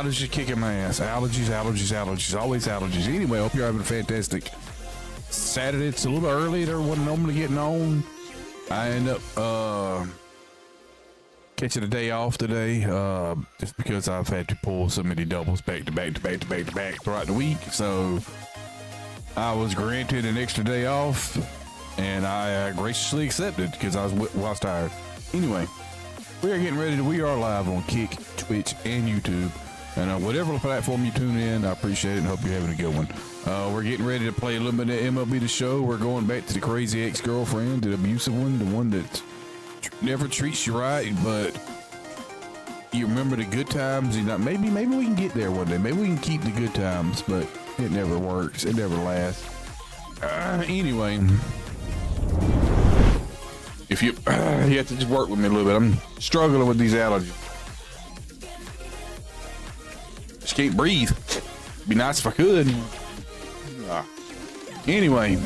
Allergies kicking my ass. Allergies. Always allergies. Anyway, hope you're having a fantastic Saturday. It's a little early. There wasn't normally getting on. I end up catching a day off today just because I've had to pull so many doubles back to back throughout the week. So I was granted an extra day off, and I graciously accepted because I was tired. Anyway, we are getting ready. We are live on Kick, Twitch, and YouTube. And whatever platform you tune in, I appreciate it and hope you're having a good one. We're getting ready to play a little bit of MLB The Show. We're going back to the crazy ex-girlfriend, the abusive one, the one that never treats you right, but you remember the good times. You know, maybe we can get there one day. Maybe we can keep the good times, but it never works. It never lasts. Anyway, if you have to just work with me a little bit. I'm struggling with these allergies. Just can't breathe. Be nice if I could. Anyway,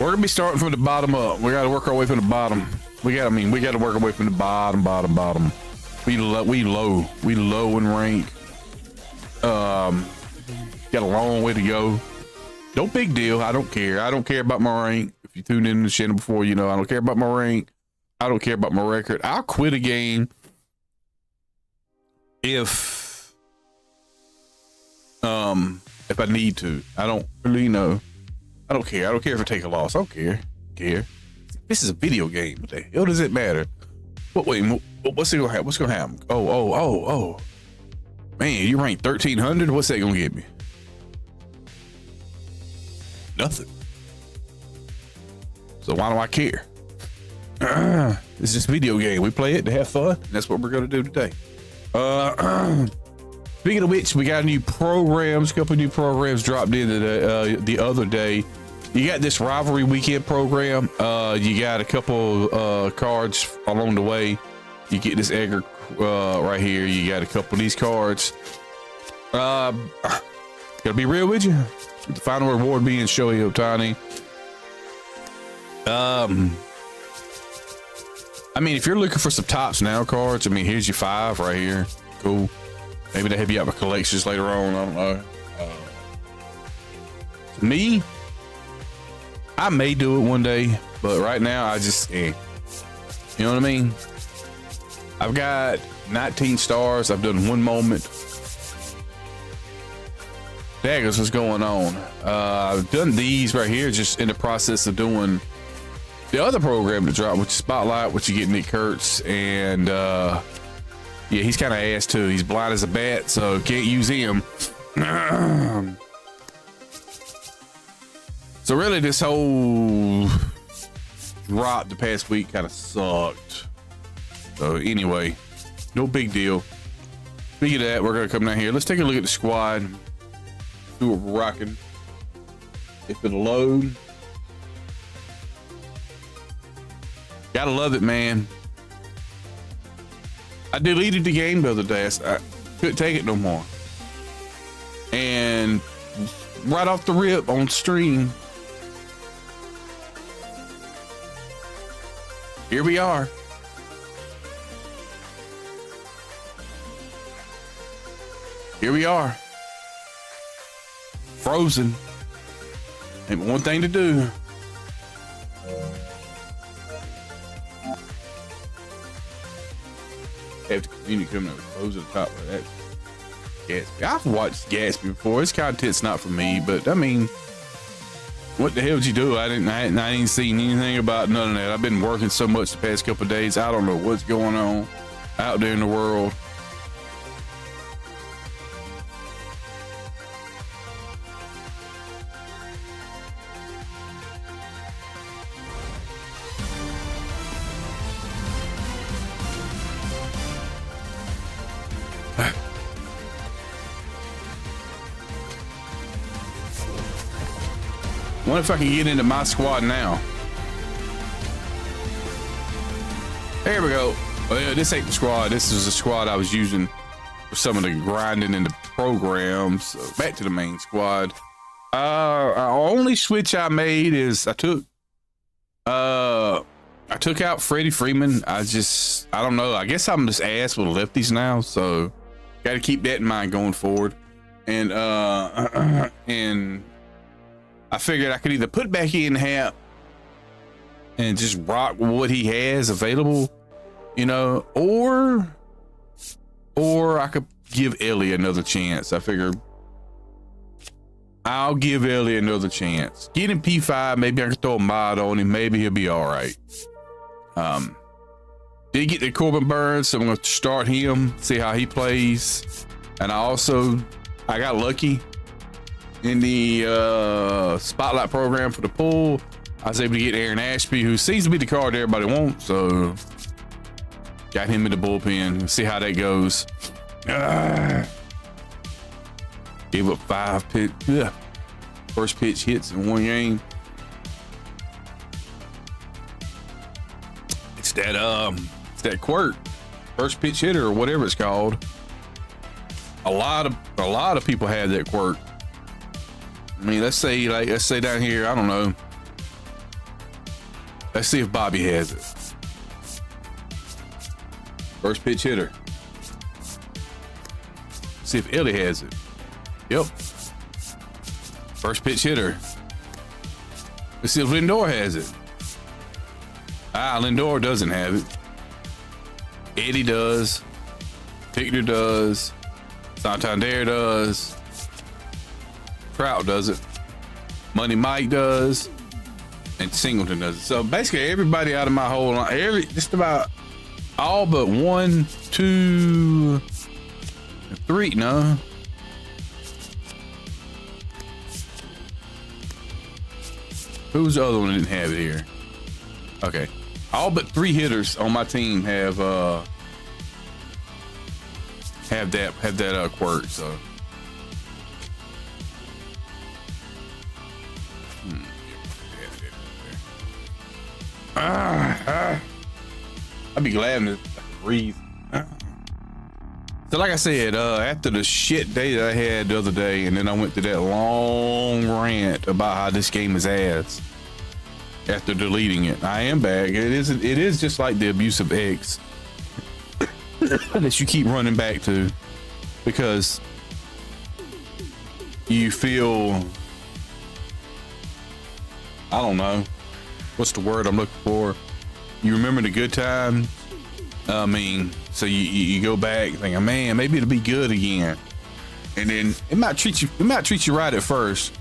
we're gonna be starting from the bottom up. We gotta work our way from the bottom. We gotta work our way from the bottom. We low in rank. Got a long way to go. No big deal. I don't care. I don't care about my rank. If you tuned in the channel before, you know I don't care about my rank. I don't care about my record. I'll quit a game if I need to. I don't really know. I don't care. I don't care if I take a loss. I don't care. This is a video game. What the hell does it matter? What's it gonna happen? What's gonna happen? Oh. Man, you ranked 1300. What's that gonna get me? Nothing. So why do I care? It's just a video game. We play it to have fun. That's what we're gonna do today. Speaking of which, we got a couple new programs dropped in the other day. You got this rivalry weekend program. You got a couple cards along the way. You get this Edgar right here. You got a couple of these cards. Gotta be real with you. The final reward being Shohei Ohtani. I mean, if you're looking for some tops now cards, I mean, here's your 5 right here. Cool. Maybe they help you out with collections later on. I don't know. Me, I may do it one day, but right now I just, you know what I mean? I've got 19 stars. I've done one moment. Daggers, what's going on? I've done these right here, just in the process of doing the other program that dropped, which is Spotlight, which you get Nick Kurtz, and yeah, he's kind of ass too. He's blind as a bat, so can't use him. So really, this whole drop the past week kind of sucked. So anyway, no big deal. Speaking of that, we're gonna come down here. Let's take a look at the squad. See what we're rocking. If it'll load. Gotta love it, man. I deleted the game the other day. I couldn't take it no more. And right off the rip on stream, here we are. Frozen. Ain't one thing to do. Have to continue coming up with close at the top of that. Gatsby. I've watched Gatsby before. His content's not for me, but I mean, what the hell did you do? I ain't seen anything about none of that. I've been working so much the past couple of days. I don't know what's going on out there in the world. Wonder if I can get into my squad now. There we go. Well, this ain't the squad. This is the squad I was using for some of the grinding in the programs. So back to the main squad. Only switch I made is I took out Freddie Freeman. I don't know. I guess I'm just ass with lefties now. So Got to keep that in mind going forward. And and I figured I could either put back in Hap and just rock what he has available, you know, or I could give Ellie another chance. I figured I'll give Ellie another chance. Get him P5, maybe I can throw a mod on him, maybe he'll be all right. Did get the Corbin Burns, so I'm gonna start him, see how he plays. And I got lucky in the spotlight program for the pool. I was able to get Aaron Ashby, who seems to be the card everybody wants, so got him in the bullpen. See how that goes. Gave up 5 pitch, first pitch hits in one game. It's that quirk, first pitch hitter or whatever it's called. A lot of people have that quirk. I mean, let's say down here, I don't know. Let's see if Bobby has it. First pitch hitter. See if Ellie has it. Yep. First pitch hitter. Let's see if Lindor has it. Lindor doesn't have it. Eddie does. Victor does. Santander does. Trout does it. Money Mike does. And Singleton does it. So basically everybody out of my whole line, just about all but 1, 2, 3, no. Who's the other one that didn't have it here? Okay. All but 3 hitters on my team have that quirk, so. I'd be glad to breathe. So like I said, after the shit day that I had the other day, and then I went through that long rant about how this game is ass after deleting it, I am back. It is just like the abusive ex that you keep running back to because you feel, I don't know, what's the word I'm looking for? You remember the good times. I mean, so you go back thinking, man, maybe it'll be good again, and then it might treat you right at first,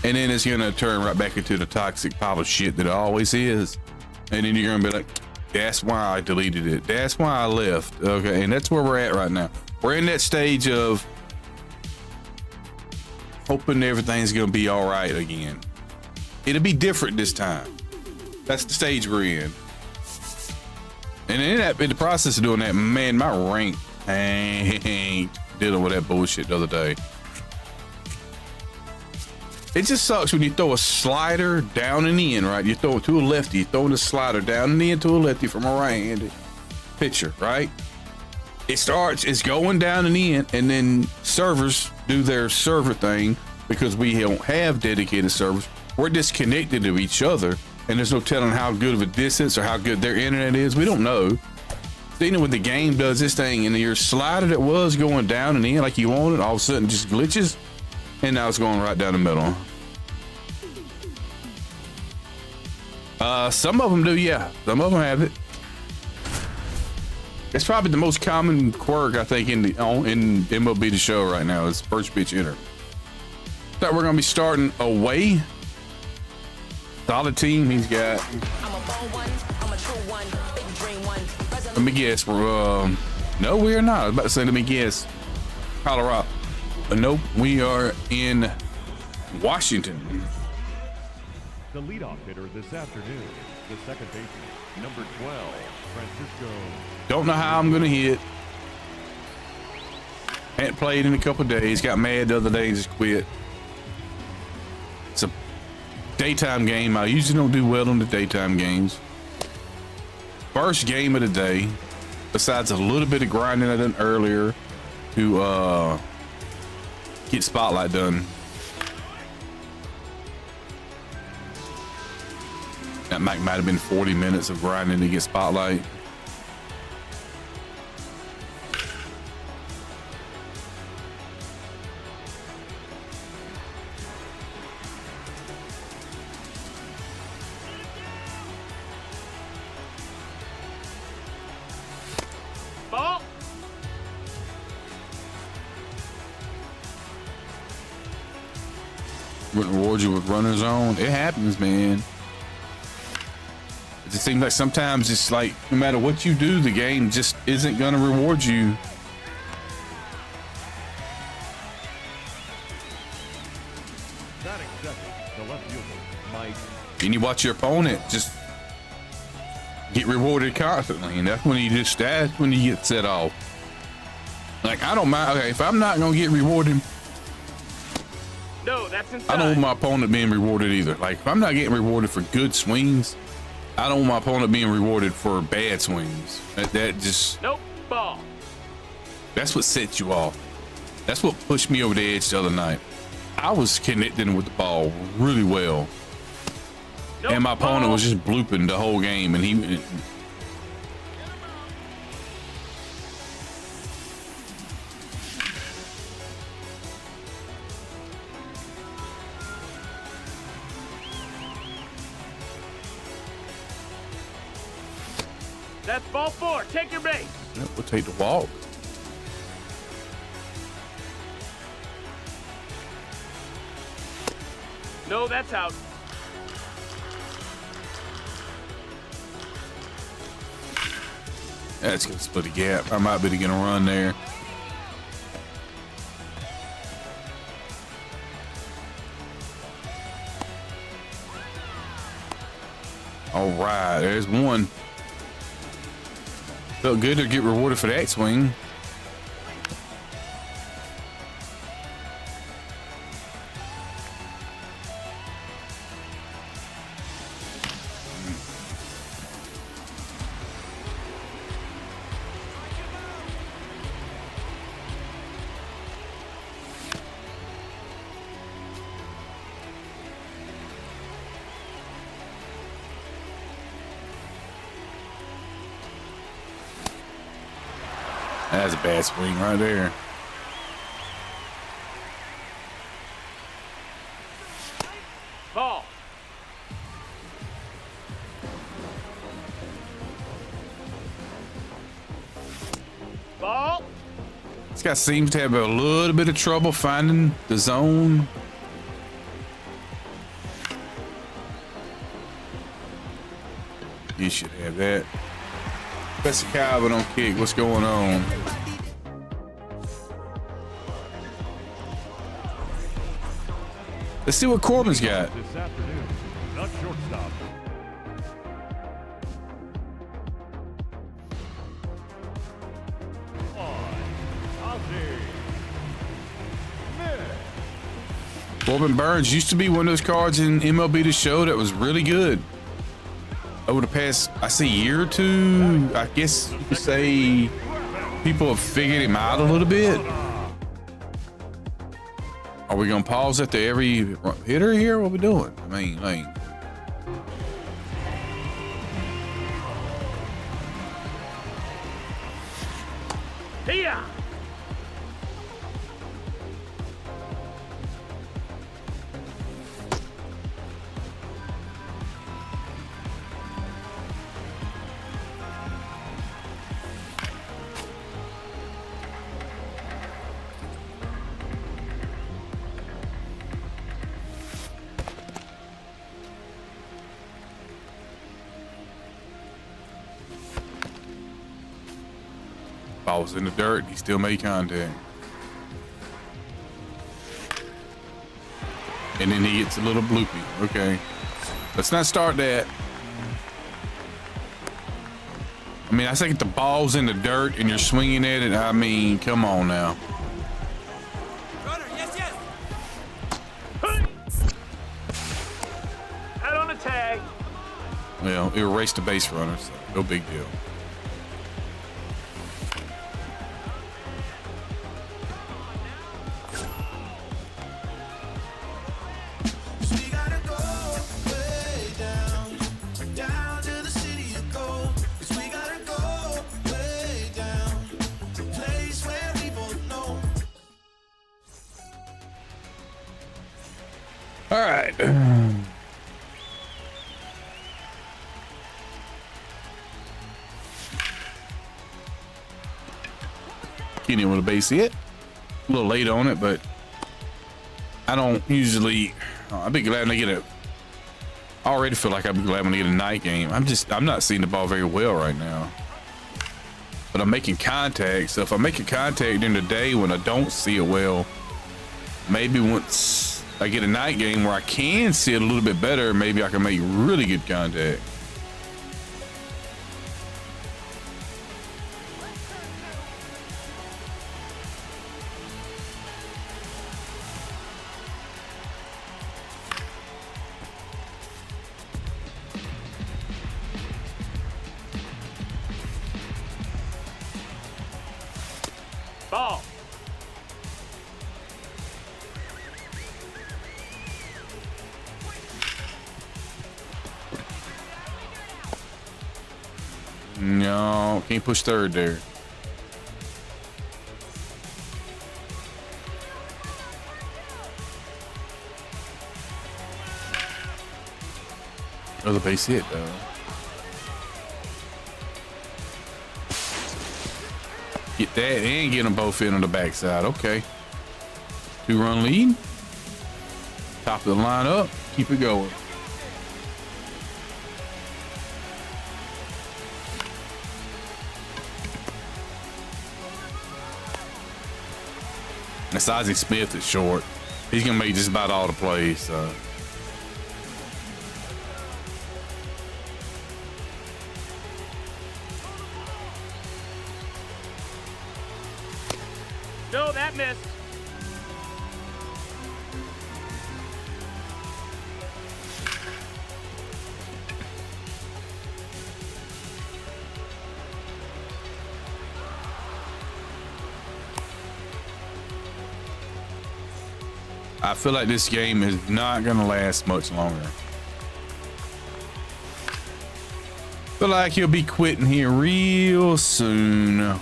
and then it's gonna turn right back into the toxic pile of shit that it always is, and then you're gonna be like, that's why I deleted it. That's why I left. Okay, and that's where we're at right now. We're in that stage of hoping everything's gonna be all right again. It'll be different this time. That's the stage we're in. And in the process of doing that, man, my rank ain't dealing with that bullshit the other day. It just sucks when you throw a slider down and in, right? You throw it to a lefty, you throw the slider down and in to a lefty from a right-handed pitcher, right? It's going down and in, and then servers do their server thing because we don't have dedicated servers. We're disconnected to each other. And there's no telling how good of a distance or how good their internet is. We don't know. Then when the game does this thing and your slider that was going down and in like you wanted, all of a sudden just glitches, and now it's going right down the middle. Some of them do, yeah. Some of them have it. It's probably the most common quirk I think in MLB The Show right now is first pitch hitter. That we're gonna be starting away. Solid team he's got. Let me guess. No, we are not. I was about to say, let me guess. Colorado. Nope, we are in Washington. The leadoff hitter this afternoon, the second baseman, number 12, Francisco. Don't know how I'm gonna hit. Hadn't played in a couple of days. Got mad the other day and just quit. It's a daytime game. I usually don't do well on the daytime games. First game of the day, besides a little bit of grinding I done earlier to get spotlight done. That might have been 40 minutes of grinding to get spotlight. wouldn't reward you with runners on. It happens, man. It just seems like sometimes it's like no matter what you do, the game just isn't gonna reward you. Batting second, the left fielder, Mike. And you watch your opponent just get rewarded constantly, and that's when you get set off. Like, I don't mind. Okay, if I'm not gonna get rewarded, No, that's inside. I don't want my opponent being rewarded either. Like, if I'm not getting rewarded for good swings, I don't want my opponent being rewarded for bad swings. That just, Nope, ball. that's what sets you off. That's what pushed me over the edge the other night. I was connecting with the ball really well, Nope, and my opponent ball. was just blooping the whole game, and he. That's ball 4. Take your base. We'll take the walk. No, that's out. That's gonna split a gap. I might be getting a run there. All right, there's one. Felt good to get rewarded for that swing. That's a bad swing right there. Ball. Ball. This guy seems to have a little bit of trouble finding the zone. You should have that. Professor Calvin on kick. What's going on? Let's see what Corbin's got. This afternoon, the shortstop. Corbin Burns used to be one of those cards in MLB The Show that was really good. Over the past, I say, year or two, I guess you could say people have figured him out a little bit. Are we gonna pause after every hitter here? What are we doing? I mean, like, Here. ball was in the dirt. He still made contact. And then he gets a little bloopy. Okay. Let's not start that. I mean, I think if the ball's in the dirt and you're swinging at it, I mean, come on now. Runner, yes, yes. Out on the tag. Well, it erased the base runner, so no big deal. All right. Kenny with a base hit. A little late on it, but I don't usually I'd be glad when they get a. I already feel like I'd be glad when they get a night game. I'm not seeing the ball very well right now. But I'm making contact. So if I'm making contact during the day when I don't see it well, maybe once I get a night game where I can see it a little bit better, maybe I can make really good contact. Ball. No, can't push third there. Another base hit though. Get that and get them both in on the backside. Okay. 2-run lead. Top of the lineup. Keep it going. That's Isaac Smith is short. He's gonna make just about all the plays. So. No, that missed. I feel like this game is not gonna last much longer. Feel like he'll be quitting here real soon.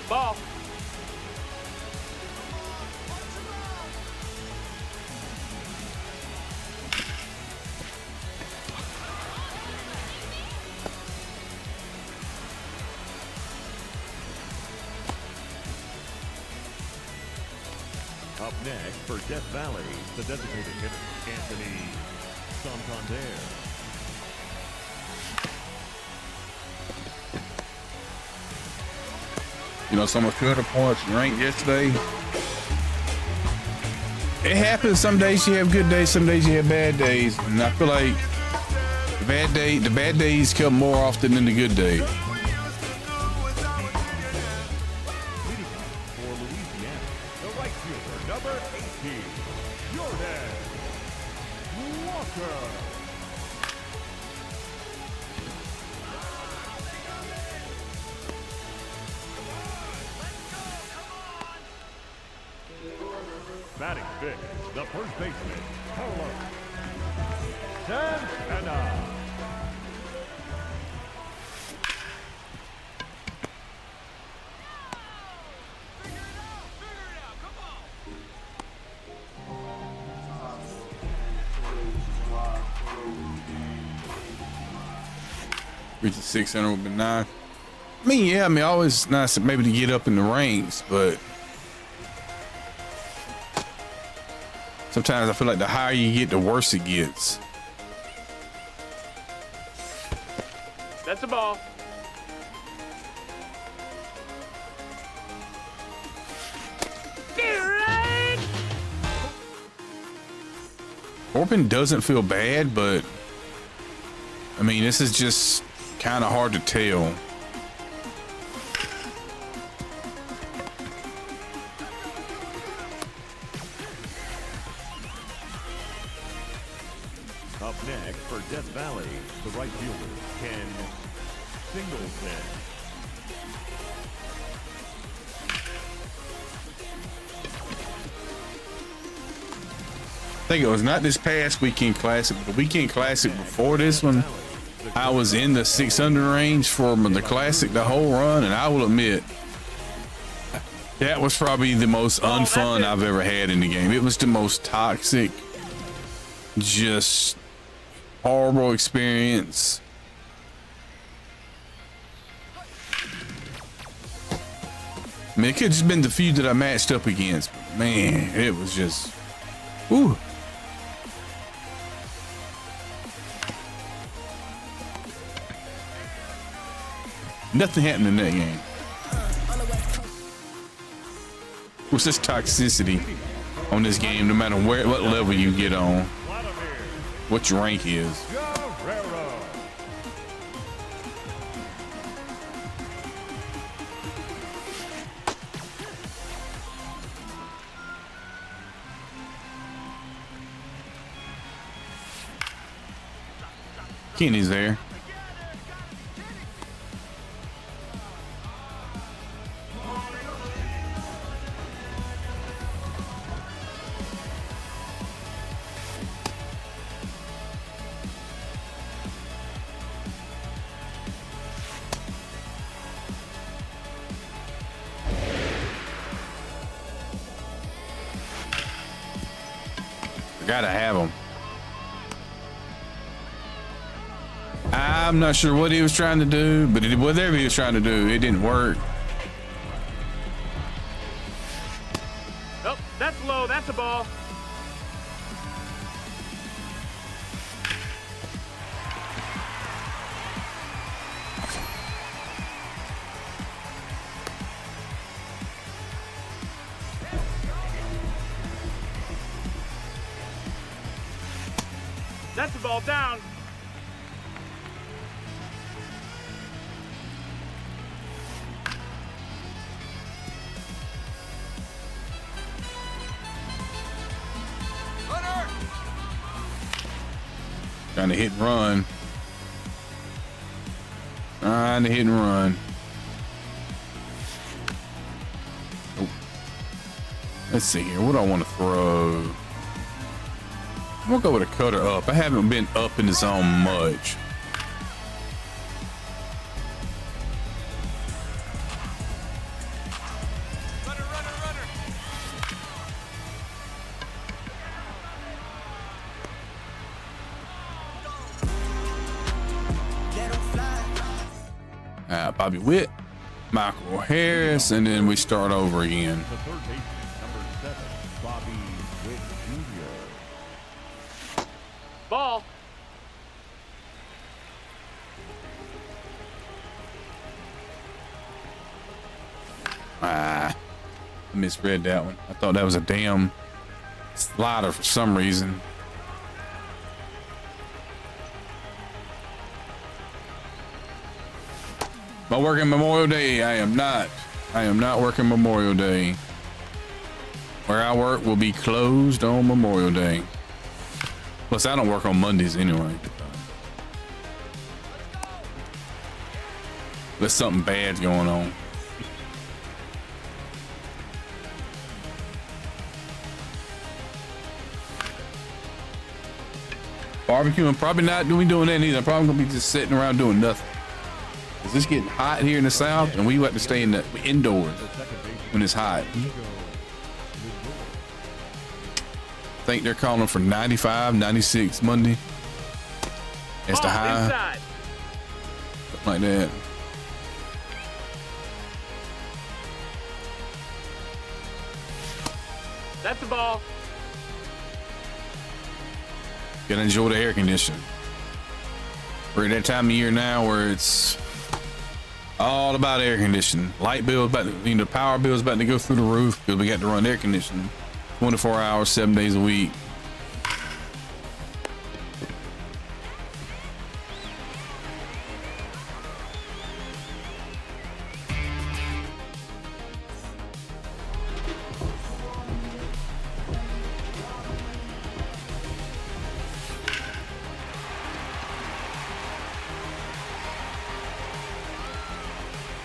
Ball. Up next for Death Valley, the designated hitter, Anthony Santander. You know, some of the points ranked yesterday. It happens. Some days you have good days, some days you have bad days. And I feel like the bad days come more often than the good days. Leading off for Louisiana, the right fielder, number 18, Jordan Walker. Batting fifth, the first baseman, Carlos Santana. Reaching 600 would be nice. I mean, yeah, always nice maybe to get up in the ranks, but sometimes I feel like the higher you get, the worse it gets. That's a ball. Get right. Corbin doesn't feel bad, but I mean, this is just kind of hard to tell. Up next for Death Valley, the right fielder, Ken Singleton. I think it was not this past weekend classic, but the weekend classic before this one, I was in the 600 range for the classic the whole run, and I will admit, That was probably the most unfun I've ever had in the game. It was the most toxic, just horrible experience. I mean, it could have just been the few that I matched up against. But man, it was just, ooh. Nothing happened in that game. What's this toxicity on this game, no matter what level you get on, what your rank is. Kenny's there. Gotta have him. I'm not sure what he was trying to do, but whatever he was trying to do, it didn't work. Oh, that's low. That's a ball. That's the ball down. Trying to hit and run. Trying to hit and run. Oh. Let's see here. What do I want to throw? I'm gonna go with a cutter up. I haven't been up in the zone much. Bobby Witt, Michael Harris, and then we start over again. The third baseman, number 7, Bobby Witt Jr. Ball. I misread that one. I thought that was a damn slider for some reason. Am I working Memorial Day? I am not. I am not working Memorial Day. Where I work will be closed on Memorial Day. Plus, I don't work on Mondays anyway. There's something bad's going on. Barbecuing, probably not doing that either. I'm probably gonna be just sitting around doing nothing. Cause it's getting hot here in the South, and we have to stay in the indoors when it's hot. I think they're calling for 95, 96 Monday. That's the high. Inside. Something like that. That's the ball. Gotta enjoy the air conditioning. We're at that time of year now where it's all about air conditioning. Light bill about to, the power bill is about to go through the roof because we got to run air conditioning 24 hours, 7 days a week.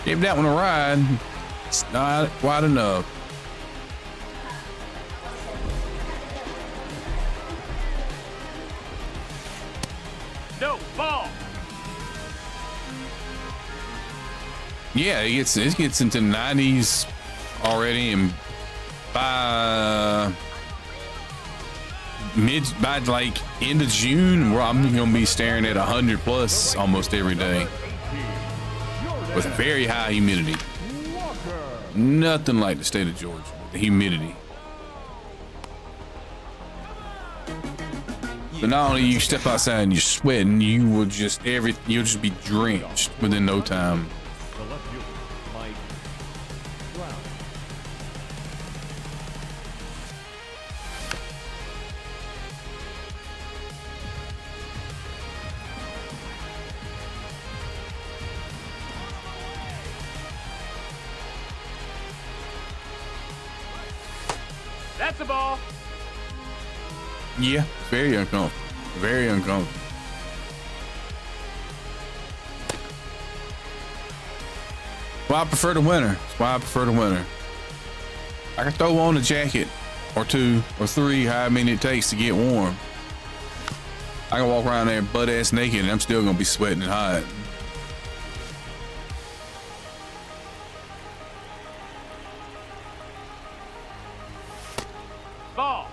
Gave that one a ride. It's not quite enough. No, ball. Yeah, it gets into the 90s already, and by like end of June, where I'm gonna be staring at 100 plus almost every day with very high humidity. Nothing like the state of Georgia. The humidity. So not only you step outside and you're sweating, you'll just be drenched within no time. The left fielder, Mike Brown. That's a ball. Yeah, very uncomfortable. Very uncomfortable. Well, I prefer the winter. That's why I prefer the winter. I can throw on a jacket or 2 or 3, however many it takes to get warm. I can walk around there butt ass naked and I'm still gonna be sweating and hot. Ball.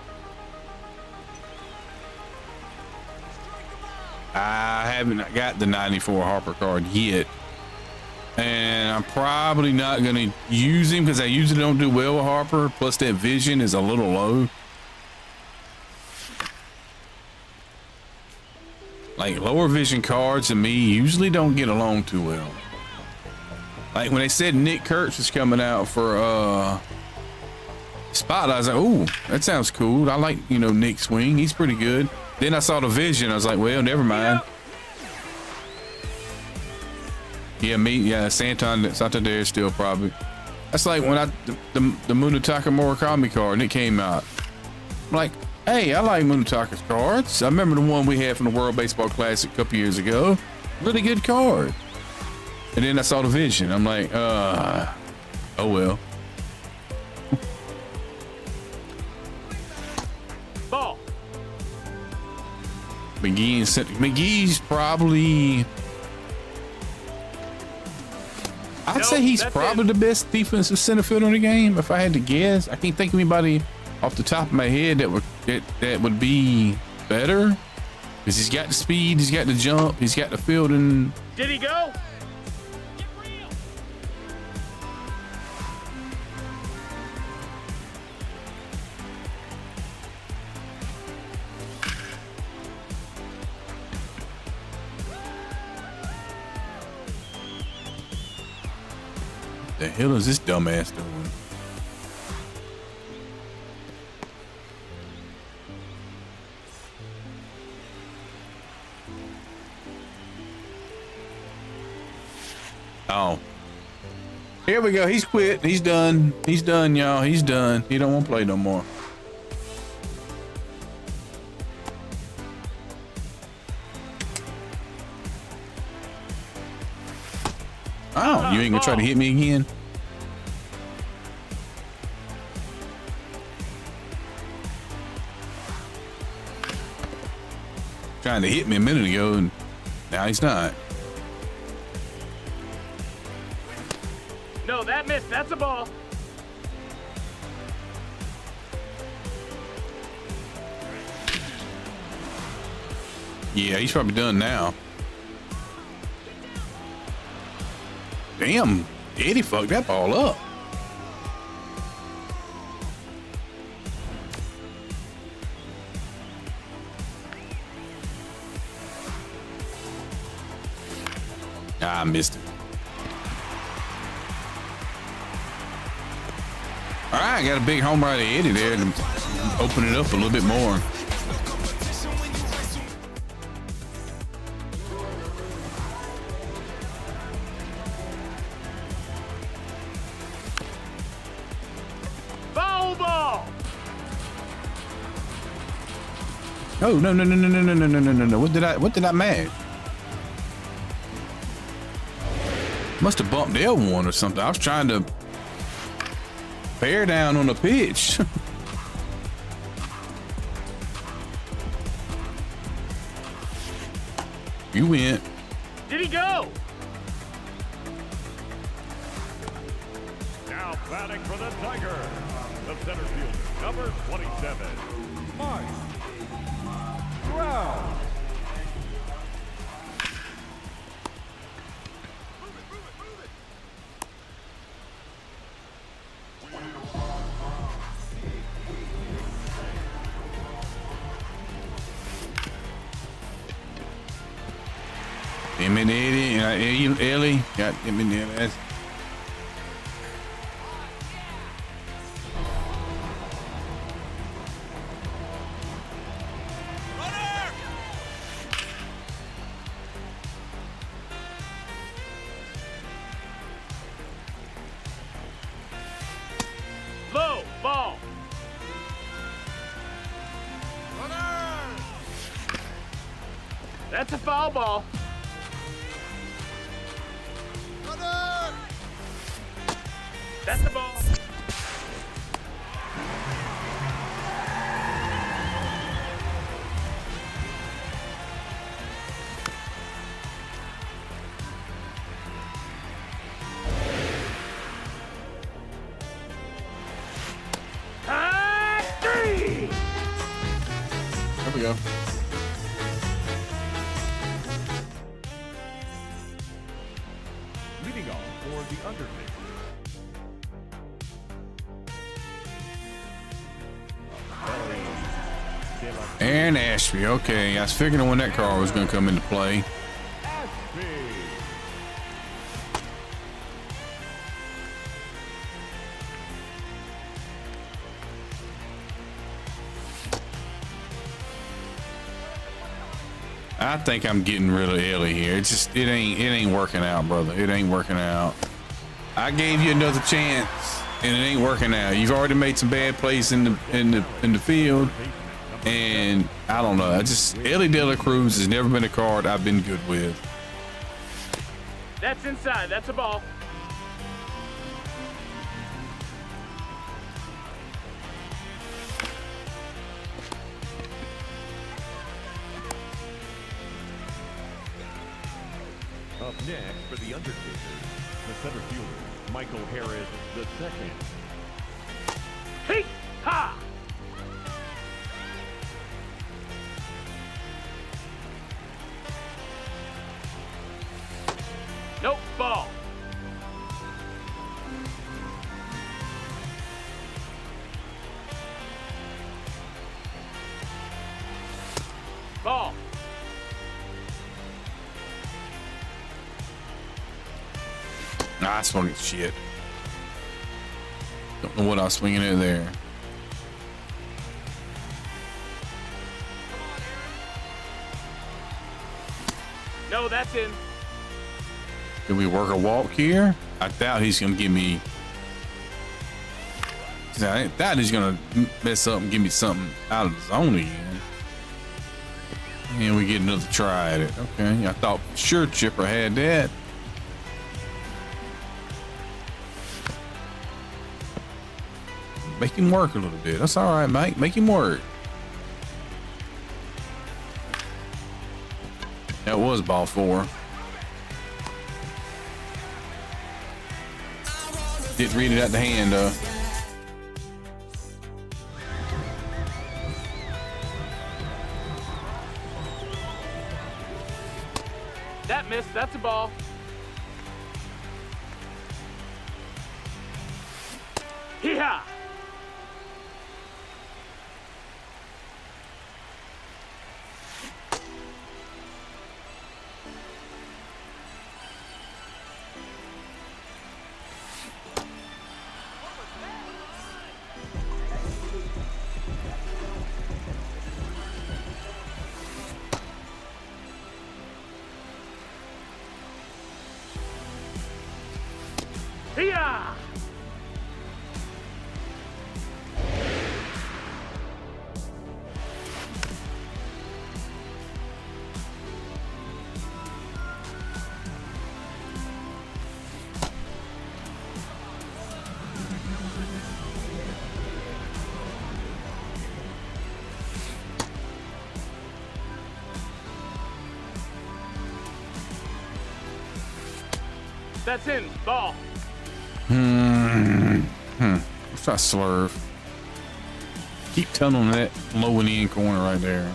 I haven't got the 94 Harper card yet. And I'm probably not going to use him because I usually don't do well with Harper. Plus that vision is a little low. Like lower vision cards and me usually don't get along too well. Like when they said Nick Kurtz was coming out for Spotlight, I was like, oh, that sounds cool. I like, Nick's swing. He's pretty good. Then I saw the vision. I was like, well, never mind. Yeah, Santander still probably. That's like when the Munetaka Murakami card and it came out. I'm like, hey, I like Munetaka's cards. I remember the one we had from the World Baseball Classic a couple years ago. Really good card. And then I saw the vision. I'm like, oh well. Ball. McGee's probably. I'd say he's probably the best defensive center fielder in the game. If I had to guess, I can't think of anybody off the top of my head that would be better. Because he's got the speed, he's got the jump, he's got the fielding. Did he go? The hell is this dumbass doing? Oh. Here we go. He's quit. He's done. He's done, y'all. He's done. He don't want to play no more. Oh, you ain't gonna try to hit me again? Trying to hit me a minute ago, and now he's not. No, that missed. That's a ball. Yeah, he's probably done now. Damn, Eddie fucked that ball up. I missed it. All right, got a big home run to Eddie there to open it up a little bit more. Oh no! What did I match? Must have bumped L1 or something. I was trying to bear down on the pitch. You went. Did he go? Now Batting for the Tigers, the center fielder, number 27, Mike Brown. Him and Ellie got him in there. That's Low ball. That's a foul ball. That's the ball. Three. there we go. Leading off for the Undertaker. Aaron Ashby. Okay, I was figuring when that car was going to come into play. Ashby. I think I'm getting rid of Ellie here. It ain't working out, brother. It ain't working out. I gave you another chance, and it ain't working out. You've already made some bad plays in the field, and I don't know. Ellie De La Cruz has never been a card I've been good with. That's inside. That's a ball. Up next for the Undertaker, the center fielder, Michael Harris II. Hey, ha! Nope, ball. Ball. Nah, I swung at shit. Don't know what I was swinging at there. No, that's in. Can we work a walk here? I doubt he's gonna give me. I doubt he's gonna mess up and give me something out of the zone again. And we get another try at it. Okay, I thought sure Chipper had that. Make him work a little bit. That's all right, Mike. Make him work. That was ball 4. Didn't read it at the hand, though. That missed. That's a ball. Hee-haw! Hee-haw! That's in. Ball. Try to slurve. Keep tunneling that low and in corner right there.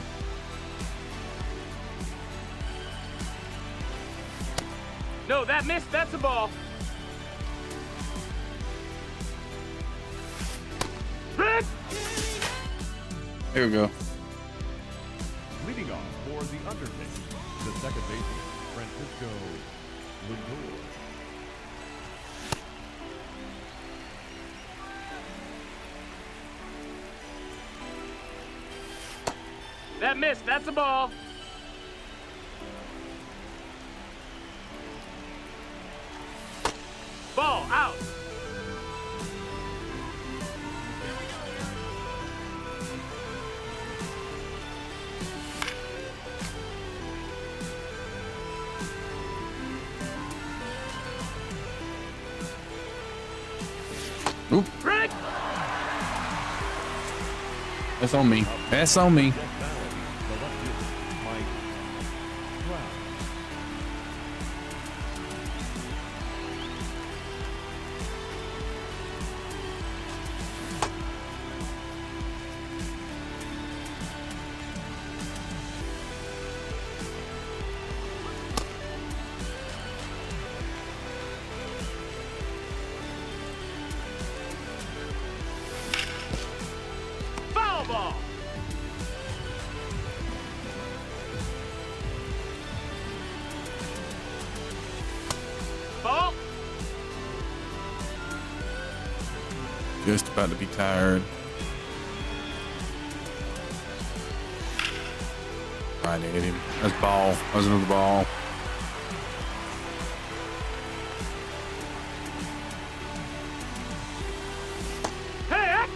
No, that missed. That's a ball. Rick! Here we go. Leading off for the Undertaker, the second baseman, Francisco Lindor. That missed. That's a ball. Ball out. Oop. Rick! That's on me. That's on me. Foul ball. Ball. Just about to be tired. Right at him. That's ball. That was another ball. Hey!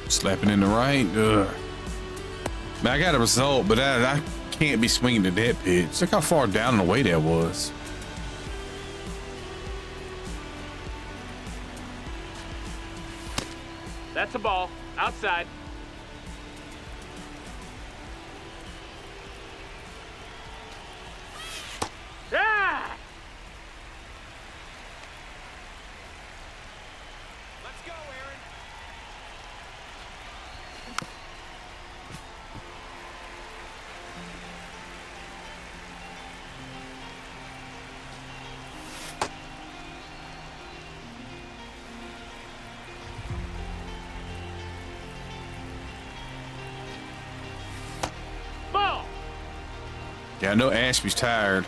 Slapping in the right. Ugh. Man, I got a result, but I can't be swinging to that pitch. Look how far down and away that was. That's a ball. Outside. Ah! Let's go, Aaron. Ball. Yeah, I know Ashby's tired.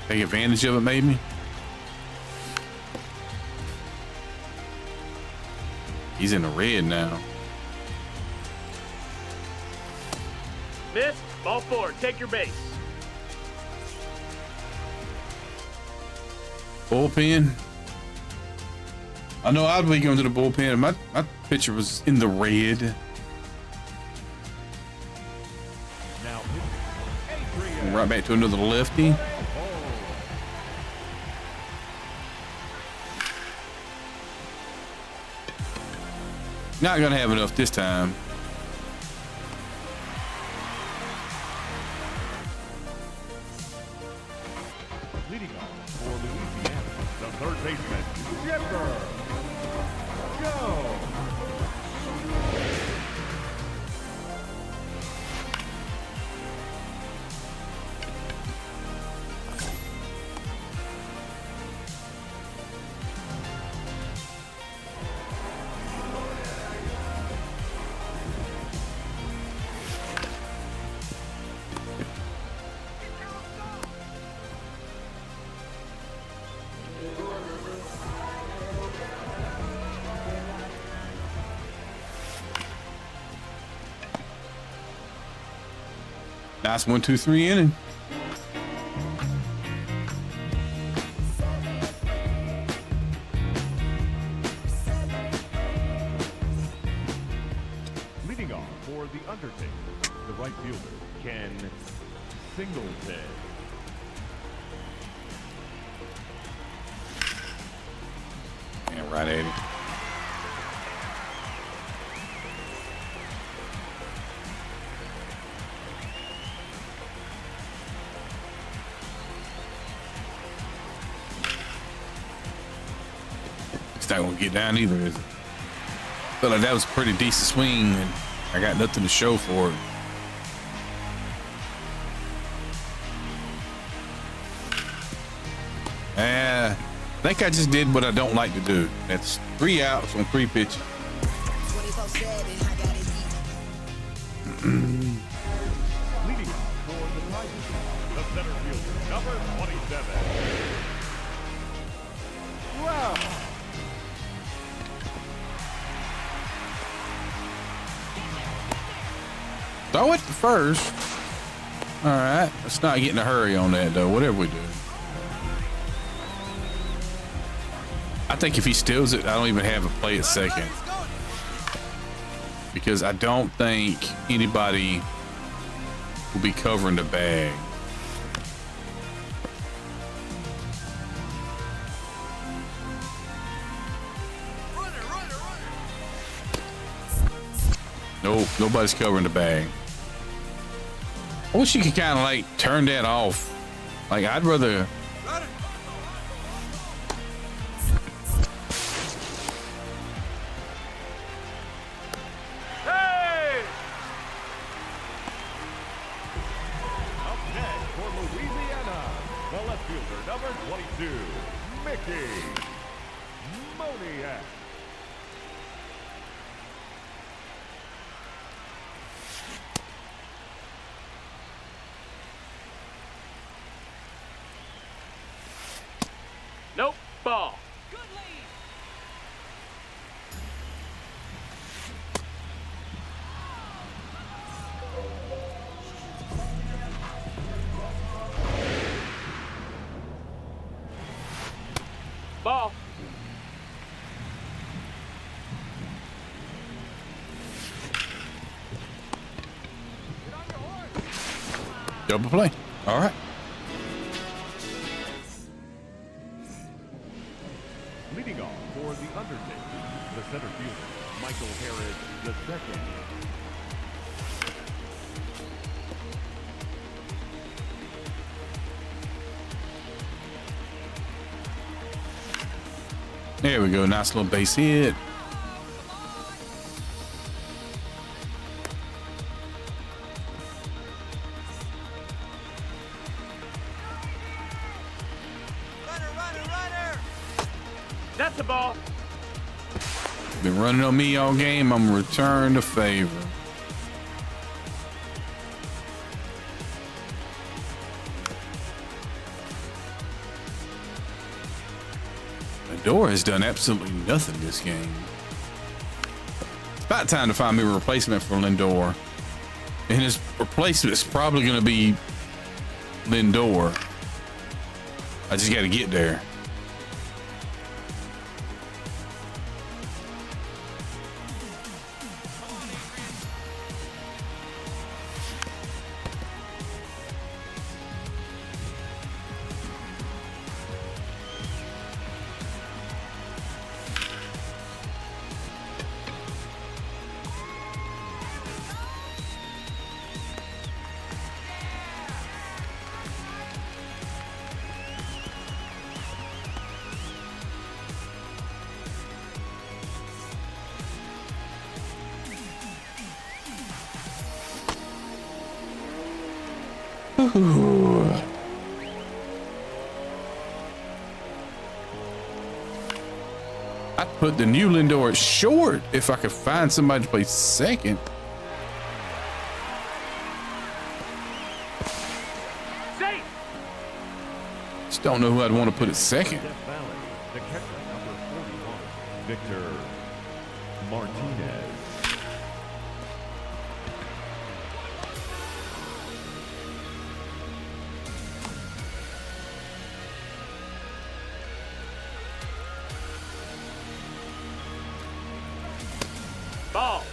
Take advantage of it, maybe. He's in the red now. Miss. Ball four. Take your base. Bullpen. I know I'd be going to the bullpen. My pitcher was in the red. Now, Adrian. Right back to another lefty. Not gonna have enough this time. Leading off for Louisiana, the third baseman, Jimmer. Go! Nice 1-2-3 inning. Leading off for the Undertaker, the right fielder, Ken Singleton. And right at him. It's not gonna get down either, is it? Felt like that was a pretty decent swing, and I got nothing to show for it. I think I just did what I don't like to do. That's 3 outs on 3 pitches. Leading off for the Tigers, the center fielder, number 27. Wow. Throw it to first. All right, let's not get in a hurry on that though. Whatever we do, I think if he steals it, I don't even have a play at second, because I don't think anybody will be covering the bag. Nope, nobody's covering the bag. I wish you could kind of like turn that off. Like, I'd rather. Hey! Up next for Louisiana, the left fielder, number 22, Mickey Moniak. Nope. Ball. Ball. Double play. All right. Leading off for the Undertaker, the center fielder, Michael Harris II. There we go. Nice little base hit. That's a ball. Been running on me all game. I'm gonna return the favor. Lindor has done absolutely nothing this game. It's about time to find me a replacement for Lindor. And his replacement is probably going to be Lindor. I just got to get there. I'd put the new Lindor at short if I could find somebody to play second. Safe. Just don't know who I'd want to put at second. Death Valley, the catcher, number 41, Victor Martinez. Ball.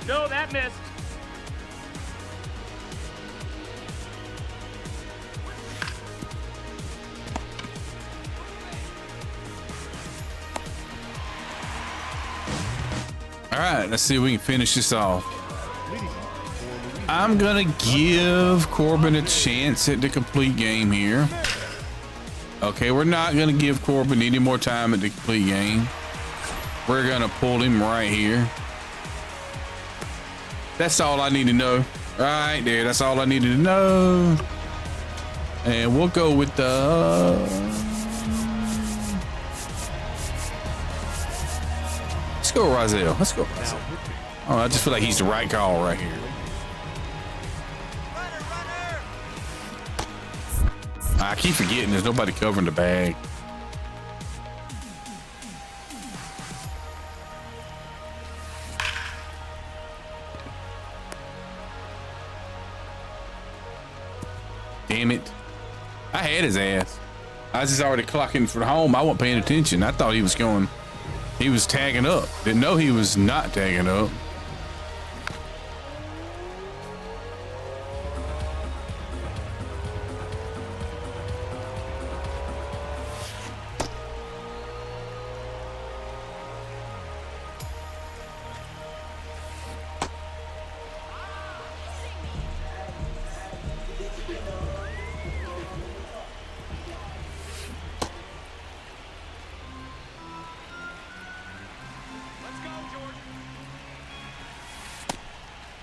No, that missed. All right, let's see if we can finish this off. I'm gonna give Corbin a chance at the complete game here. Okay, we're not gonna give Corbin any more time at the complete game. We're gonna pull him right here. That's all I need to know. Right there, that's all I needed to know. And we'll go with the... Let's go Rozelle. Let's go Rozelle. Oh, I just feel like he's the right call right here. I keep forgetting there's nobody covering the bag. Damn it. I had his ass. I was just already clocking for the home. I wasn't paying attention. I thought he was going, he was tagging up. Didn't know he was not tagging up.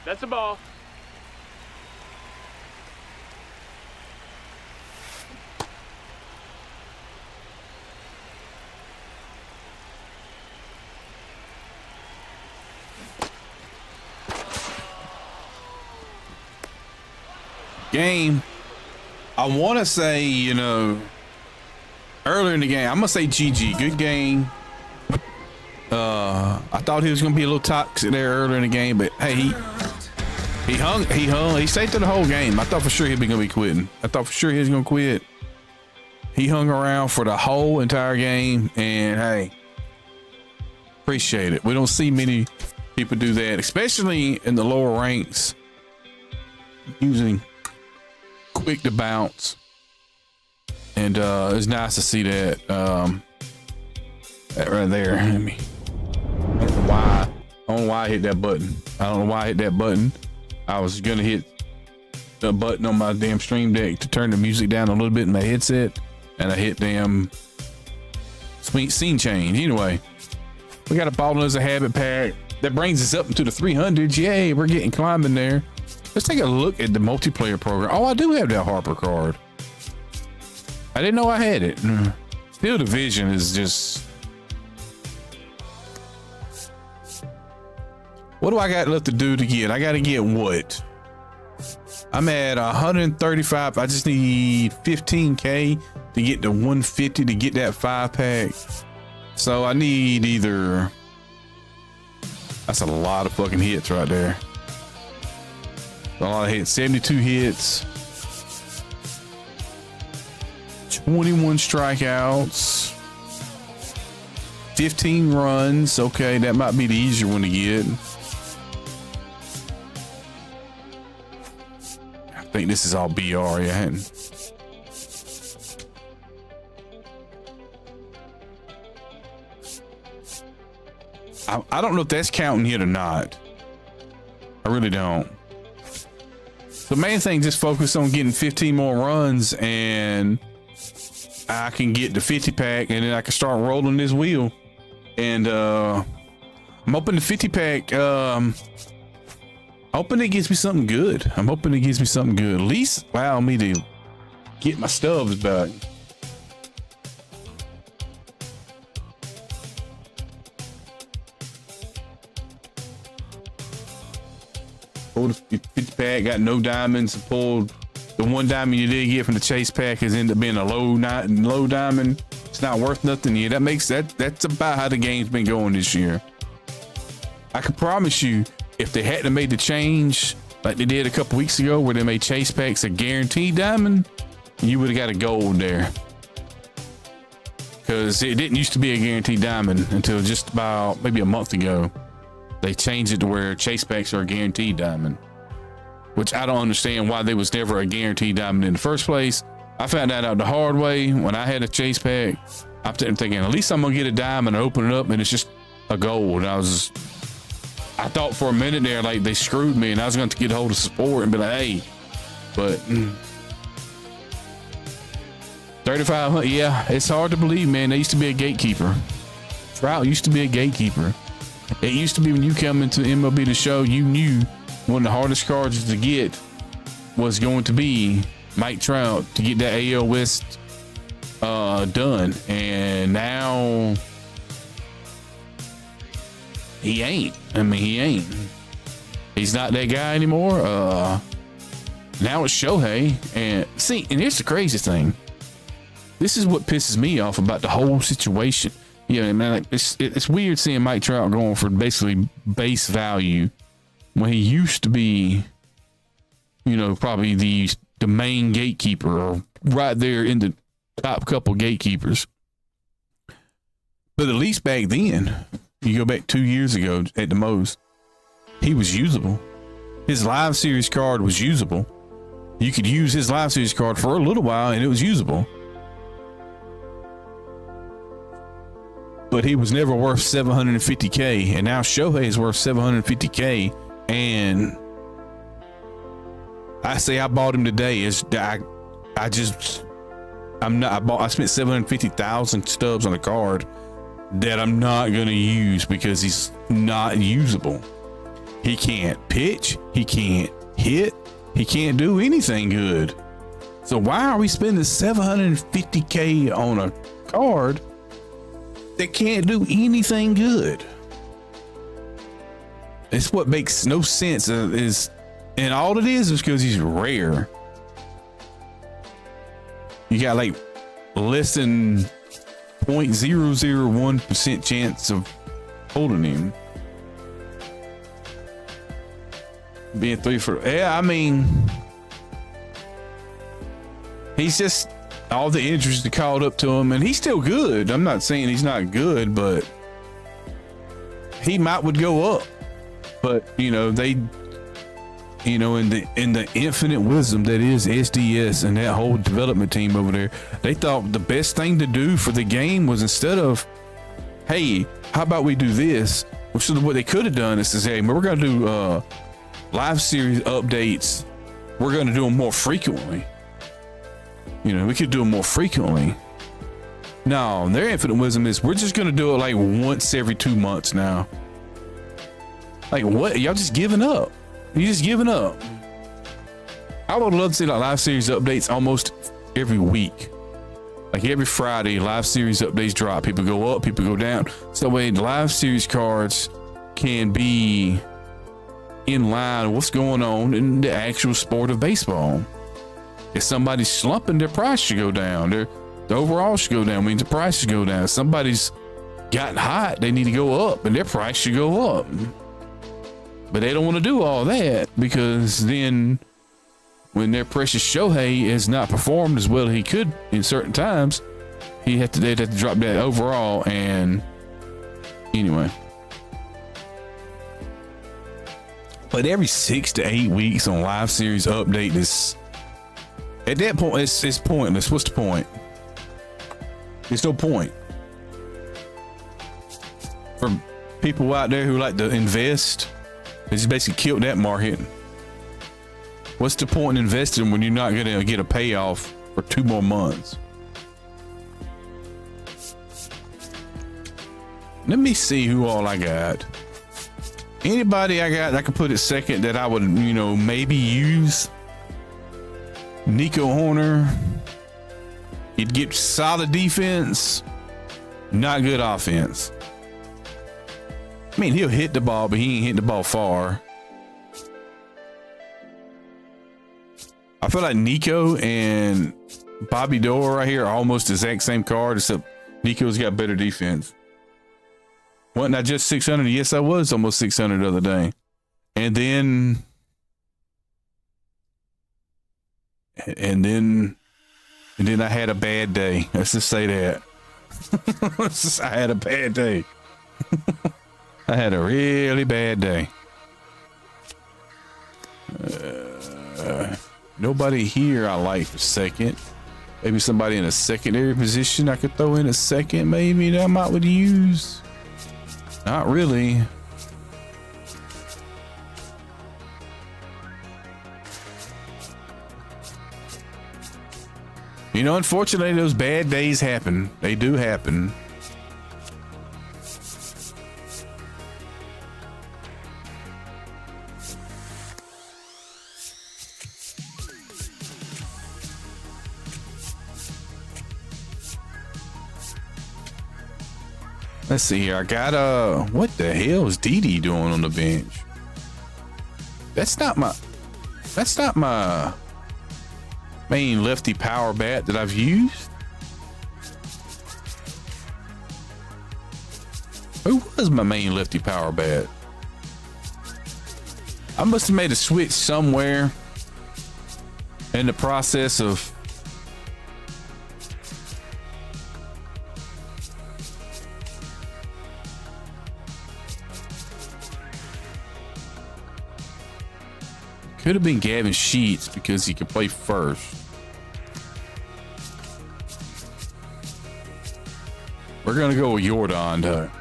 That's a ball. Game. I want to say, you know, earlier in the game, I'm going to say GG. Good game. I thought he was going to be a little toxic there earlier in the game, but hey, he hung, he stayed through the whole game. I thought for sure he'd be going to be quitting. I thought for sure he was going to quit. He hung around for the whole entire game, and hey, appreciate it. We don't see many people do that, especially in the lower ranks, using quick to bounce. And it's nice to see that. That right there. I mean, I don't know why I hit that button. I don't know why I hit that button. I was gonna hit the button on my damn stream deck to turn the music down a little bit in my headset, and I hit damn scene change. Anyway, we got a ball as a habit pack that brings us up into the 300s. Yay, we're getting climbing there. Let's take a look at the multiplayer program. Oh, I do have that Harper card. I didn't know I had it. Steel Division is just... What do I got left to do to get? I got to get what? I'm at 135. I just need 15K to get to 150 to get that 5-pack. So I need either... That's a lot of fucking hits right there. A lot of hits. 72 hits. 21 strikeouts. 15 runs. Okay, that might be the easier one to get. I think this is all BR, yeah. I don't know if that's counting here or not. I really don't. The main thing, just focus on getting 15 more runs and I can get the 50-pack and then I can start rolling this wheel. And I'm hoping the 50-pack, hoping it gives me something good. I'm hoping it gives me something good. At least allow me to get my stubs back. Pulled the 50-pack, got no diamonds, pulled the one diamond you did get from the chase pack has ended up being a low diamond. It's not worth nothing here. That's about how the game's been going this year. I can promise you, if they hadn't made the change like they did a couple weeks ago where they made chase packs a guaranteed diamond, you would have got a gold there. Because it didn't used to be a guaranteed diamond until just about maybe a month ago. they changed it to where chase packs are a guaranteed diamond, which I don't understand why they was never a guaranteed diamond in the first place. I found that out the hard way when I had a chase pack. I'm thinking, at least I'm gonna get a diamond and open it up and it's just a gold. And I thought for a minute there, like they screwed me and I was going to get a hold of support and be like, hey, but 3,500, yeah, it's hard to believe, man. They used to be a gatekeeper. Trout used to be a gatekeeper. It used to be when you come into MLB The Show, you knew one of the hardest cards to get was going to be Mike Trout to get that AL West done. And now he ain't. I mean, he ain't. He's not that guy anymore. Now it's Shohei. And see, and here's the crazy thing. This is what pisses me off about the whole situation. Yeah, man, like it's weird seeing Mike Trout going for basically base value when he used to be, you know, probably the main gatekeeper or right there in the top couple gatekeepers. But at least back then, you go back 2 years ago at the most, he was usable. His live series card was usable. You could use his live series card for a little while and it was usable. But he was never worth $750K, and now Shohei is worth $750K. And I say I bought him today. I spent 750,000 stubs on a card that I'm not gonna use because he's not usable. He can't pitch. He can't hit. He can't do anything good. So why are we spending 750K on a card that can't do anything good? It's what makes no sense. And all it is because he's rare. You got like less than 0.001% chance of holding him. Being 3 for, yeah, I mean, he's just all the injuries that called up to him, and he's still good. I'm not saying he's not good, but he would go up. But you know, in the infinite wisdom that is SDS and that whole development team over there, they thought the best thing to do for the game was, instead of, hey, how about we do this? Which is what they could have done, is to say, hey, we're going to do live series updates. We're going to do them more frequently. You know, we could do them more frequently. No, their infinite wisdom is, we're just going to do it like once every 2 months now. Like, what? Y'all just giving up. You just giving up. I would love to see like live series updates almost every week. Like every Friday, live series updates drop. People go up, people go down. So that way the live series cards can be in line with what's going on in the actual sport of baseball. If somebody's slumping, their price should go down. The overall should go down. Means the price should go down. If somebody's gotten hot, they need to go up, and their price should go up. But they don't want to do all that, because then when their precious Shohei has not performed as well as he could in certain times, they'd have to drop that overall. And anyway, but every 6 to 8 weeks on live series update is, at that point, it's pointless. What's the point? There's no point. For people out there who like to invest, they just basically killed that market. What's the point in investing when you're not going to get a payoff for 2 more months? Let me see who all I got. Anybody I got I could put at second that I would, you know, maybe use. Nico Horner. He'd get solid defense, not good offense. I mean, he'll hit the ball, but he ain't hitting the ball far. I feel like Nico and Bobby Doerr right here are almost the exact same card, except Nico's got better defense. Wasn't I just 600? Yes, I was almost 600 the other day. And then I had a bad day. Let's just say that. I had a bad day. I had a really bad day. Nobody here I like for second. Maybe somebody in a secondary position I could throw in a second, maybe that I might would use. Not really. You know, unfortunately, those bad days happen. They do happen. Let's see here. I got what the hell is Dee doing on the bench? That's not my main lefty power bat that I've used. Who was my main lefty power bat? I must have made a switch somewhere in the process of could have been Gavin Sheets because he could play first. We're gonna go with Jordan though.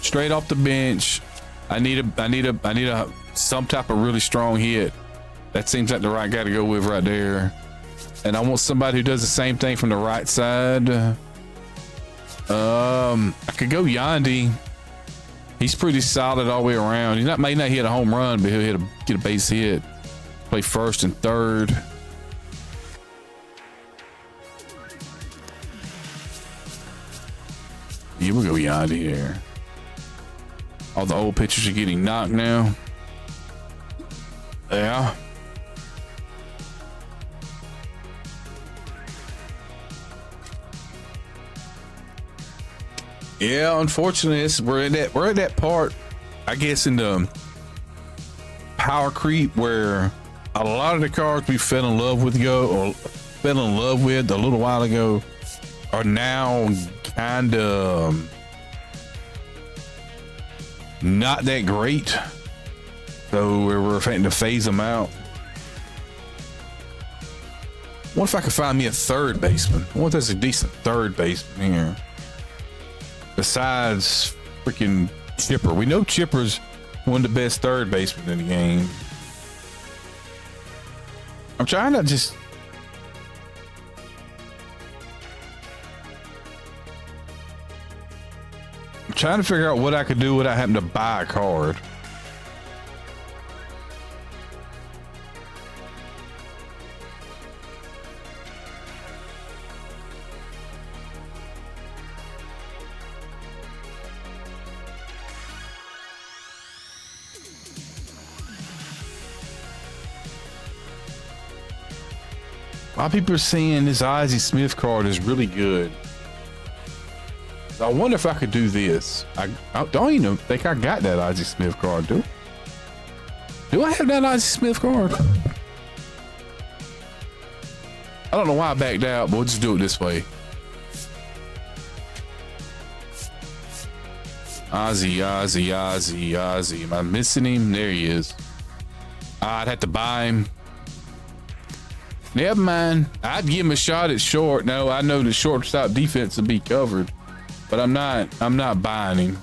Straight off the bench. I need a some type of really strong hit. That seems like the right guy to go with right there. And I want somebody who does the same thing from the right side. I could go Yandy. He's pretty solid all the way around. He may not hit a home run, but he'll get a base hit. Play first and third. Yeah, we'll go Yandy here. All the old pitchers are getting knocked now. Yeah. Yeah, unfortunately, we're at that part, I guess, in the power creep where a lot of the cards we fell in love with a little while ago are now kind of not that great. So we're having to phase them out. What if I could find me a third baseman? What if there's a decent third baseman here? Besides freaking Chipper. We know Chipper's one of the best third basemen in the game. I'm trying to just... I'm trying to figure out what I could do without having to buy a card. A lot of people are saying this Ozzie Smith card is really good. So I wonder if I could do this. I don't even think I got that Ozzie Smith card, do I have that Ozzie Smith card? I don't know why I backed out, but we'll just do it this way. Ozzie. Am I missing him? There he is. I'd have to buy him. Never mind. I'd give him a shot at short. No, I know the shortstop defense will be covered, but I'm not buying him.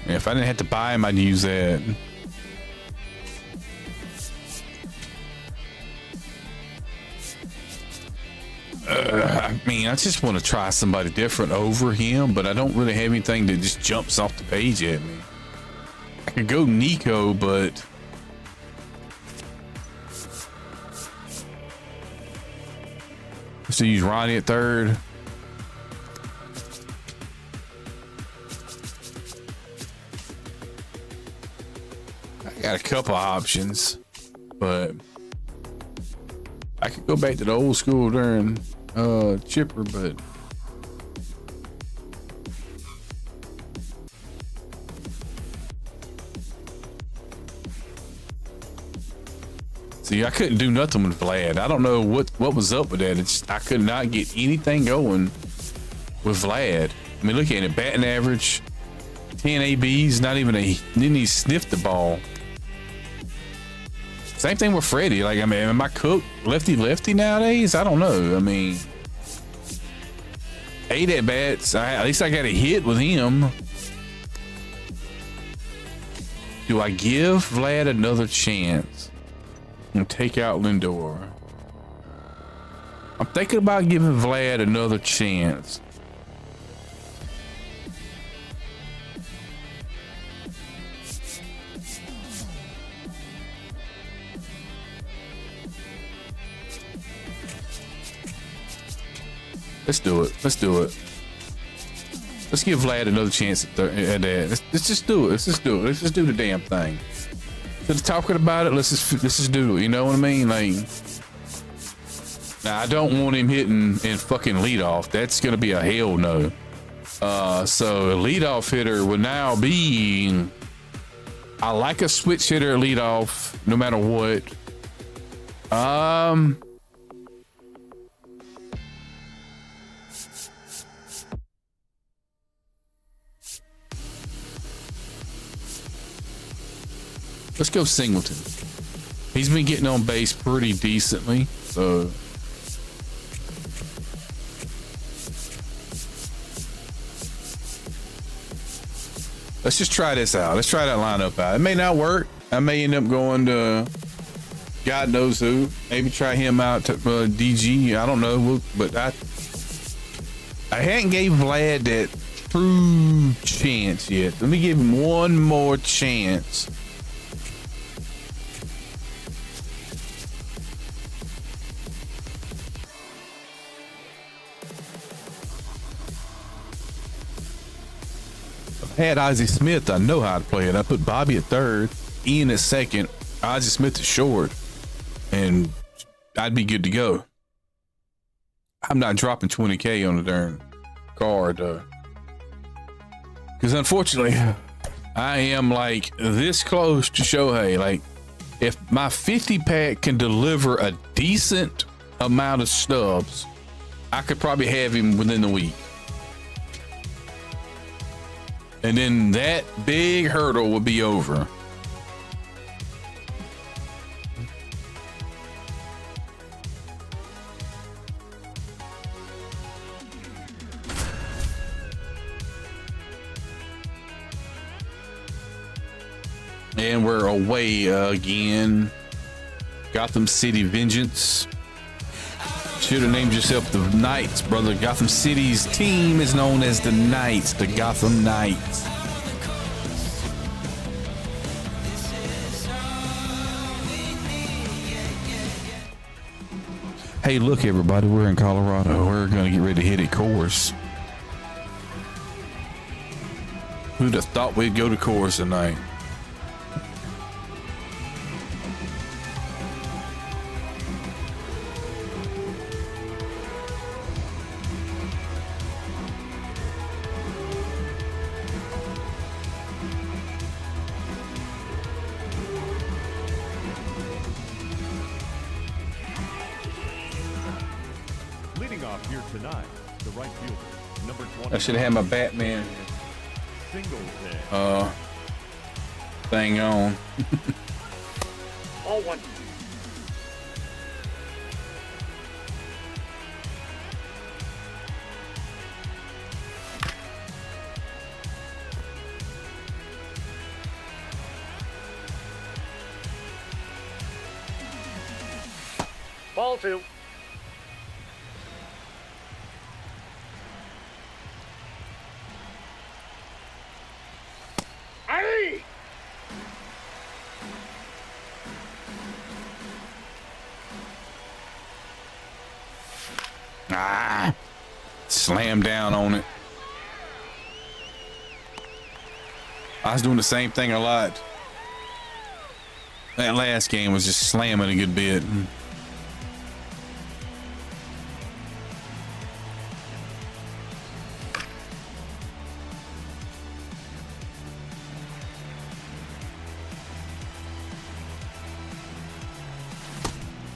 If I didn't have to buy him, I'd use that. I mean, I just want to try somebody different over him, but I don't really have anything that just jumps off the page at me. I could go Nico, but let's use Ronnie at third. got a couple options, but I could go back to the old school during Chipper, but see, I couldn't do nothing with Vlad. I don't know what was up with that. It's I could not get anything going with Vlad. I mean, look at it, batting average, 10 ABs, not even didn't he sniff the ball. Same thing with Freddie. Like, I mean, am I cooked lefty nowadays? I don't know. I mean, 8 at bats. At least I got a hit with him. Do I give Vlad another chance and take out Lindor? I'm thinking about giving Vlad another chance. Let's do it. Let's do it. Let's give Vlad another chance at that. Let's just do it. Let's just do it. Let's just do the damn thing. Instead of talking about it, let's just do it. You know what I mean? Like, now I don't want him hitting in fucking leadoff. That's gonna be a hell no. So a leadoff hitter would now be. I like a switch hitter at leadoff, no matter what. Let's go Singleton. He's been getting on base pretty decently, so let's just try this out. Let's try that lineup out. It may not work. I may end up going to God knows who. Maybe try him out to DG. I don't know, but I hadn't gave Vlad that true chance yet. Let me give him one more chance. Had Ozzie Smith, I know how to play it. I put Bobby at third, Ian at second, Ozzie Smith at short, and I'd be good to go. I'm not dropping 20K on the darn card, because unfortunately, I am like this close to Shohei. Like, if my 50 pack can deliver a decent amount of stubs, I could probably have him within the week. And then that big hurdle would be over. And we're away again. Gotham City Vengeance. Should have named yourself the Knights, brother. Gotham City's team is known as the Knights, the Gotham Knights. Hey, look, everybody, we're in Colorado. We're going to get ready to hit a course. Who'd have thought we'd go to course tonight? Here tonight, the right fielder, number 20. I should have had my Batman thing on. All one. Ball 2. Slam down on it. I was doing the same thing a lot. That last game was just slamming a good bit.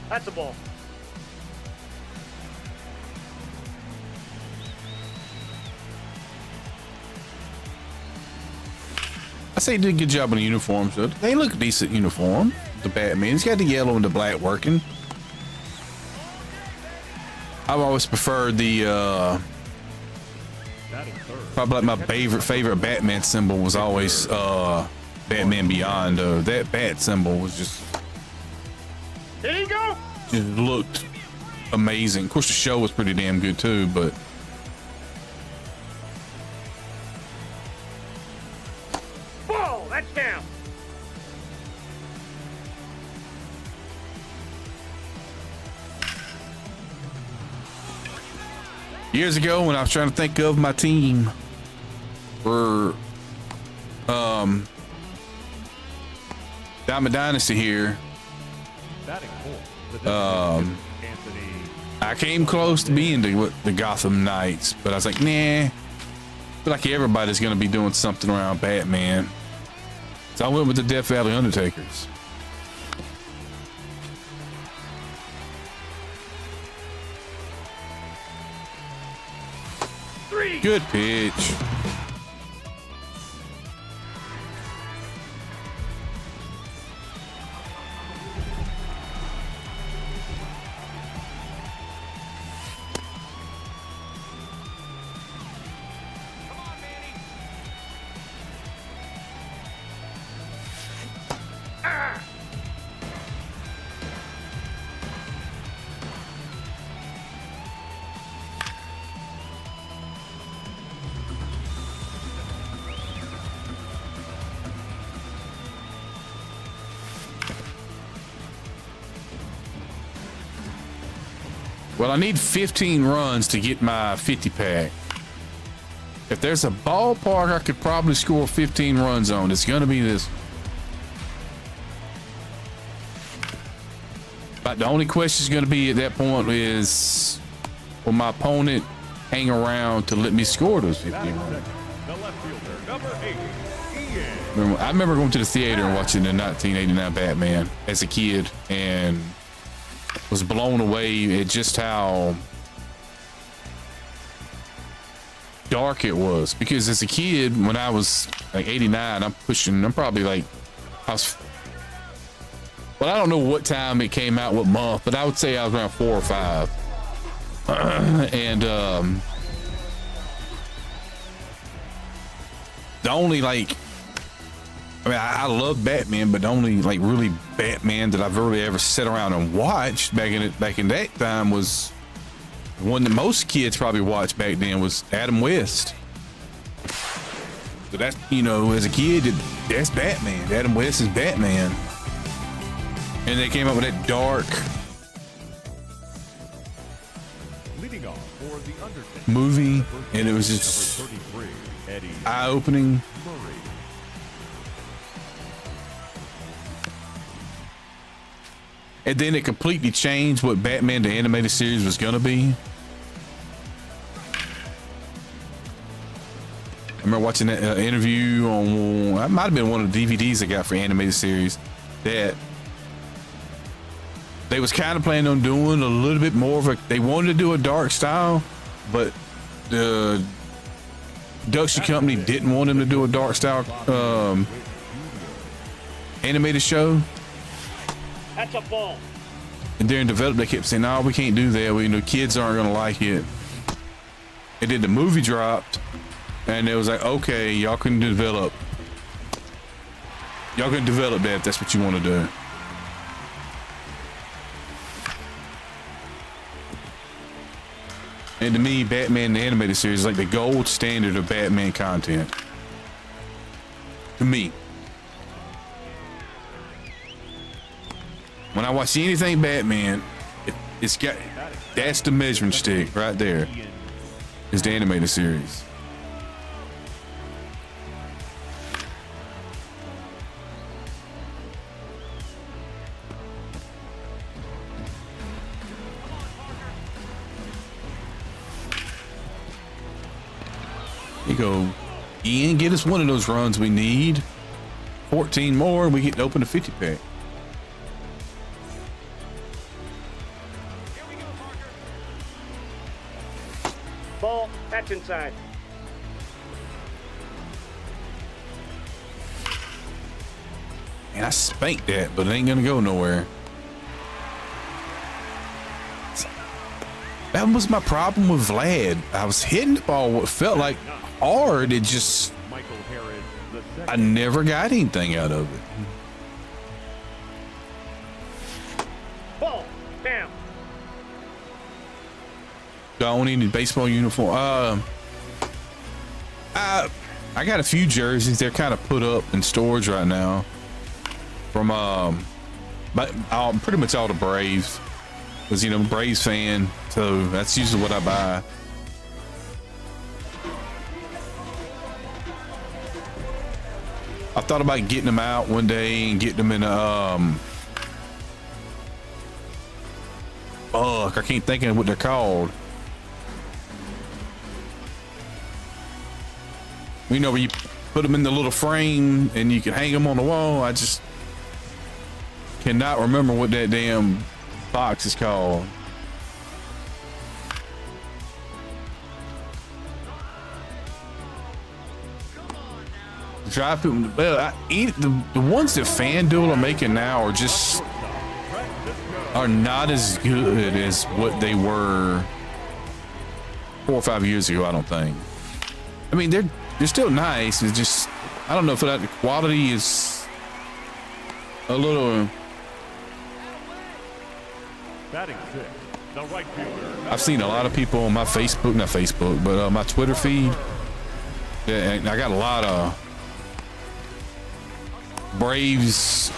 That's a ball. I say he did a good job on the uniforms. So they look decent uniform. The Batman, he's got the yellow and the black working. I've always preferred the probably like my favorite Batman symbol was always Batman Beyond. That bat symbol was just There you go. just looked amazing. Of course, the show was pretty damn good too, but Ball. That's down. years ago when I was trying to think of my team for Diamond Dynasty here, I came close to being the Gotham Knights, but I was like, nah. I feel like everybody's gonna be doing something around Batman, so I went with the Death Valley Undertakers. Good pitch. Well, I need 15 runs to get my 50 pack. If there's a ballpark I could probably score 15 runs on, it's gonna be this. But the only question is gonna be at that point is, will my opponent hang around to let me score those 15 runs? I remember going to the theater and watching the 1989 Batman as a kid and was blown away at just how dark it was. Because as a kid, when I was like 89, I'm probably like, well, I don't know what time it came out, what month, but I would say I was around 4 or 5. And the only I love Batman, but the only really Batman that I've really ever sat around and watched back in that time was one that most kids probably watched back then was Adam West. So that's, as a kid, that's Batman. Adam West is Batman. And they came up with that dark movie, and it was just eye-opening. And then it completely changed what Batman the Animated Series was gonna be. I remember watching that interview on, that might have been one of the DVDs I got for Animated Series, that they was kind of planning on doing a little bit more of they wanted to do a dark style, but the production company didn't want them to do a dark style animated show. That's a ball. And during development, they kept saying, "No, we can't do that. Kids aren't gonna like it." And then the movie dropped, and it was like, "Okay, y'all can develop that if that's what you want to do." And to me, Batman the Animated Series is like the gold standard of Batman content. To me. When I watch anything Batman, that's the measuring stick right there. Is the Animated Series. You go, Ian, get us one of those runs we need. 14 more, we get to open a 50 pack. Ball, that's inside. And I spanked that, but it ain't gonna go nowhere. That was my problem with Vlad. I was hitting the ball what felt like hard. It just, I never got anything out of it. Ball, down. Do I own any baseball uniform? I got a few jerseys. They're kind of put up in storage right now from but pretty much all the Braves, because you know I'm a Braves fan, so that's usually what I buy. I thought about getting them out one day and getting them in a I can't think of what they're called. You know, where you put them in the little frame and you can hang them on the wall. I just cannot remember what that damn box is called. Drive people. Well, the ones that FanDuel are making now are not as good as what they were 4 or 5 years ago. I don't think. I mean, they're still nice. It's just, I don't know if the quality is a little. I've seen a lot of people on my Facebook, not Facebook, but my Twitter feed. Yeah, and I got a lot of Braves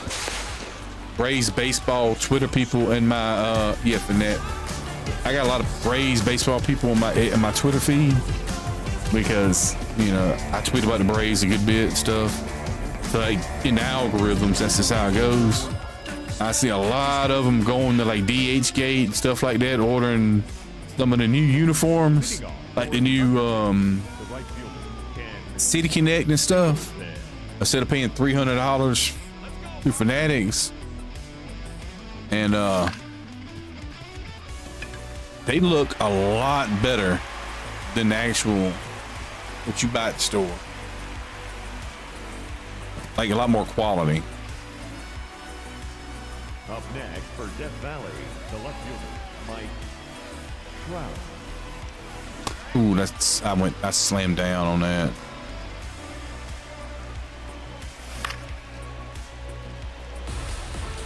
baseball Twitter people in my Fournette. I got a lot of Braves baseball people in my Twitter feed, because you know I tweet about the Braves a good bit and stuff. So like in the algorithms, that's just how it goes. I see a lot of them going to like DH Gate and stuff like that, ordering some of the new uniforms, like the new City Connect and stuff. Instead of paying $300 through Fanatics, and they look a lot better than the actual what you buy at the store. Like a lot more quality. Up next for Death Valley, the left fielder, Mike Trout. Ooh, I slammed down on that.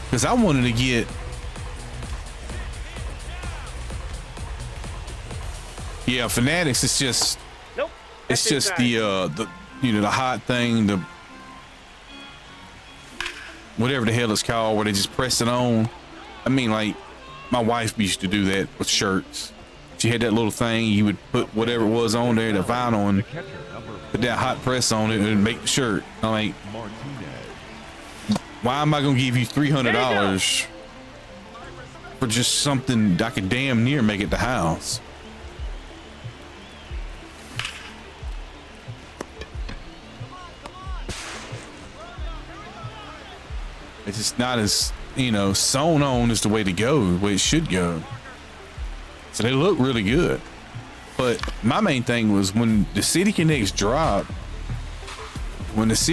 Because I wanted to get Fanatics. It's just Nope. It's just the the hot thing, the whatever the hell it's called, where they just press it on. I mean, like my wife used to do that with shirts. She had that little thing. You would put whatever it was on there, the vinyl, and put that hot press on it and make the shirt. I'm like, why am I gonna give you $300 for just something I could damn near make at the house? It's just not as, sewn on is the way to go, the way it should go. So they look really good. But my main thing was when the City Connects dropped, especially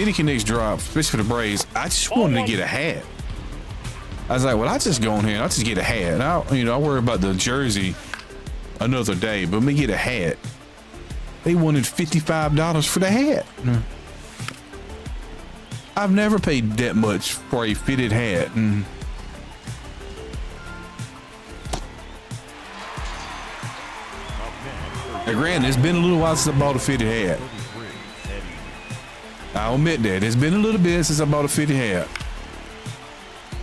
for the Braves, I just wanted to get a hat. I was like, well, I'll just go in here and I'll just get a hat. And I'll worry about the jersey another day, but let me get a hat. They wanted $55 for the hat. I've never paid that much for a fitted hat. And now, granted, it's been a little while since I bought a fitted hat. I'll admit that. It's been a little bit since I bought a fitted hat.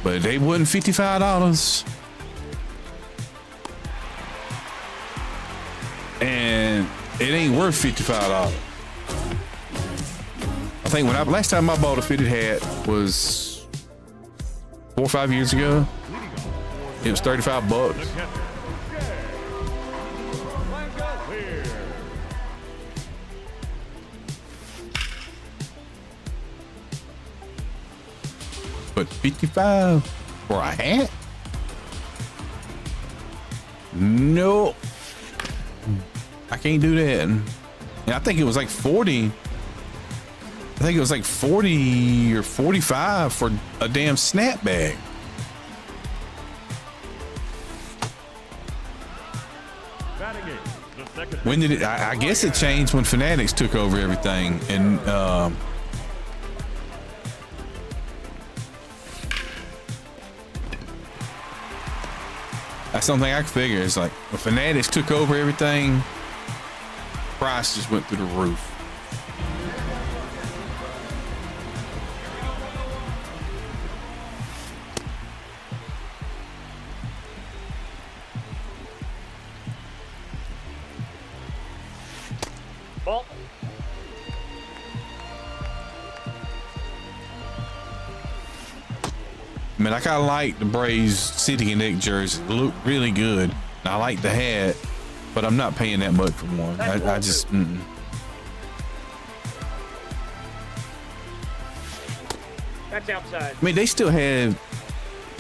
But they wasn't $55. And it ain't worth $55. I think last time I bought a fitted hat was 4 or 5 years ago. It was $35. But 55 for a hat? No. I can't do that. And I think it was like 40. I think it was like 40 or 45 for a damn snapback. When did it? I guess it changed when Fanatics took over everything. And that's something I can figure. It's like when Fanatics took over everything, price just went through the roof. Ball. I mean, I kind of like the Braves City Connect jersey. They look really good. I like the hat, but I'm not paying that much for one. I just. That's outside. I mean, they still had.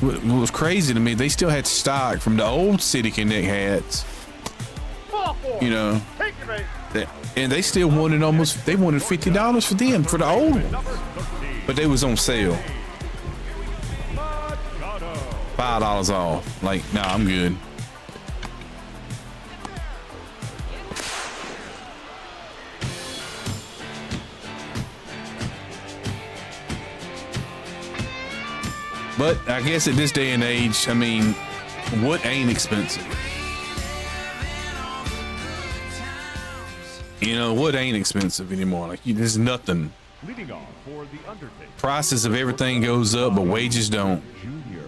What was crazy to me, they still had stock from the old City Connect hats. You know, and they still wanted almost. They wanted $50 for them for the old ones, but they was on sale. $5 off. Like, nah, I'm good. But I guess at this day and age, I mean, what ain't expensive? You know, what ain't expensive anymore? Like, there's nothing. Leading off for the Undertaker. Prices of everything goes up, but wages don't. Junior.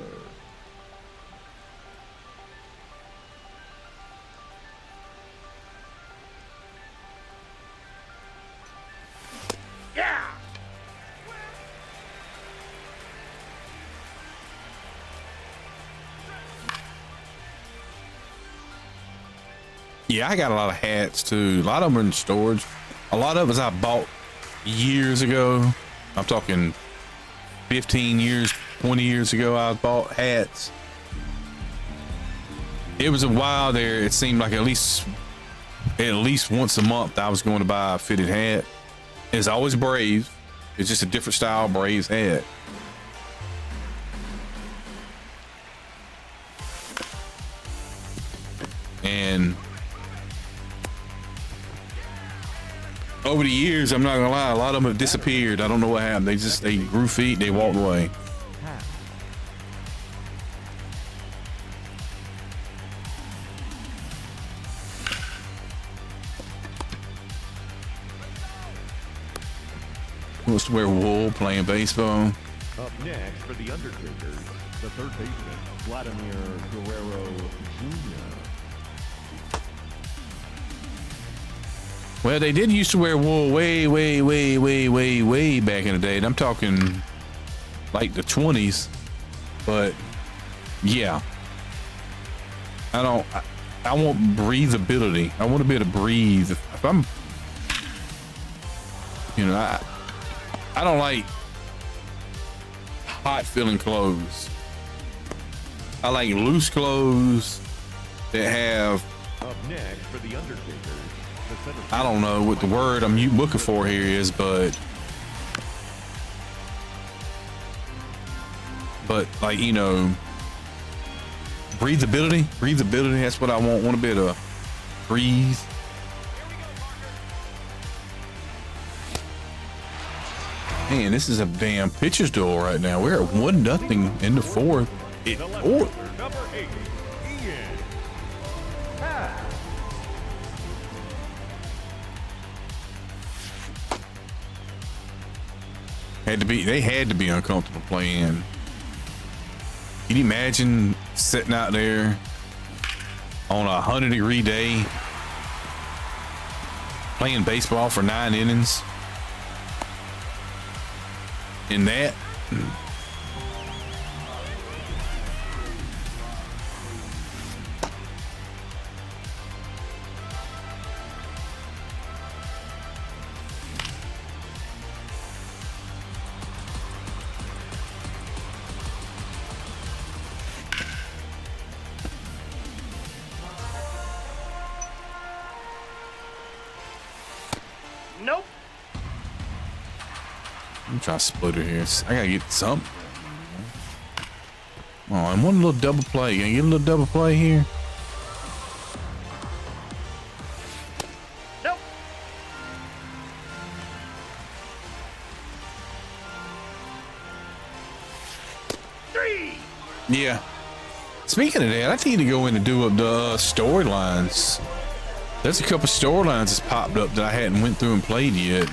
Yeah. Yeah, I got a lot of hats too. A lot of them are in storage. A lot of us I bought years ago. I'm talking 15 years, 20 years ago. I bought hats. It was a while there. It seemed like at least once a month I was going to buy a fitted hat. It's always Braves. It's just a different style Braves hat. And over the years, I'm not gonna lie, a lot of them have disappeared. I don't know what happened. They grew feet, they walked away. Who wants to wear wool playing baseball? Up next for the Undertaker, the third baseman, Vladimir Guerrero Jr. Well, they did used to wear wool way back in the day. And I'm talking like the 20s. But yeah, I want breathability. I want to be able to breathe. If I'm, you know, I don't like hot feeling clothes. I like loose clothes that have, Up next for the Undertaker, the center. I don't know what the word I'm looking for here is, but like, you know, breathability, that's what I want to be able to breathe. Man, this is a damn pitcher's duel right now. We're at 1-0 in the fourth. Number 8, Ian. They had to be uncomfortable playing. Can you imagine sitting out there on a 100-degree day playing baseball for 9 innings? In that, Nope. Let me try to split her here. I gotta get something. Oh, and one little double play. Can I get a little double play here? Nope. Three. Yeah. Speaking of that, I need to go in and do up the storylines. There's a couple storylines that's popped up that I hadn't went through and played yet.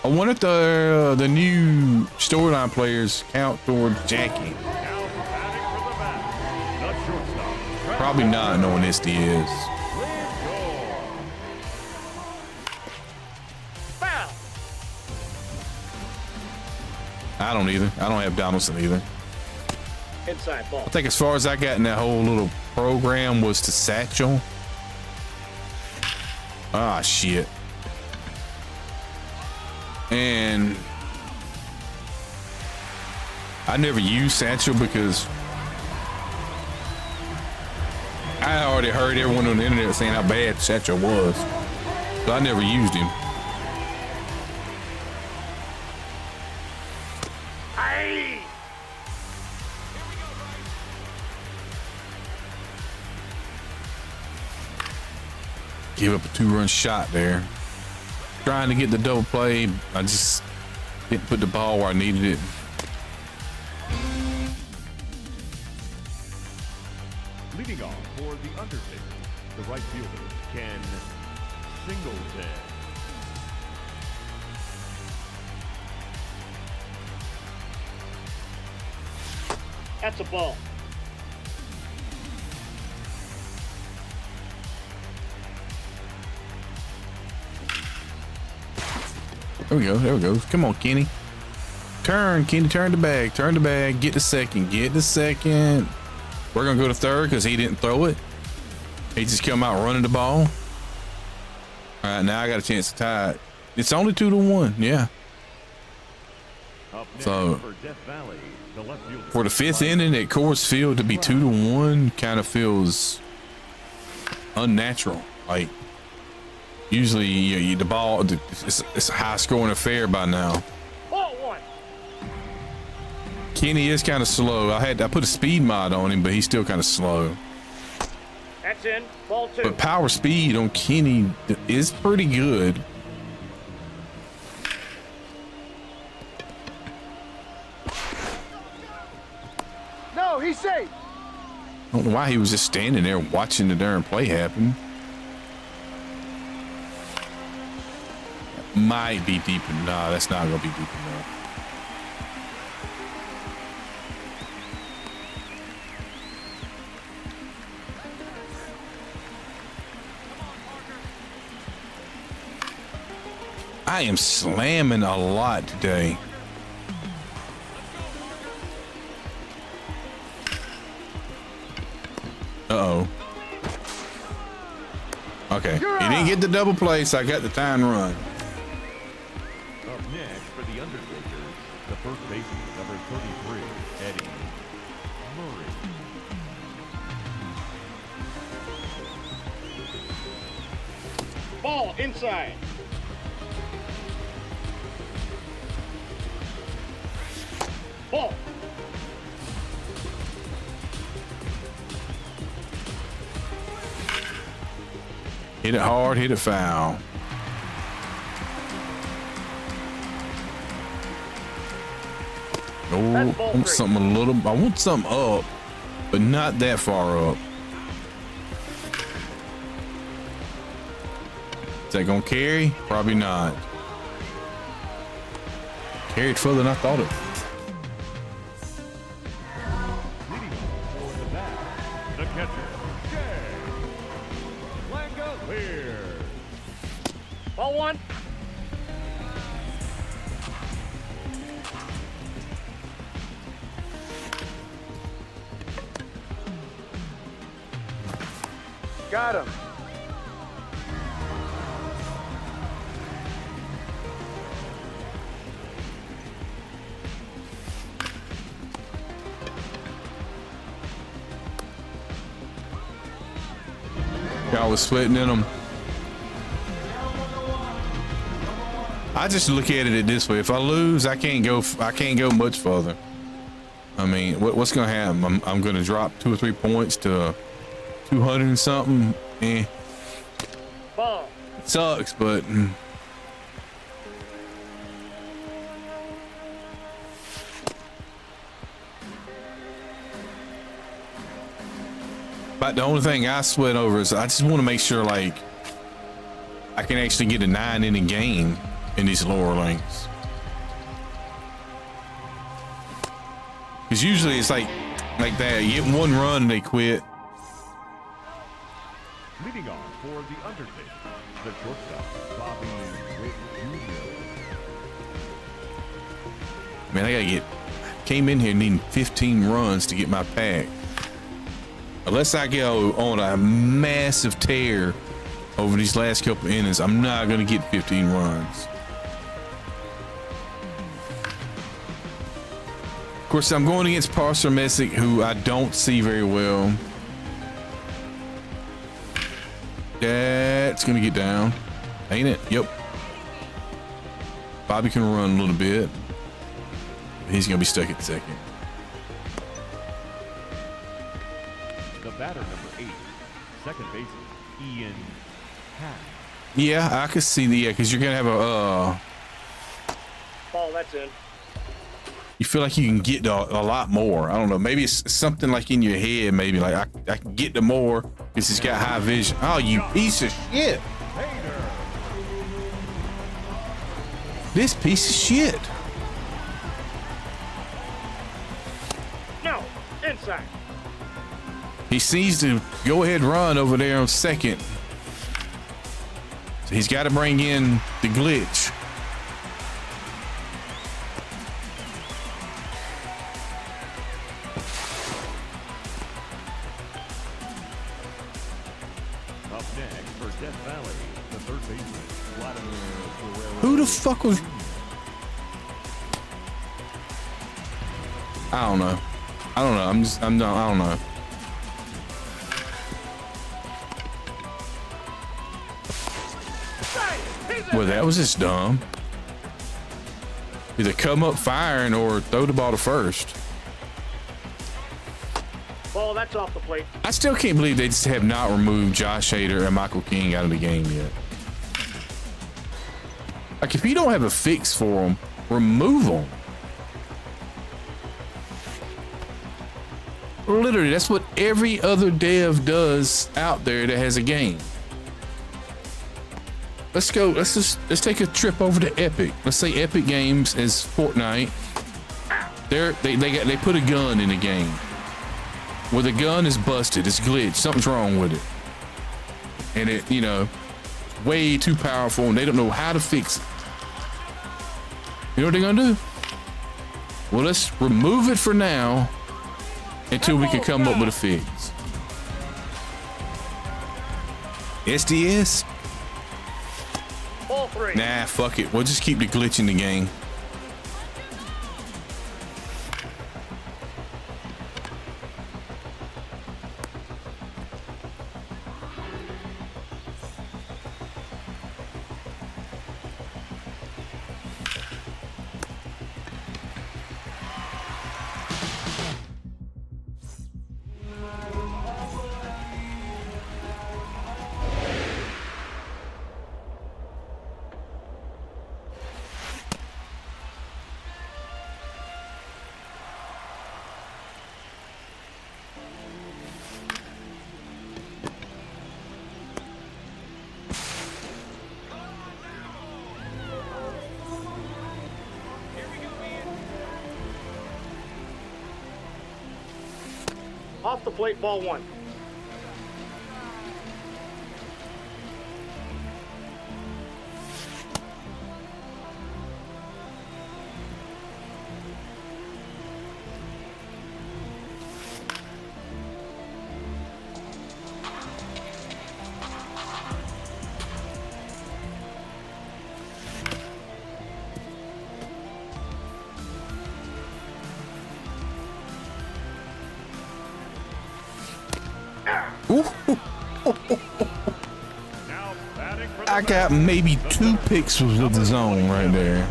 I wonder if the new storyline players count towards Jackie. Probably not, knowing this is. Foul. I don't either. I don't have Donaldson either. Inside ball. I think as far as I got in that whole little program was to Satchel. Ah, shit. And I never used Satchel because I already heard everyone on the internet saying how bad Satchel was. So I never used him. Aye. Give up a 2-run shot there. Trying to get the double play. I just didn't put the ball where I needed it. Leading off for the Undertaker, the right fielder, Ken Singleton. That's a ball. There we go. There we go. Come on, Kenny. Turn, Kenny. Turn the bag. Turn the bag. Get the second. Get the second. We're going to go to third because he didn't throw it. He just come out running the ball. All right, now I got a chance to tie it. It's only 2-1. Yeah. So For Death Valley, the left fielder. for the 5th inning at Coors Field to be 2-1 kind of feels unnatural. Like, usually the ball, it's a high scoring affair by now. Ball one. Kenny is kind of slow. I put a speed mod on him, but he's still kind of slow. That's in. Ball two. But power speed on Kenny is pretty good. No, he's safe. I don't know why he was just standing there watching the darn play happen. Might be deep. Nah, that's not gonna be deep enough. I am slamming a lot today. Uh-oh. Okay. He didn't get the double play, so I got the time run. Up next for the Undertaker, the first baseman, number 33, Eddie Murray. Ball inside. Ball. Hit it hard, hit it foul. Oh, I want something a little, I want something up, but not that far up. Is that gonna carry? Probably not. Carried further than I thought it. Leading off for the bat, the catcher, Jay Langolier. Ball one. Got him. Y'all was sweating in them. I just look at it this way: if I lose, I can't go much further. I mean, what's gonna happen? I'm gonna drop 2 or 3 points to 200 and something. Ball. It sucks, but but the only thing I sweat over is I just want to make sure like I can actually get a 9-inning game in these lower lanes. Because usually it's like that. You get 1 run and they quit. Leading on for the Undertaker, the shortstop, Bobby Witt Jr. Man, I came in here needing 15 runs to get my pack. Unless I go on a massive tear over these last couple innings, I'm not going to get 15 runs. Of course, I'm going against Parser Messick, who I don't see very well. That's going to get down, ain't it? Yep. Bobby can run a little bit. He's going to be stuck at second. The batter, number 8, second baseman, Ian Happ. Yeah, I could see because you're going to have a... Ball, that's in. You feel like you can get a lot more. I don't know. Maybe it's something like in your head. Maybe like I can get the more because he's got high vision. Oh, you piece of shit! This piece of shit. No, inside. He sees the go-ahead run over there on second. So he's got to bring in the glitch. Up next for Death Valley, the third baseman, Vladimir Guerrero. Who the fuck was? I don't know. I don't know. Well, that was just dumb. Either come up firing or throw the ball to first. Ball, that's off the plate. I still can't believe they just have not removed Josh Hader and Michael King out of the game yet. Like, if you don't have a fix for them, remove them. Literally, that's what every other dev does out there that has a game. Let's go. Let's take a trip over to Epic. Let's say Epic Games is Fortnite. They put a gun in the game. Well, the gun is busted. It's glitched. Something's wrong with it, and it way too powerful, and they don't know how to fix it. You know what they're gonna do? Well, let's remove it for now until we can come up with a fix. SDS? Ball 3. Nah, fuck it. We'll just keep the glitch in the game. Off the plate, ball 1. I got maybe 2 pixels of the zone right there.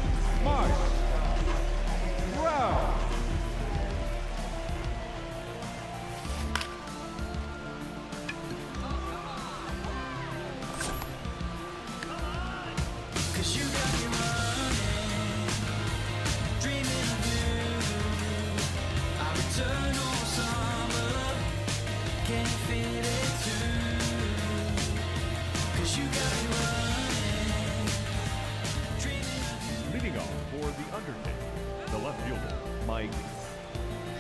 Leading off for The Undertaker, the left fielder, Mike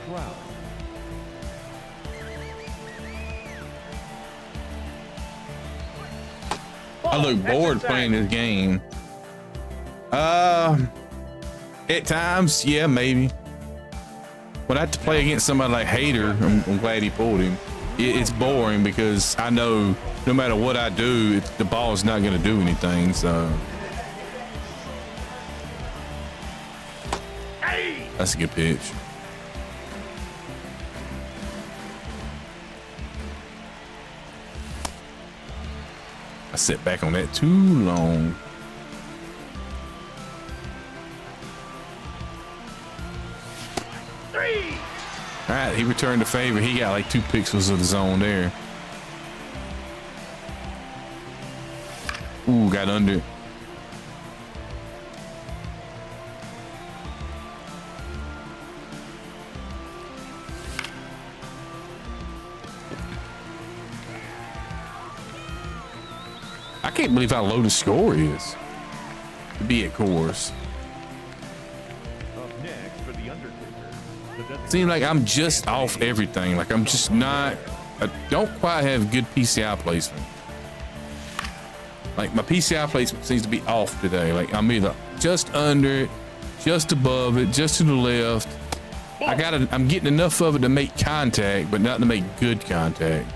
Trout. I look bored playing this game. At times, yeah, maybe. When I have to play against somebody like Hader, I'm glad he pulled him. It's boring because I know no matter what I do, the ball's not going to do anything. So that's a good pitch. I sat back on that too long. All right, he returned the favor. He got like 2 pixels of the zone there. Ooh, got under. I can't believe how low the score is to be at course. Up next for The Undertaker, the designated Seems like I'm just off everything. Like I'm just not, I don't quite have good PCI placement. Like my PCI placement seems to be off today. Like I'm either just under it, just above it, just to the left. I'm getting enough of it to make contact, but not to make good contact.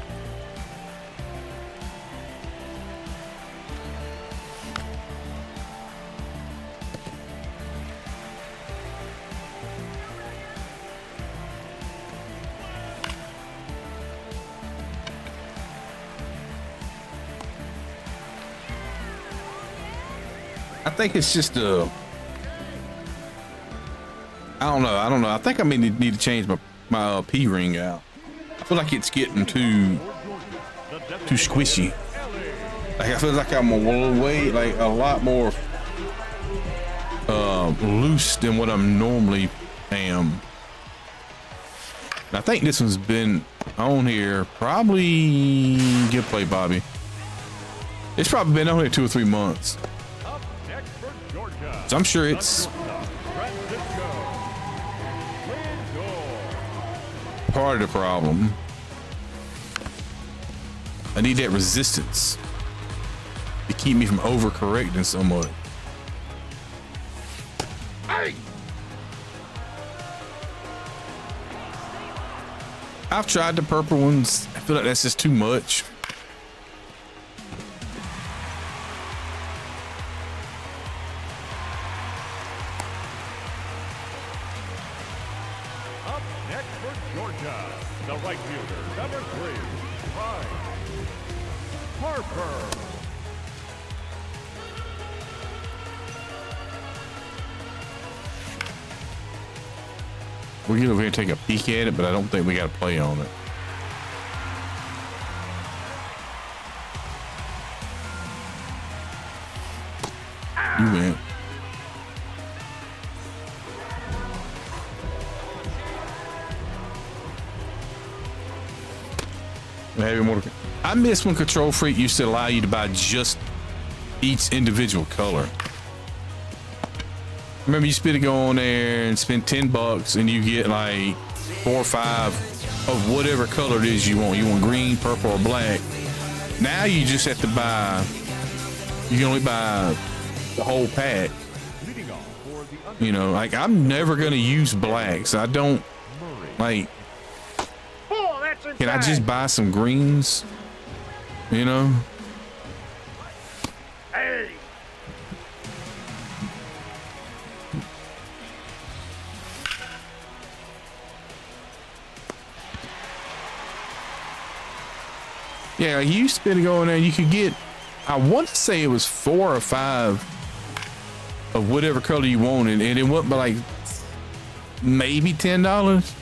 I think it's just I don't know. I think I may need to change my P ring out. I feel like it's getting too squishy. Like I feel like I'm a lot more loose than what I'm normally am. And I think this one's been on here probably. Good play, Bobby. It's probably been on here 2 or 3 months. So I'm sure it's part of the problem. I need that resistance to keep me from overcorrecting so much. Hey! I've tried the purple ones. I feel like that's just too much. the right fielder, number 3, Bryce Harper. We're gonna over here and take a peek at it, but I don't think we got to play on it. You went. I miss when Control Freak used to allow you to buy just each individual color. Remember, you used to go on there and spend $10 and you get like 4 or 5 of whatever color it is you want. You want green, purple, or black. Now you just have to buy, you can only buy the whole pack. You know, like I'm never gonna use blacks. I don't like. Can I just buy some greens? You know? Hey! Yeah, you used to be able to go in there and you could get, I want to say it was 4 or 5 of whatever color you wanted, and it went by like maybe $10.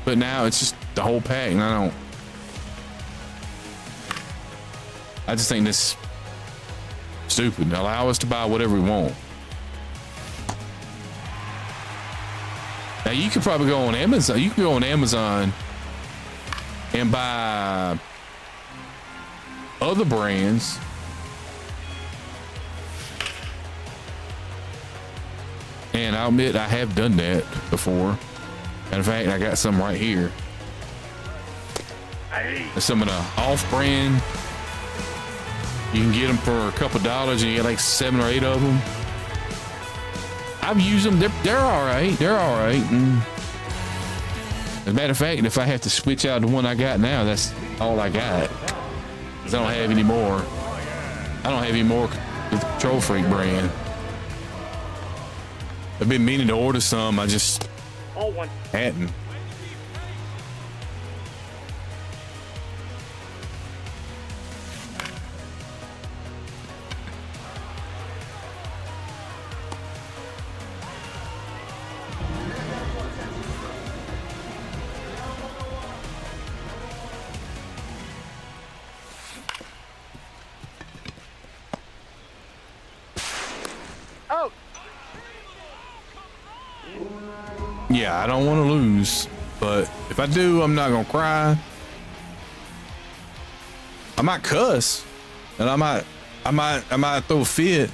But now it's just the whole pack, and I just think this stupid. Allow us to buy whatever we want. Now you could probably go on Amazon. You can go on Amazon and buy other brands. And I'll admit I have done that before. In fact, I got some right here. Some of the off-brand. You can get them for a couple dollars, and you get like 7 or 8 of them. I've used them. They're all right. They're all right. As a matter of fact, if I have to switch out the one I got now, that's all I got. 'Cause I don't have any more. I don't have any more with the Control Freak brand. I've been meaning to order some. I just hadn't. Yeah, I don't want to lose, but if I do, I'm not gonna cry. I might cuss, and I might throw a fit.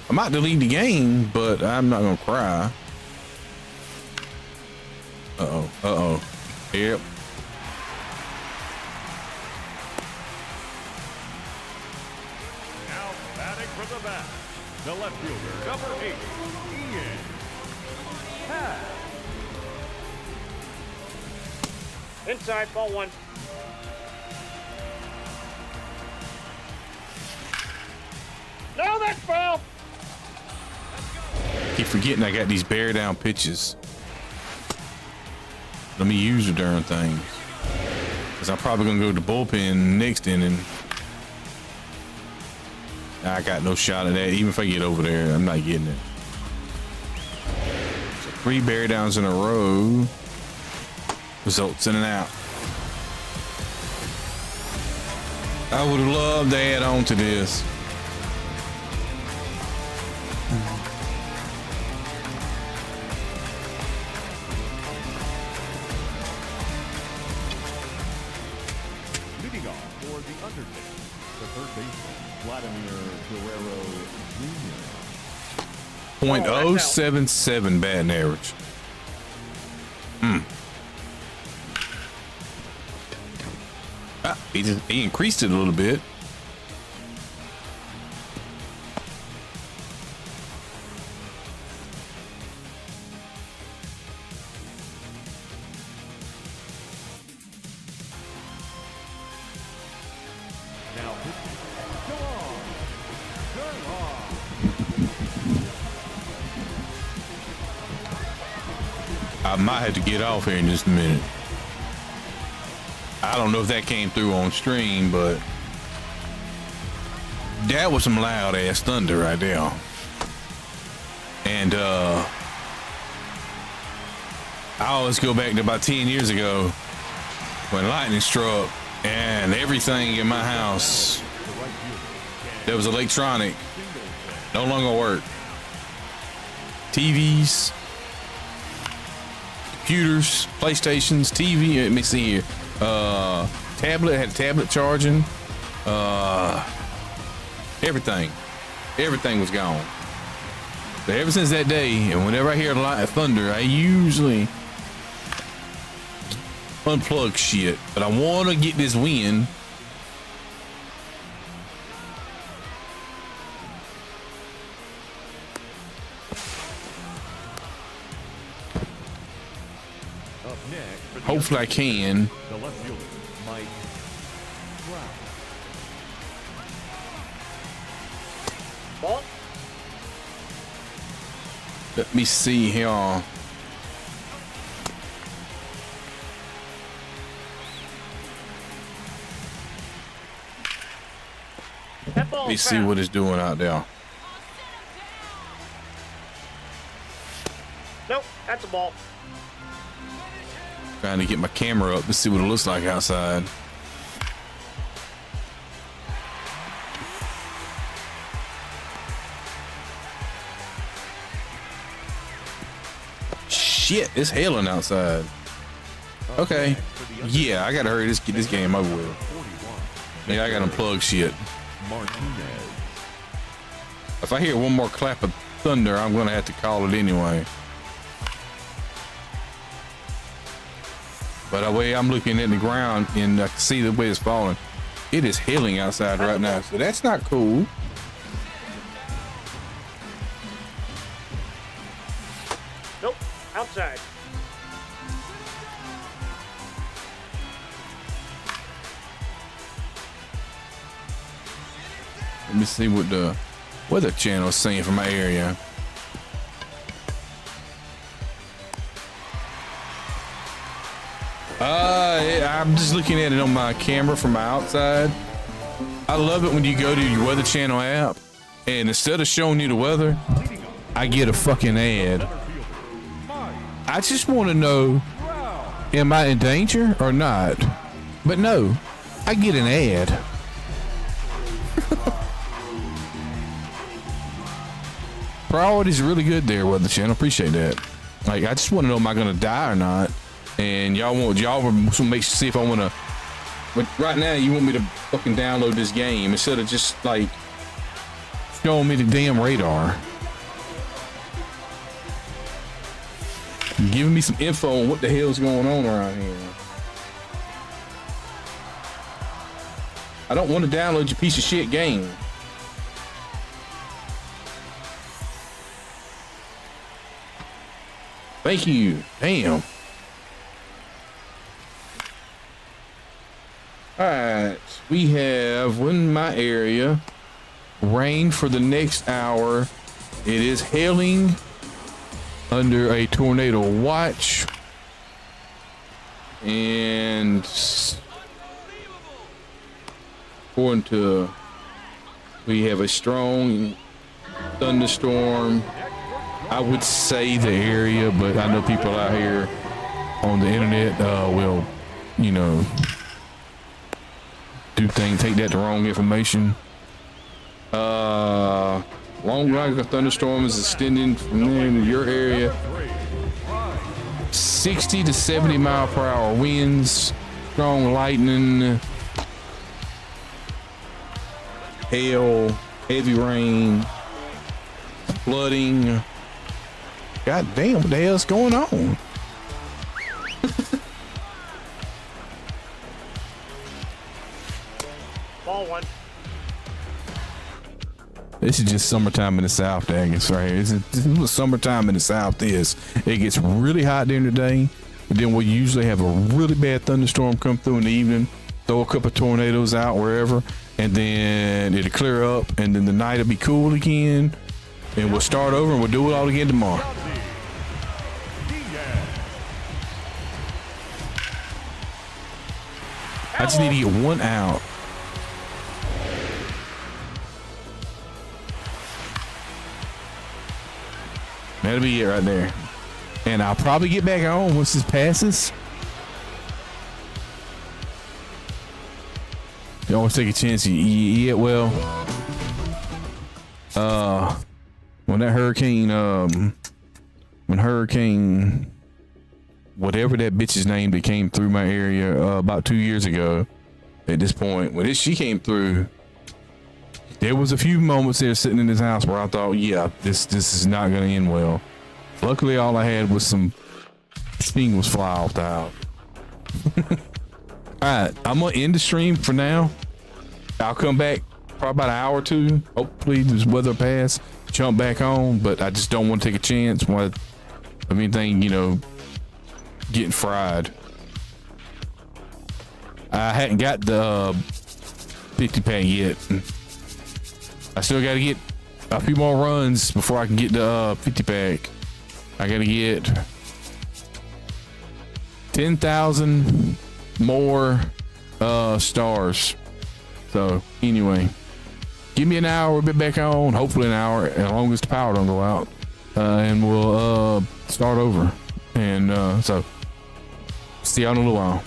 I might delete the game, but I'm not gonna cry. Uh-oh. Yep. Now batting from the bat, the left fielder, number 8, Ian. Inside, ball 1. No, that's foul. Keep forgetting I got these bear down pitches. Let me use the darn thing, because I'm probably gonna go to the bullpen next inning. I got no shot at that. Even if I get over there, I'm not getting it. So 3 bear downs in a row. Results in and out. I would have loved to add on to this. Leading off for the Undertaker, the third baseman, Vladimir Guerrero Jr. .077 batting average. He increased it a little bit. Now pitching, I might have to get off here in just a minute. I don't know if that came through on stream, but that was some loud ass thunder right there. And I always go back to about 10 years ago when lightning struck and everything in my house that was electronic no longer worked. TVs, computers, PlayStations, TV, let me see here. Tablet, had a tablet charging. Everything was gone. But ever since that day, and whenever I hear thunder, I usually unplug shit. But I want to get this win. Up next for the Hopefully I can. the left fielder, Mike Brown. Ball. Let me see here. That ball's Let me see foul. what it's doing out there. Nope, that's a ball. Trying to get my camera up to see what it looks like outside. Shit, it's hailing outside. Okay. Yeah, I gotta hurry get this game over with. 41. Yeah, I gotta unplug shit. Martinez. If I hear one more clap of thunder, I'm gonna have to call it anyway. But the way I'm looking at the ground and I can see the way it's falling, it is hailing outside right now. So that's not cool. Nope, outside. Let me see what the weather channel is saying for my area. I'm just looking at it on my camera from outside. I love it when you go to your Weather Channel app and instead of showing you the weather, I get a fucking ad. I just want to know, am I in danger or not? But no, I get an ad. Priority's really good there, Weather Channel. Appreciate that. Like, I just want to know, am I gonna die or not? And y'all make see if I want to. But right now, you want me to fucking download this game instead of just like showing me the damn radar, giving me some info on what the hell's going on around here. I don't want to download your piece of shit game. Thank you. Damn. All right, we have in my area rain for the next hour. It is hailing under a tornado watch, and according to, we have a strong thunderstorm. I would say the area, but I know people out here on the internet will, you know, do things, take that the wrong information. Long run of thunderstorm is extending from there to your area. 60 to 70 mile per hour winds, strong lightning, hail, heavy rain, flooding. God damn, what the hell's going on? Ball one. This is just summertime in the South, dang. It's right here. This is what summertime in the South is. It gets really hot during the day, but then we'll usually have a really bad thunderstorm come through in the evening, throw a couple of tornadoes out wherever, and then it'll clear up, and then the night will be cool again, and we'll start over and we'll do it all again tomorrow. I just need to get one out. That'll be it right there. And I'll probably get back on once this passes. You always take a chance. Yeah, well, when that hurricane, whatever that bitch's name that came through my area about 2 years ago, at this point, when she came through, there was a few moments there sitting in this house where I thought, yeah, this is not going to end well. Luckily, all I had was some shingles fly off the house. All right, I'm going to end the stream for now. I'll come back probably about an hour or two. Hopefully, this weather pass, jump back on, but I just don't want to take a chance of anything, you know, getting fried. I hadn't got the 50 pack yet. I still got to get a few more runs before I can get the 50 pack. I got to get 10,000 more stars. So anyway, Give me an hour. We'll be back on. Hopefully an hour, as long as the power don't go out, and we'll start over. And so, see y'all in a little while.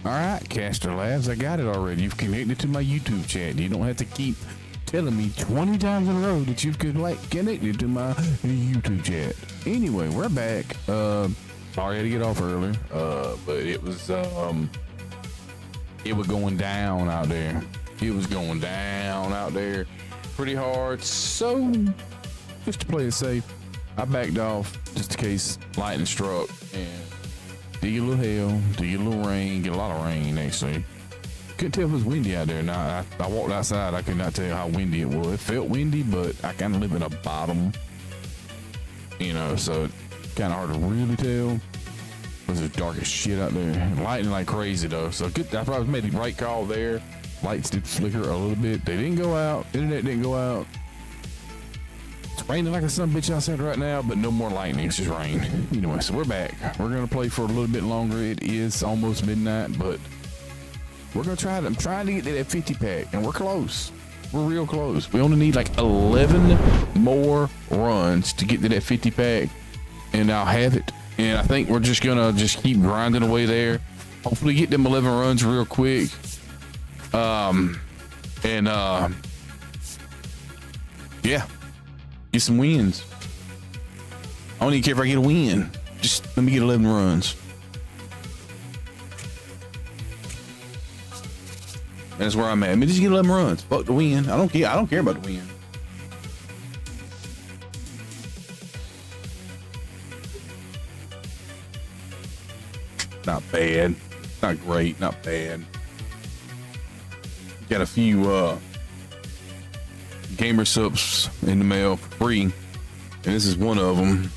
All right, Caster Labs, I got it already. You've connected to my YouTube chat. You don't have to keep telling me 20 times in a row that you've connected to my YouTube chat. Anyway, we're back. Sorry I had to get off early, but it was going down out there. It was going down out there pretty hard. So, just to play it safe, I backed off just in case lightning struck and did get a little hail, did get a little rain, get a lot of rain actually. Couldn't tell if it was windy out there. Now I walked outside, I could not tell how windy it was. It felt windy, but I kind of live in a bottom, you know, so kind of hard to really tell. It was just dark as shit out there. Lightning like crazy though, so good. I probably made the right call there. Lights did flicker a little bit. They didn't go out. Internet didn't go out. It's raining like a son bitch outside right now, but no more lightning. It's just rain. Anyway, so we're back. We're gonna play for a little bit longer. It is almost midnight, but we're gonna try it. I'm trying to get to that 50 pack, and we're close. We're real close. We only need like 11 more runs to get to that 50 pack, and I'll have it. And I think we're just gonna keep grinding away there. Hopefully, get them 11 runs real quick. Yeah, get some wins. I don't even care if I get a win. Just let me get 11 runs. That's where I'm at. I mean, just get 11 runs. Fuck the win. I don't care. I don't care about the win. Not bad. Not great. Not bad. Got a few gamer subs in the mail for free, and this is one of them.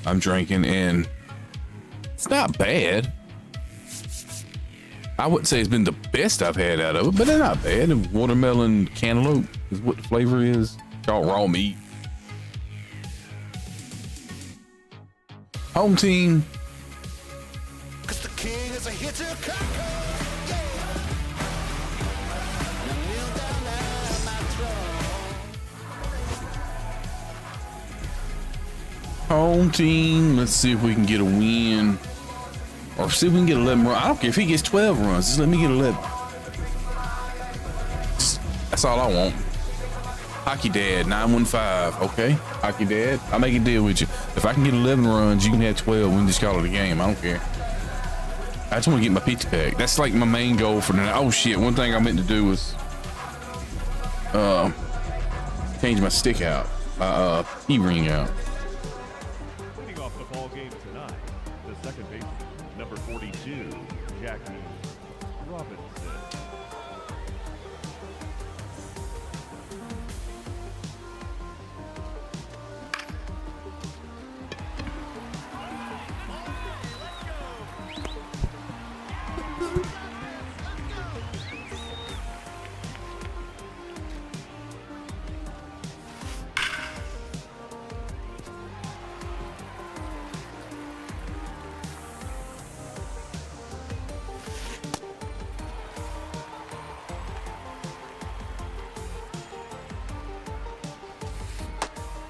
I'm drinking, and it's not bad. I wouldn't say it's been the best I've had out of it, but they're not bad. And watermelon cantaloupe is what the flavor is. Called raw meat. Home team. Cause the king is a hitter. Home team. Let's see if we can get a win. Or see if we can get 11 runs. I don't care if he gets 12 runs. Just let me get 11. That's all I want. Hockey Dad 915. Okay, Hockey Dad, I'll make a deal with you. If I can get 11 runs, you can have 12. We can just call it a game. I don't care. I just want to get my pizza pack. That's like my main goal for tonight. Oh shit! One thing I meant to do was change my stick out, my key ring out. Leading off the ball game tonight, the second baseman, number 42, Jackie Robinson.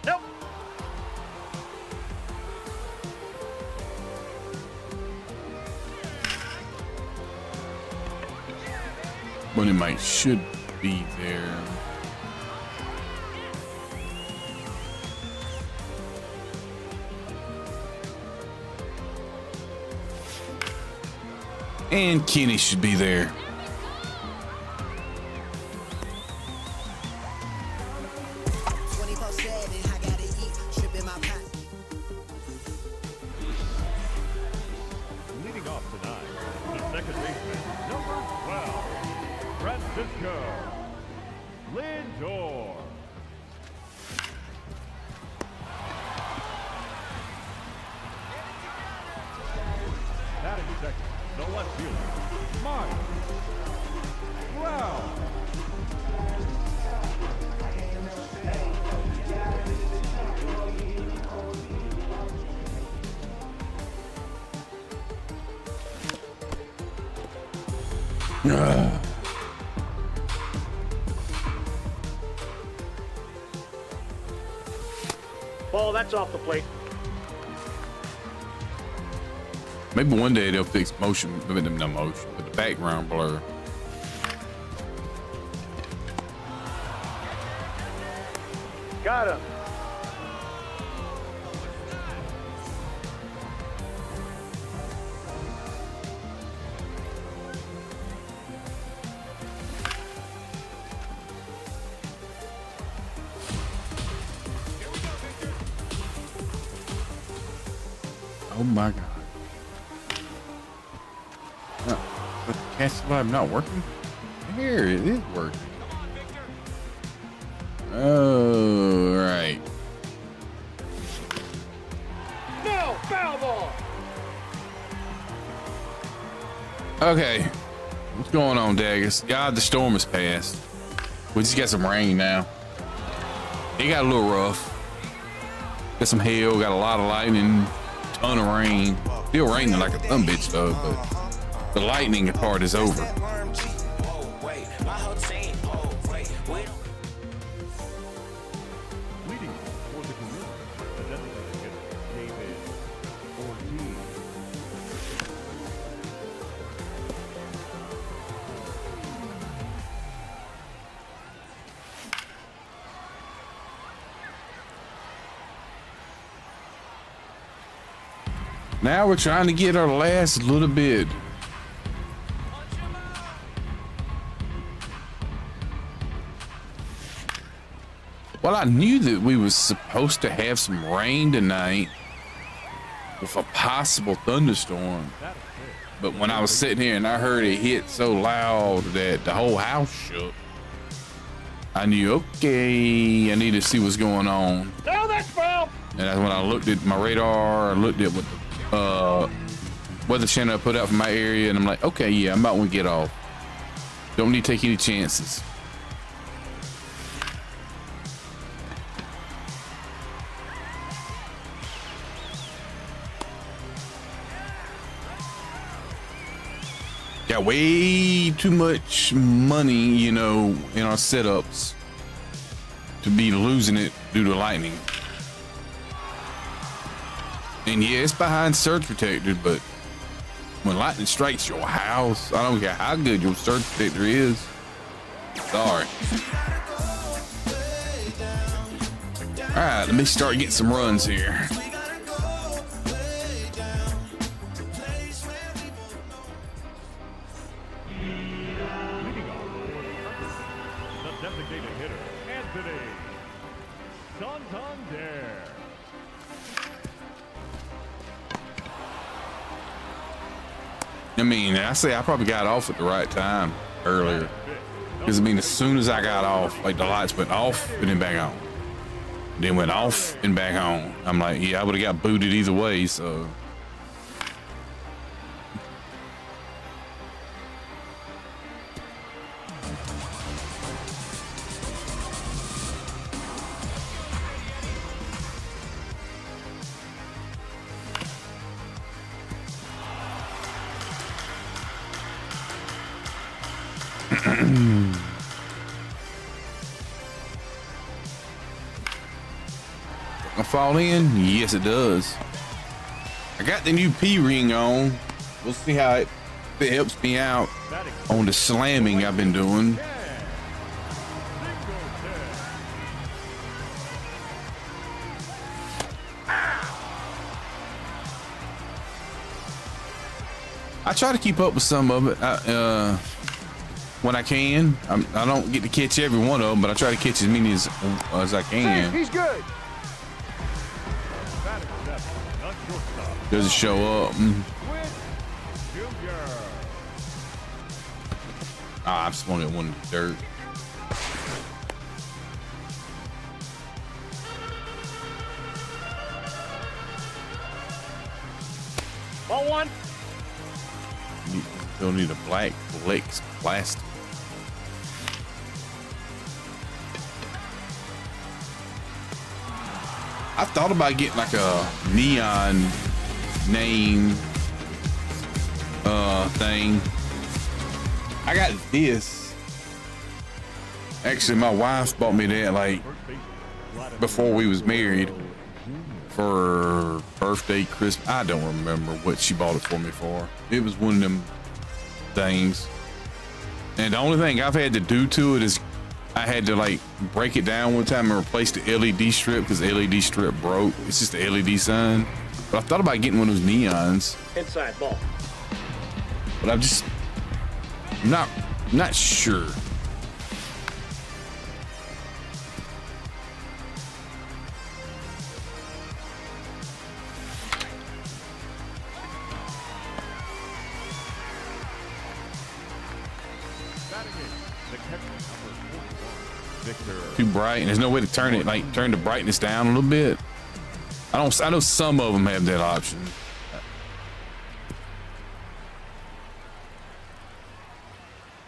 Nope. Money Mike should be there. And Kenny should be there. Leading off tonight, the second baseman, number 12, Francisco Lindor. Batting second, the left fielder, Mike Brown. Ball, that's off the plate. Maybe one day they'll fix motion, not motion, but the background blur. Got him. Oh my God. But the catch live not working? Here, it is working. Oh, right. No, foul ball. Okay. What's going on, Daggers? God, the storm has passed. We just got some rain now. It got a little rough. Got some hail, got a lot of lightning, ton of rain. Still raining like a thumb bitch though, but the lightning part is over. Leading for the Gorilla, the designated hitter, David Ortiz. Now we're trying to get our last little bit. Well, I knew that we was supposed to have some rain tonight with a possible thunderstorm. But when I was sitting here and I heard it hit so loud that the whole house shook, I knew, okay, I need to see what's going on. No, that's foul. And that's when I looked at my radar, I looked at what the weather channel I put out for my area, and I'm like, okay, yeah, I'm about to get off. Don't need to take any chances. Got way too much money, you know, in our setups to be losing it due to lightning. And yeah, it's behind surge protector, but when lightning strikes your house, I don't care how good your surge protector is. Sorry. All right, let me start getting some runs here. Designated hitter, Anthony Santander. I mean, I say I probably got off at the right time earlier. Because I mean, as soon as I got off, like the lights went off and then back on. Then went off and back on. I'm like, yeah, I would have got booted either way, so. I fall in? Yes, it does. I got the new P ring on. We'll see how it helps me out on the slamming I've been doing. I try to keep up with some of it when I can. I don't get to catch every one of them, but I try to catch as many as I can. He's good. Doesn't show up. Ah, I'm swung at one in the dirt. Ball one. Still need a black flex plastic. I thought about getting like a neon name thing. I got this. Actually, my wife bought me that like before we was married for birthday, Christmas. I don't remember what she bought it for me for. It was one of them things. And the only thing I've had to do to it is I had to like break it down one time and replace the LED strip because the LED strip broke. It's just the LED sign. But I thought about getting one of those neons. Inside ball. But I'm just not sure. Too bright, and there's no way to turn it, like turn the brightness down a little bit. I know some of them have that option.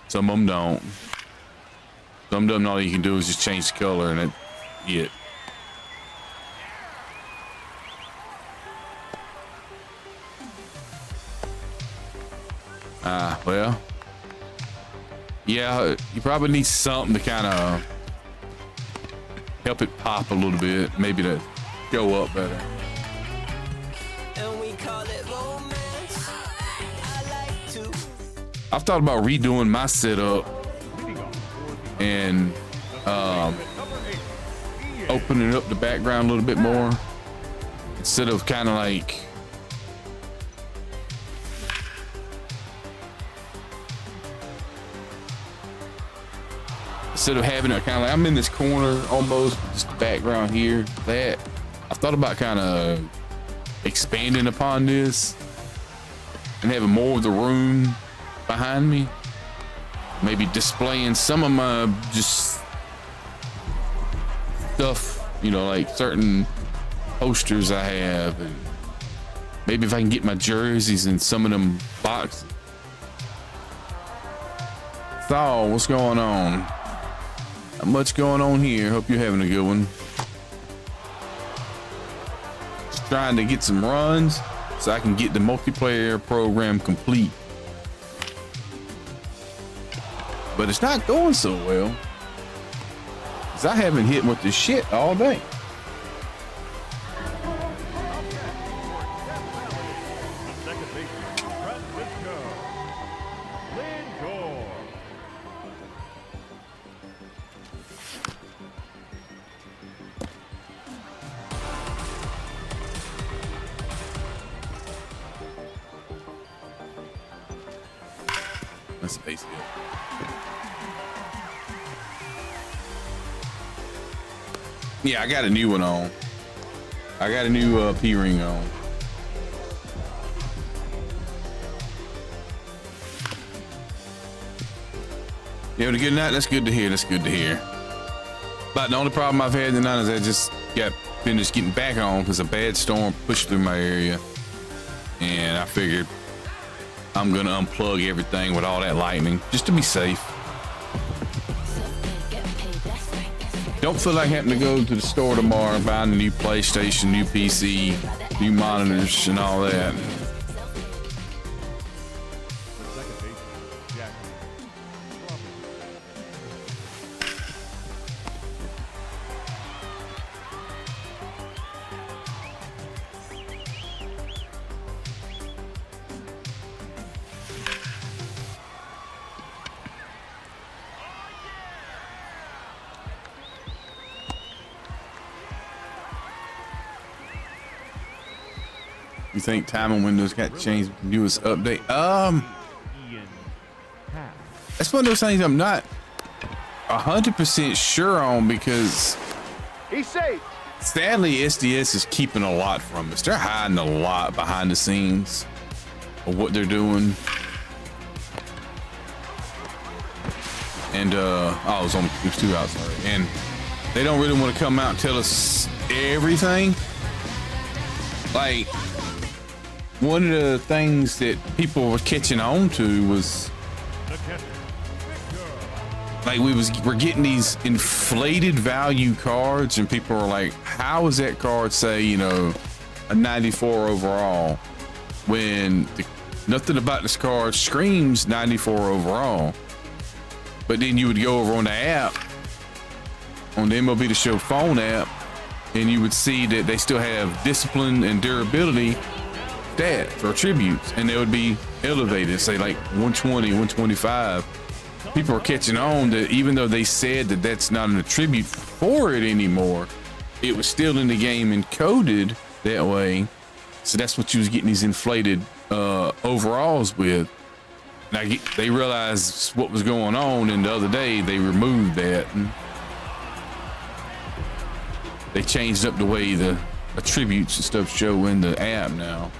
Some of them don't. Some of them, all you can do is just change the color, and that's it. Well, yeah, you probably need something to kind of help it pop a little bit, maybe to go up better. And we call it romance. I like to. I've thought about redoing my setup and opening up the background a little bit more instead of kind of like having it kind of like I'm in this corner almost, just the background here. That I thought about kind of expanding upon this and having more of the room behind me, maybe displaying some of my just stuff, you know, like certain posters I have, and maybe if I can get my jerseys in some of them boxes. So, what's going on? Not much going on here. Hope you're having a good one. Just trying to get some runs so I can get the multiplayer program complete. But it's not going so well, because I haven't hit with this shit all day. That's the base hit. Yeah, I got a new one on. I got a new P-ring on. You having a good night? That's good to hear. That's good to hear. But the only problem I've had tonight is I just got finished getting back on because a bad storm pushed through my area. And I figured I'm gonna unplug everything with all that lightning just to be safe. Don't feel like having to go to the store tomorrow and buying a new PlayStation, new PC, new monitors, and all that. You think timing windows got changed with the newest update? That's one of those things I'm not 100% sure on, because He's safe. sadly SDS is keeping a lot from us. They're hiding a lot behind the scenes of what they're doing. And it was 2 out, sorry. And they don't really want to come out and tell us everything. Like, one of the things that people were catching on to was like we're getting these inflated value cards, and people are like, how is that card say, you know, a 94 overall when nothing about this card screams 94 overall? But then you would go over on the app, on the MLB The Show phone app, and you would see that they still have discipline and durability stats or attributes, and they would be elevated, say like 120, 125. People are catching on that even though they said that that's not an attribute for it anymore, it was still in the game encoded that way. So that's what you was getting these inflated overalls with. Now they realized what was going on, and the other day they removed that. And they changed up the way the attributes and stuff show in the app now.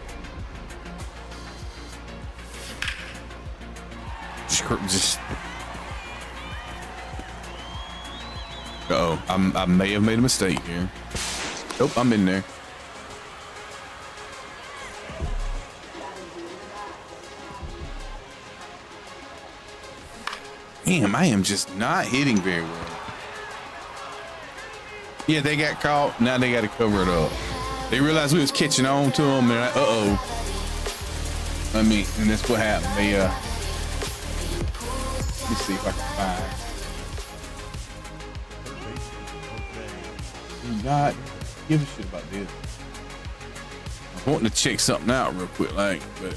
Just I may have made a mistake here. Nope, I'm in there. Damn, I am just not hitting very well. Yeah, they got caught. Now they got to cover it up. They realized we was catching on to them, and I mean, and that's what happened. They let me see if I can find. Do not give a shit about this. I'm wanting to check something out real quick, like, but.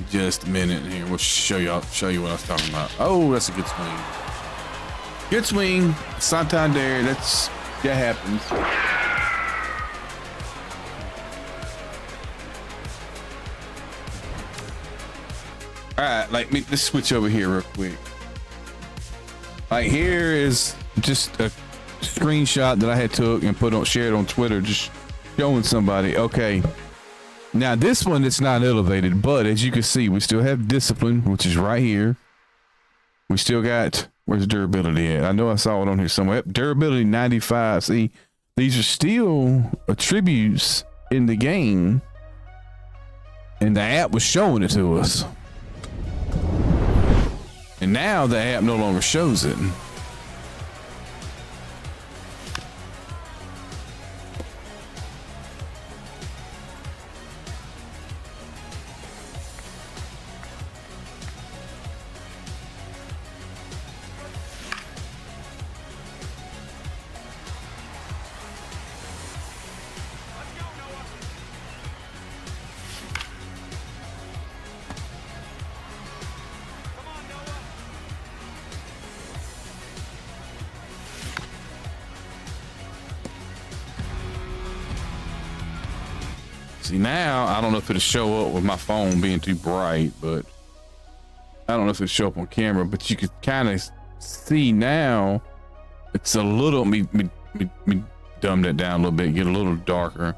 Just a minute here. We'll show you what I was talking about. Oh, that's a good swing. Good swing. Santander. That happens. All right, let's switch over here real quick. Like, here is just a screenshot that I had took and shared on Twitter, just showing somebody. Okay, now this one it's not elevated, but as you can see, we still have discipline, which is right here. We still got, where's durability at? I know I saw it on here somewhere. Durability 95. See, these are still attributes in the game, and the app was showing it to us. And now the app no longer shows it. See, now I don't know if it'll show up with my phone being too bright, but I don't know if it'll show up on camera, but you can kind of see now it's a little, me dumb that down a little bit, get a little darker.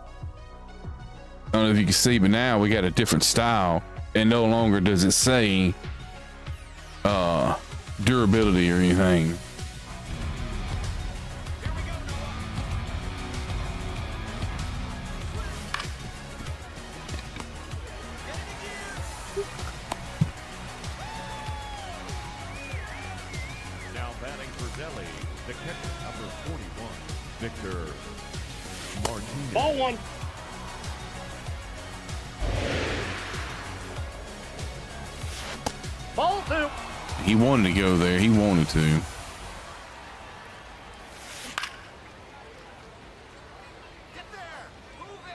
I don't know if you can see, but now we got a different style, and no longer does it say durability or anything. Now batting for Delhi, the catcher number 41, Victor Martinez. Ball one. Ball two. He wanted to go there. He wanted to.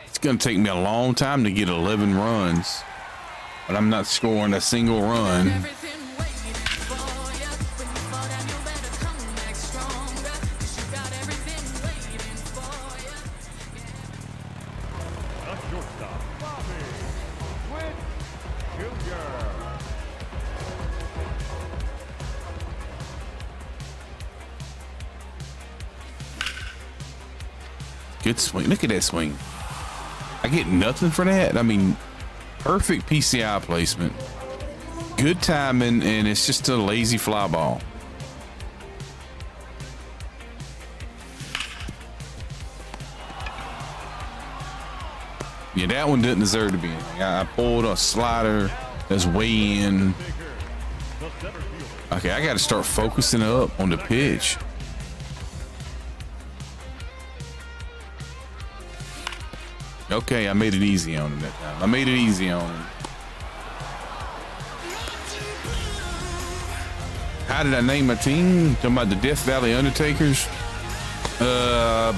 It's going to take me a long time to get 11 runs, but I'm not scoring a single run. A shortstop, Bobby Witt Jr. Good swing. Look at that swing. I get nothing for that. I mean, perfect PCI placement. Good timing, and it's just a lazy fly ball. Yeah, that one didn't deserve to be anything. I pulled a slider that's way in. Okay, I got to start focusing up on the pitch. Okay, I made it easy on him that time. I made it easy on him. How did I name my team? Talking about the Death Valley Undertakers.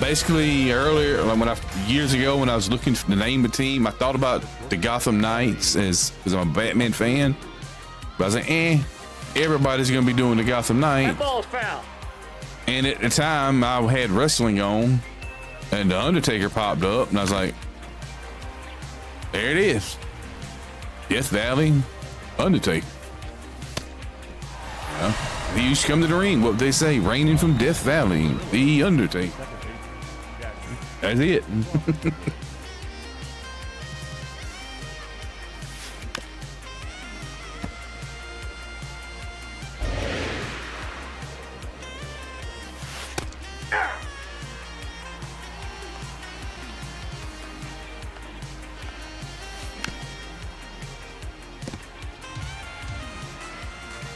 Basically earlier, like years ago when I was looking to name a team, I thought about the Gotham Knights because I'm a Batman fan. But I was like, everybody's gonna be doing the Gotham Knight. That ball's foul. And at the time I had wrestling on, and the Undertaker popped up, and I was like, there it is. Death Valley Undertaker. Yeah. He used to come to the ring. What they say, reigning from Death Valley, the Undertaker. That's it.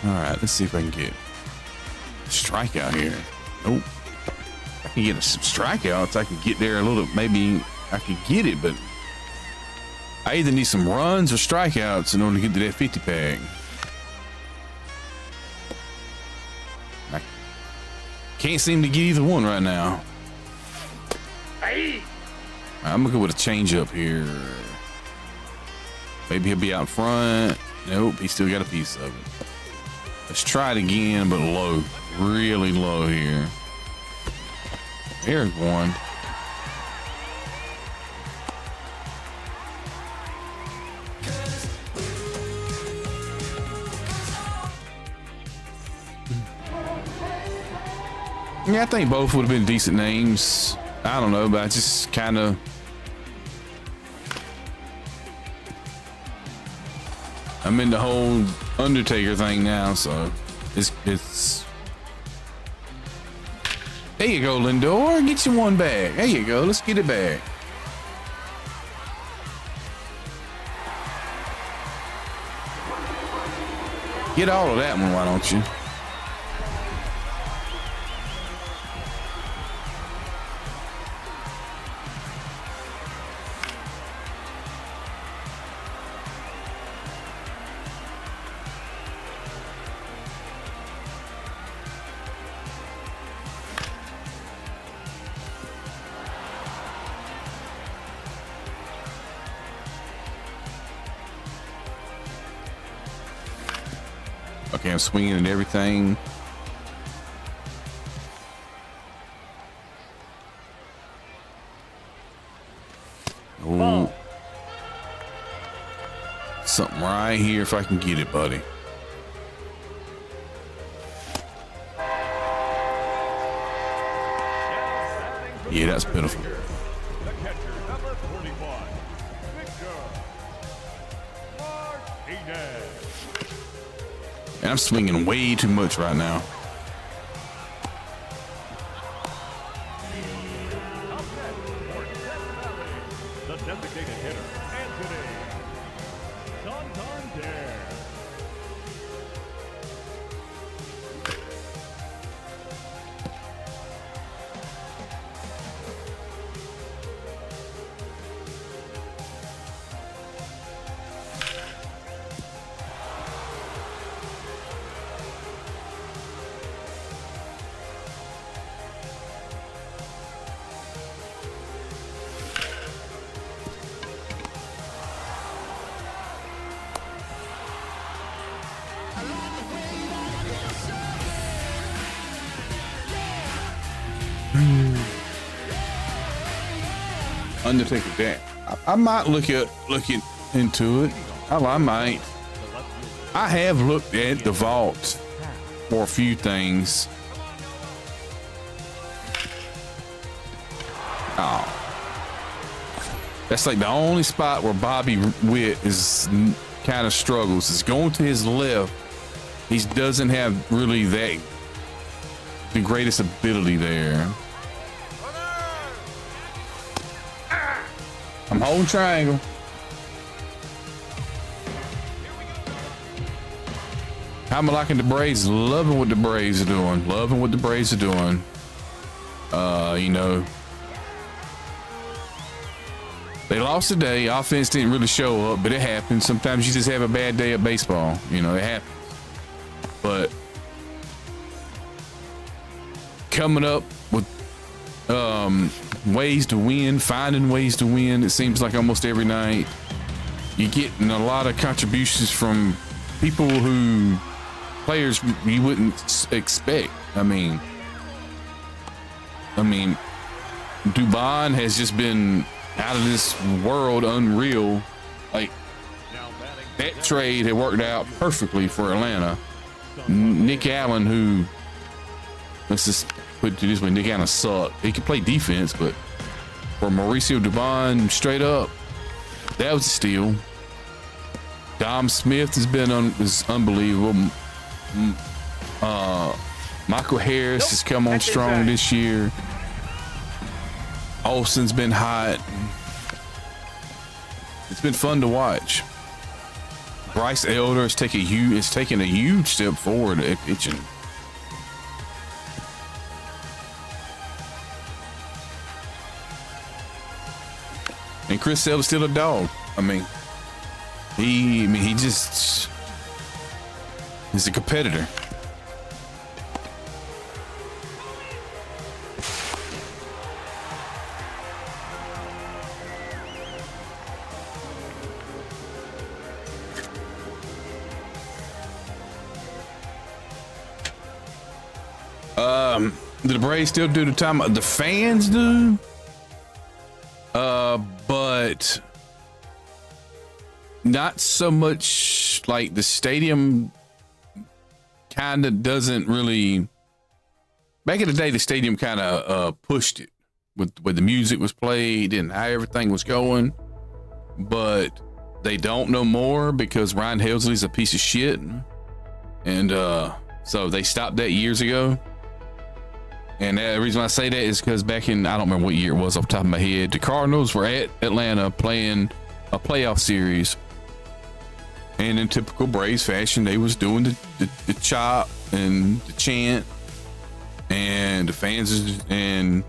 All right, let's see if I can get a strikeout here. Nope. I can get some strikeouts. I can get there a little. Maybe I could get it, but I either need some runs or strikeouts in order to get to that 50 pack. I can't seem to get either one right now. Hey. I'm gonna go with a changeup here. Maybe he'll be out front. Nope, he still got a piece of it. Let's try it again, but low, really low here. There's one. Yeah, I think both would have been decent names. I don't know, but I just kind of. I'm in the whole Undertaker thing now, so it's. There you go, Lindor. Get you one back. There you go. Let's get it back. Get all of that one, why don't you? Okay, I'm swinging and everything. Oh, something right here if I can get it, buddy. Yeah, that's pitiful. The catcher, number 41, Victor Martinez. And I'm swinging way too much right now. Up next for Death Valley, the designated hitter, Anthony Santander. Undertaker that. I might look into it. I might. I have looked at the vault for a few things. Oh, that's like the only spot where Bobby Witt is kind of struggles. Is going to his left. He doesn't have really the greatest ability there. I'm holding triangle. How am I liking the Braves? Loving what the Braves are doing. Loving what the Braves are doing. You know, they lost today. Offense didn't really show up, but it happens. Sometimes you just have a bad day of baseball. You know, it happens. But coming up with ways to win, finding ways to win. It seems like almost every night you're getting a lot of contributions from people players you wouldn't expect. I mean, Dubon has just been out of this world, unreal. Like that trade had worked out perfectly for Atlanta. Nick Allen, who, let's just put it this way, Nick Allen sucked. He could play defense, but for Mauricio Dubon, straight up, that was a steal. Dom Smith has been is unbelievable. Michael Harris has come on strong this year. Olsen's been hot. It's been fun to watch. Bryce Elder is taking a huge step forward at pitching. And Chris Sale is still a dog. He just is a competitor. Do the Braves still do the time? The fans do. But not so much. Like the stadium kind of doesn't really back in the day, the stadium kind of pushed it with the music was played and how everything was going, but they don't no more because Ryan Helsley's a piece of shit, and so they stopped that years ago. And the reason I say that is because back in, I don't remember what year it was off the top of my head, the Cardinals were at Atlanta playing a playoff series, and in typical Braves fashion, they was doing the chop and the chant, and the fans, and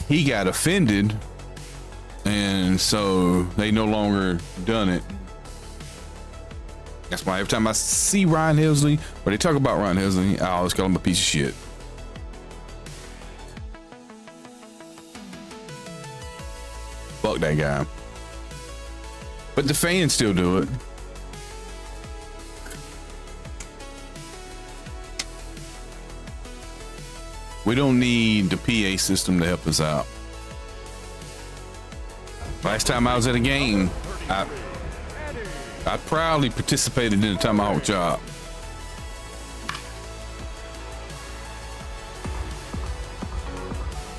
he got offended, and so they no longer done it. That's why every time I see Ryan Helsley, or they talk about Ryan Helsley, I always call him a piece of shit. Fuck that guy. But the fans still do it. We don't need the PA system to help us out. Last time I was at a game, I proudly participated in a tomahawk chop.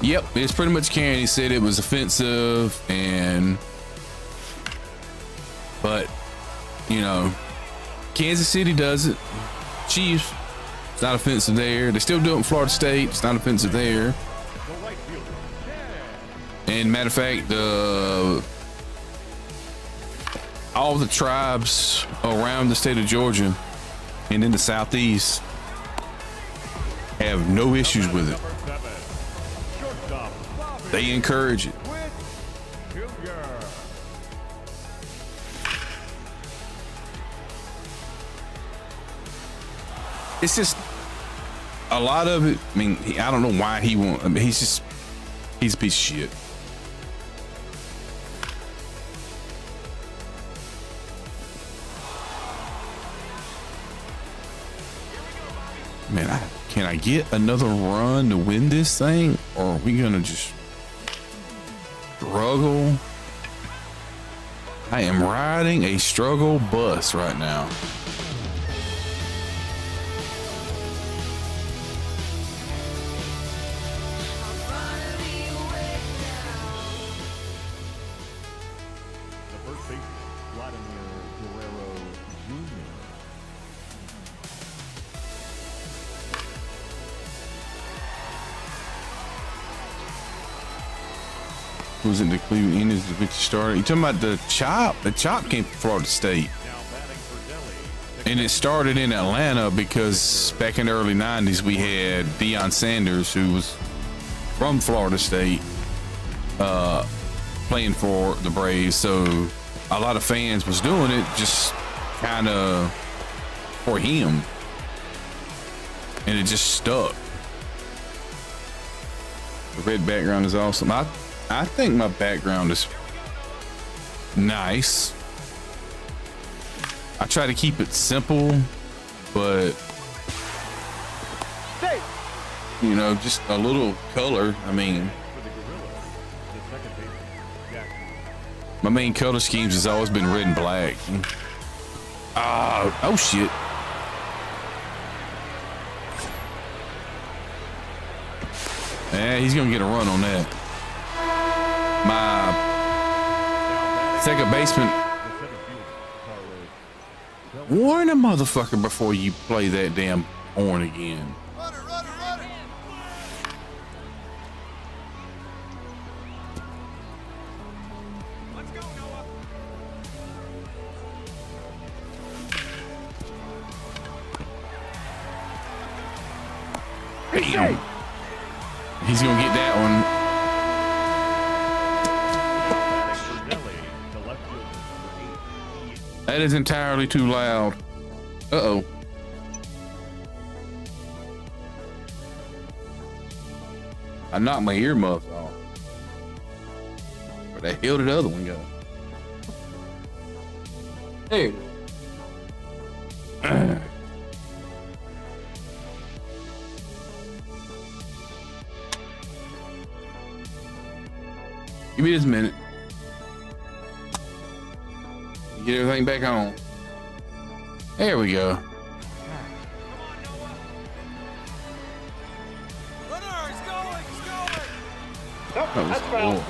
Yep, it's pretty much Karen. He said it was offensive, but you know, Kansas City does it. Chiefs, it's not offensive there. They still do it in Florida State. It's not offensive there. And matter of fact, all the tribes around the state of Georgia and in the Southeast have no issues with it. They encourage it. It's just a lot of it. I mean, I don't know why he won't. I mean, he's a piece of shit. Man, can I get another run to win this thing, or are we gonna just struggle? I am riding a struggle bus right now. Was it the Cleveland Indians that started? You talking about the chop? The chop came from Florida State, and it started in Atlanta because back in the early '90s we had Deion Sanders, who was from Florida State, playing for the Braves. So a lot of fans was doing it just kind of for him, and it just stuck. The red background is awesome. I think my background is nice. I try to keep it simple, but you know, just a little color. I mean, my main color schemes has always been red and black. Oh shit. Yeah, he's gonna get a run on that. My second baseman, warn a motherfucker before you play that damn horn again. Damn. He's gonna get that one. That is entirely too loud. Uh-oh. I knocked my earmuffs off. Where the hell did the other one go? There. Give me this minute. Get everything back on. There we go. That was That's foul. cool.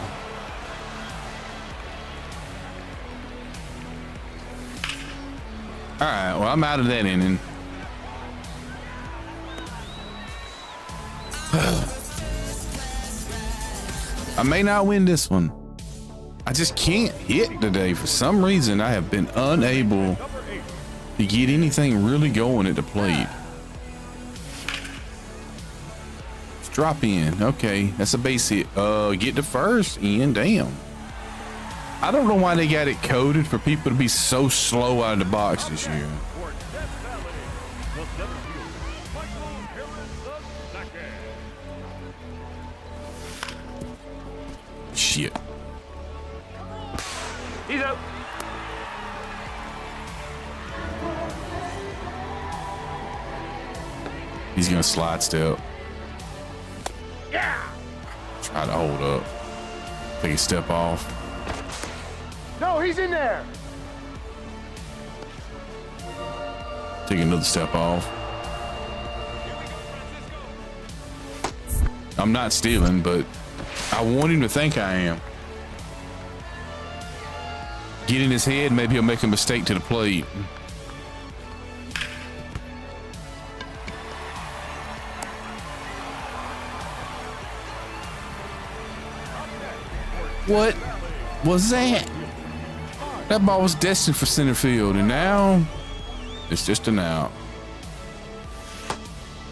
All right, well, I'm out of that inning. I may not win this one. I just can't hit today. For some reason, I have been unable to get anything really going at the plate. Let's drop in. Okay, that's a base hit. Get to first, Ian. Damn. I don't know why they got it coded for people to be so slow out of the box this year. Shit. He's out. He's gonna slide step. Yeah. Try to hold up. Take a step off. No, he's in there. Take another step off. I'm not stealing, but I want him to think I am. Get in his head, maybe he'll make a mistake to the plate. What was that? That ball was destined for center field, and now it's just an out.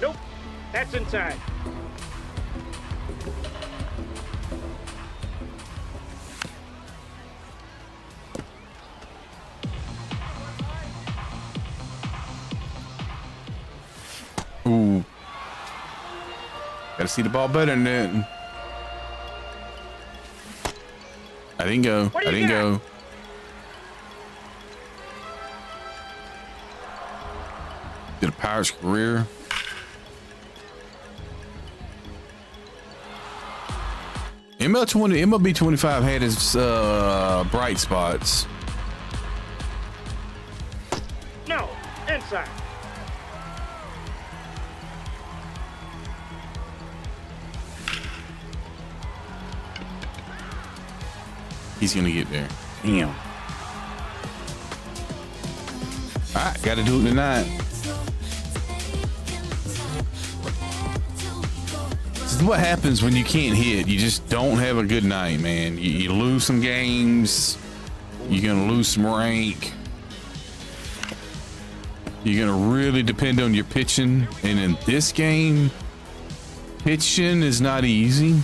Nope. That's inside. Ooh. Gotta see the ball better than that. I didn't go. I didn't go. Did a Pirates career. MLB 25 had his bright spots. No. Inside. He's gonna get there. Damn. All right, gotta do it tonight. This is what happens when you can't hit. You just don't have a good night, man. You lose some games. You're gonna lose some rank. You're gonna really depend on your pitching. And in this game, pitching is not easy.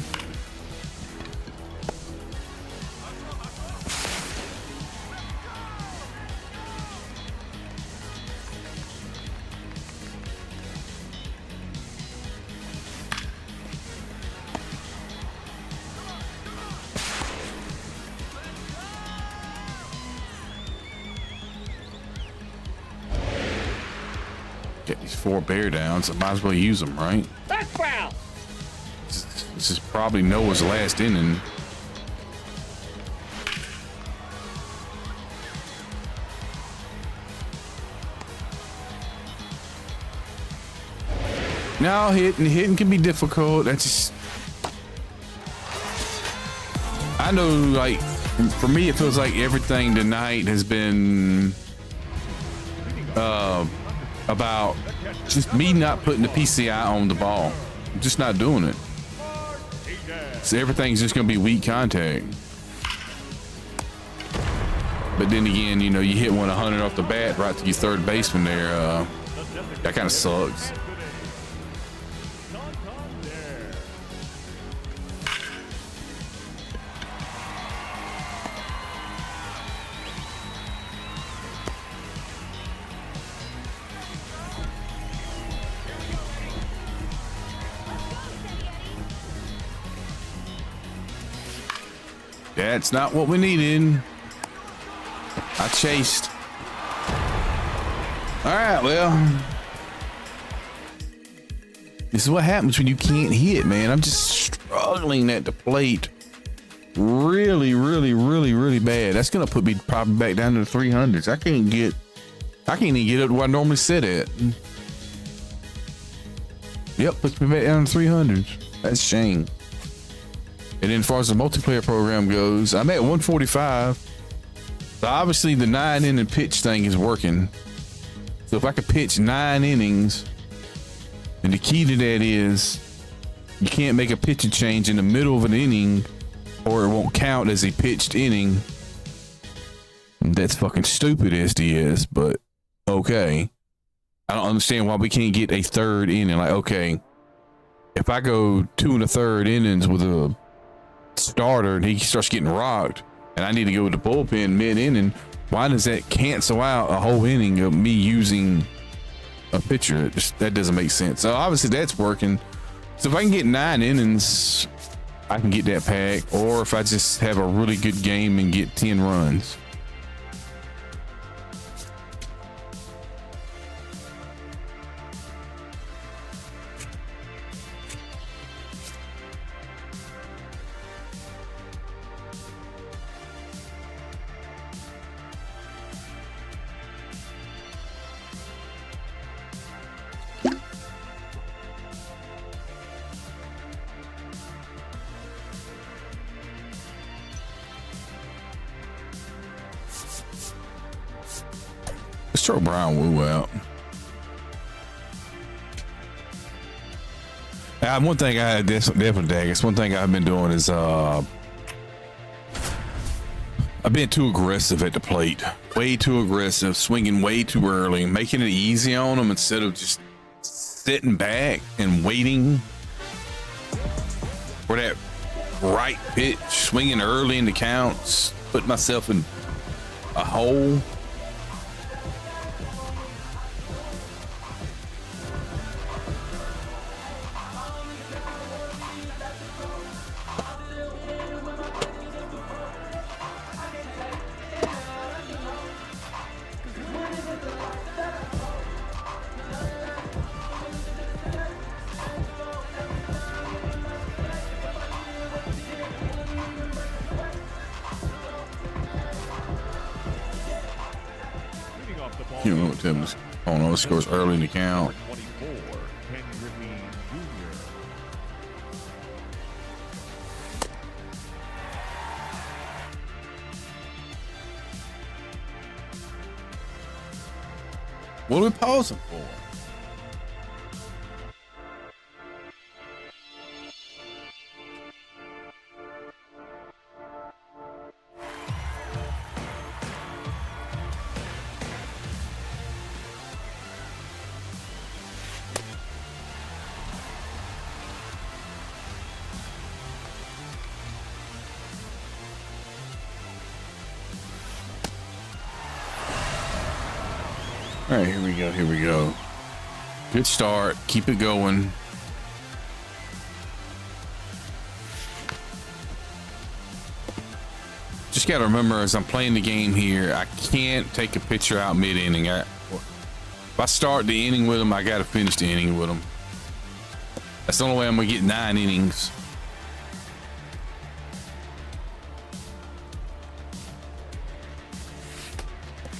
Get these 4 bear downs. I might as well use them, right? That's foul. This is probably Noah's last inning. No, hitting can be difficult. That's just, I know, like, for me, it feels like everything tonight has been about just me not putting the PCI on the ball. I'm just not doing it. So everything's just gonna be weak contact. But then again, you know, you hit 100 off the bat right to your third baseman there. That kind of sucks. That's not what we needed. I chased. All right, well, this is what happens when you can't hit, man. I'm just struggling at the plate really bad. That's gonna put me probably back down to the 300s. I can't even get up to where I normally sit at. Yep, puts me back down to 300s. That's a shame. And then as far as the multiplayer program goes, I'm at 145. So obviously the 9-inning pitch thing is working. So if I could pitch 9 innings, and the key to that is you can't make a pitching change in the middle of an inning or it won't count as a pitched inning. That's fucking stupid, SDS, but okay. I don't understand why we can't get a 3rd inning. Like, okay, if I go 2 1/3 innings with a starter and he starts getting rocked and I need to go with the bullpen mid-inning, why does that cancel out a whole inning of me using a pitcher? That doesn't make sense. So obviously that's working. So if I can get 9 innings, I can get that pack. Or if I just have a really good game and get 10 runs. Let's throw Brian Wu out. One thing I definitely Daggers. One thing I've been doing is I've been too aggressive at the plate. Way too aggressive, swinging way too early, making it easy on them instead of just sitting back and waiting for that right pitch, swinging early in the counts, putting myself in a hole. You know what Tim was on all the scores early in the count. 24, Ken Griffey Jr. What are we pausing for? All right, here we go. Here we go. Good start. Keep it going. Just got to remember as I'm playing the game here, I can't take a pitcher out mid-inning. If I start the inning with them, I got to finish the inning with them. That's the only way I'm going to get 9 innings.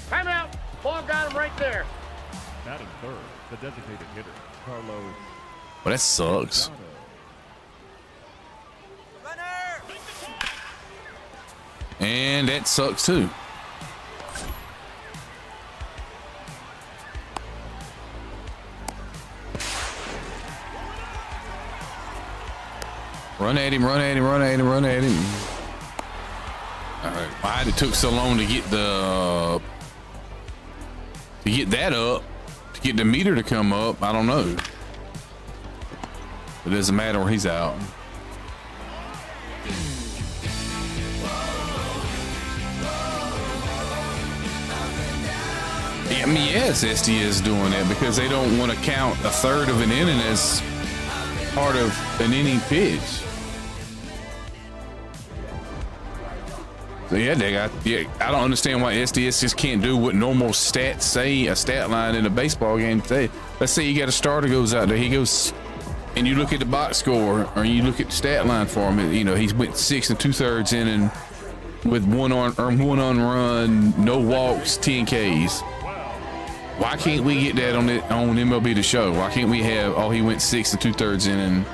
Timeout. Ball got him right there. Batting third, the designated hitter, Carlos. Well, that sucks. And that sucks too. Run at him, run at him, run at him, run at him. All right. Why it took so long to get the that up, to get the meter to come up, I don't know. It doesn't matter where he's out. I mean, yes, SD is doing that because they don't want to count a third of an inning as part of an inning pitch. So yeah, I don't understand why SDS just can't do what normal stats say, a stat line in a baseball game say. Let's say you got a starter goes out there, he goes, and you look at the box score or you look at the stat line for him. You know, he's went 6 2/3 inning with one unrun, no walks, 10 Ks. Why can't we get that on MLB The Show? Why can't we have, he went 6 2/3 inning?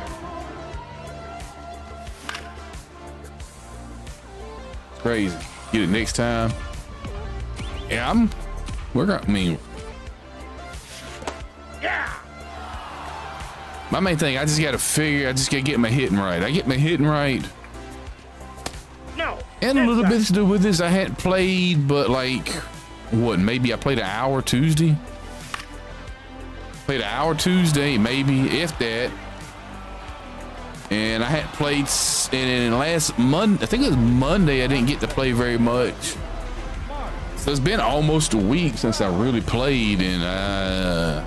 crazy. Get it next time. Yeah, Yeah. my main thing, I just gotta get my hitting right. I get my hitting right. No. And a little bit to do with this, I hadn't played, but like, what, maybe I played an hour Tuesday? Played an hour Tuesday, maybe, if that. And I hadn't played, and last Monday, I think it was Monday, I didn't get to play very much. So it's been almost a week since I really played, and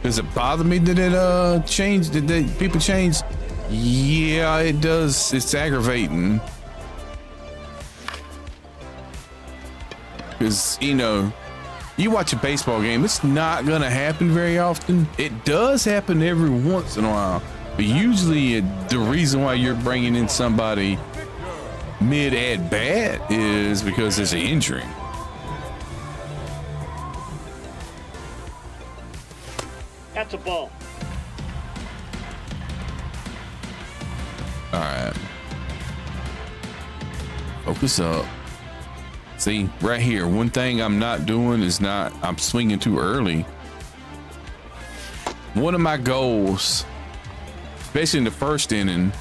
does it bother me that it changed? Did people change? Yeah, it does. It's aggravating. Because, you know, you watch a baseball game, it's not going to happen very often. It does happen every once in a while. But usually the reason why you're bringing in somebody mid at bat is because there's an injury. That's a ball. All right. Focus up. See, right here, one thing I'm not doing is I'm swinging too early. One of my goals, especially in the first inning,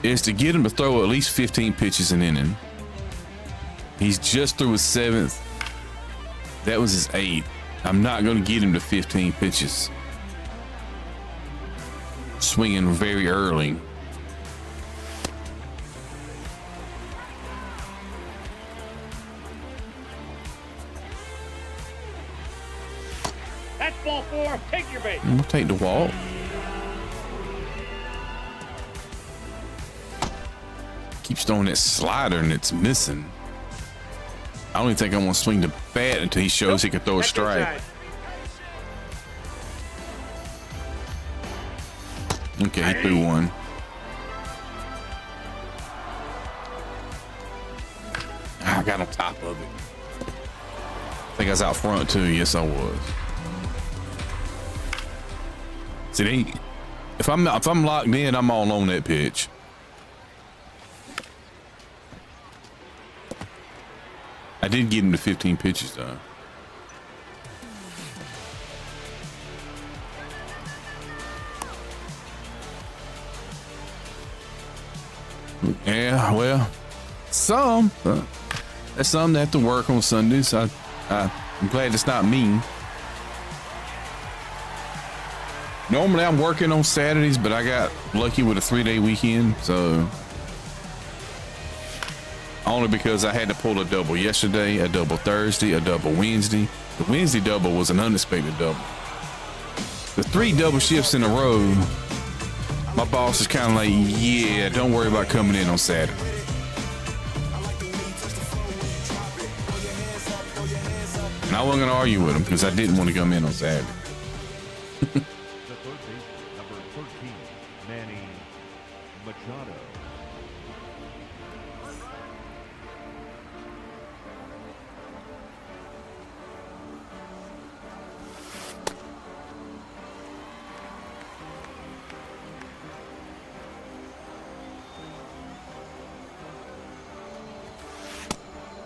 is to get him to throw at least 15 pitches an inning. He's just through his 7th. That was his 8th. I'm not going to get him to 15 pitches. Swinging very early. That's ball 4. Take your base. I'm gonna take the walk. Keeps throwing that slider and it's missing. I don't even think I'm gonna swing the bat until he shows he can throw a That's strike. inside. Okay, he threw one. I got on top of it. I think I was out front too. Yes, I was. See, if I'm locked in, I'm all on that pitch. I did get him to 15 pitches though. Yeah, well, that's something that have to work on Sundays. I'm glad it's not me. Normally I'm working on Saturdays, but I got lucky with a 3-day weekend, so only because I had to pull a double yesterday, a double Thursday, a double Wednesday. The Wednesday double was an unexpected double. The 3 double shifts in a row, my boss is kind of like, yeah, don't worry about coming in on Saturday. And I wasn't going to argue with him because I didn't want to come in on Saturday. The third baseman, number 13, Manny Machado.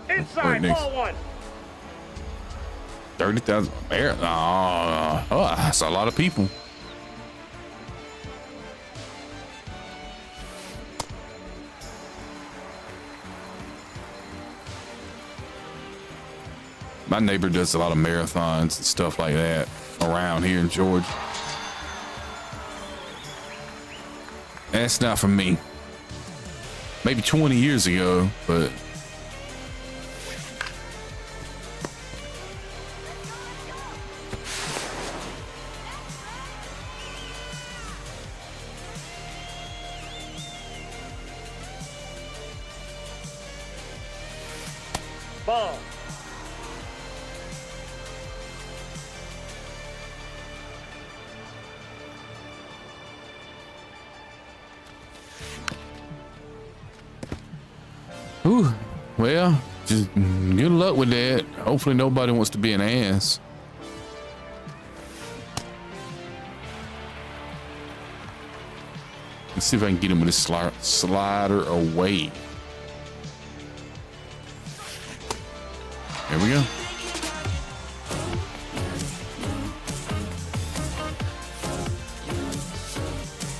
Inside, next. ball 1. 30,000. That's a lot of people. My neighbor does a lot of marathons and stuff like that around here in Georgia. That's not for me. Maybe 20 years ago, but Ball. Ooh, well, just good luck with that. Hopefully nobody wants to be an ass. Let's see if I can get him with this slider away. There we go.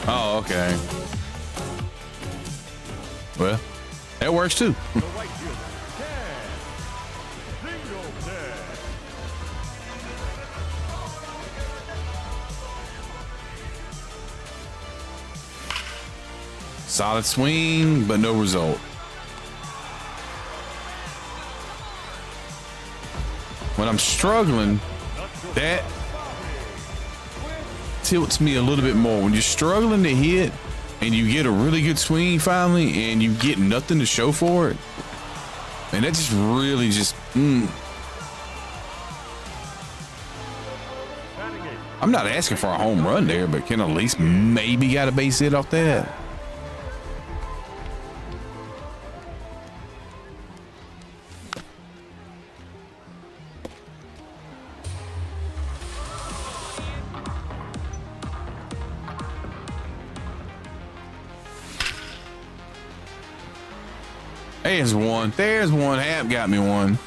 Oh, okay. Well, that works too. The right fielder, tag. Single tag. Solid swing, but no result. When I'm struggling, that tilts me a little bit more. When you're struggling to hit and you get a really good swing finally and you get nothing to show for it, and that just really just I'm not asking for a home run there, but can at least maybe got a base hit off that. There's one. There's one. Hap got me one.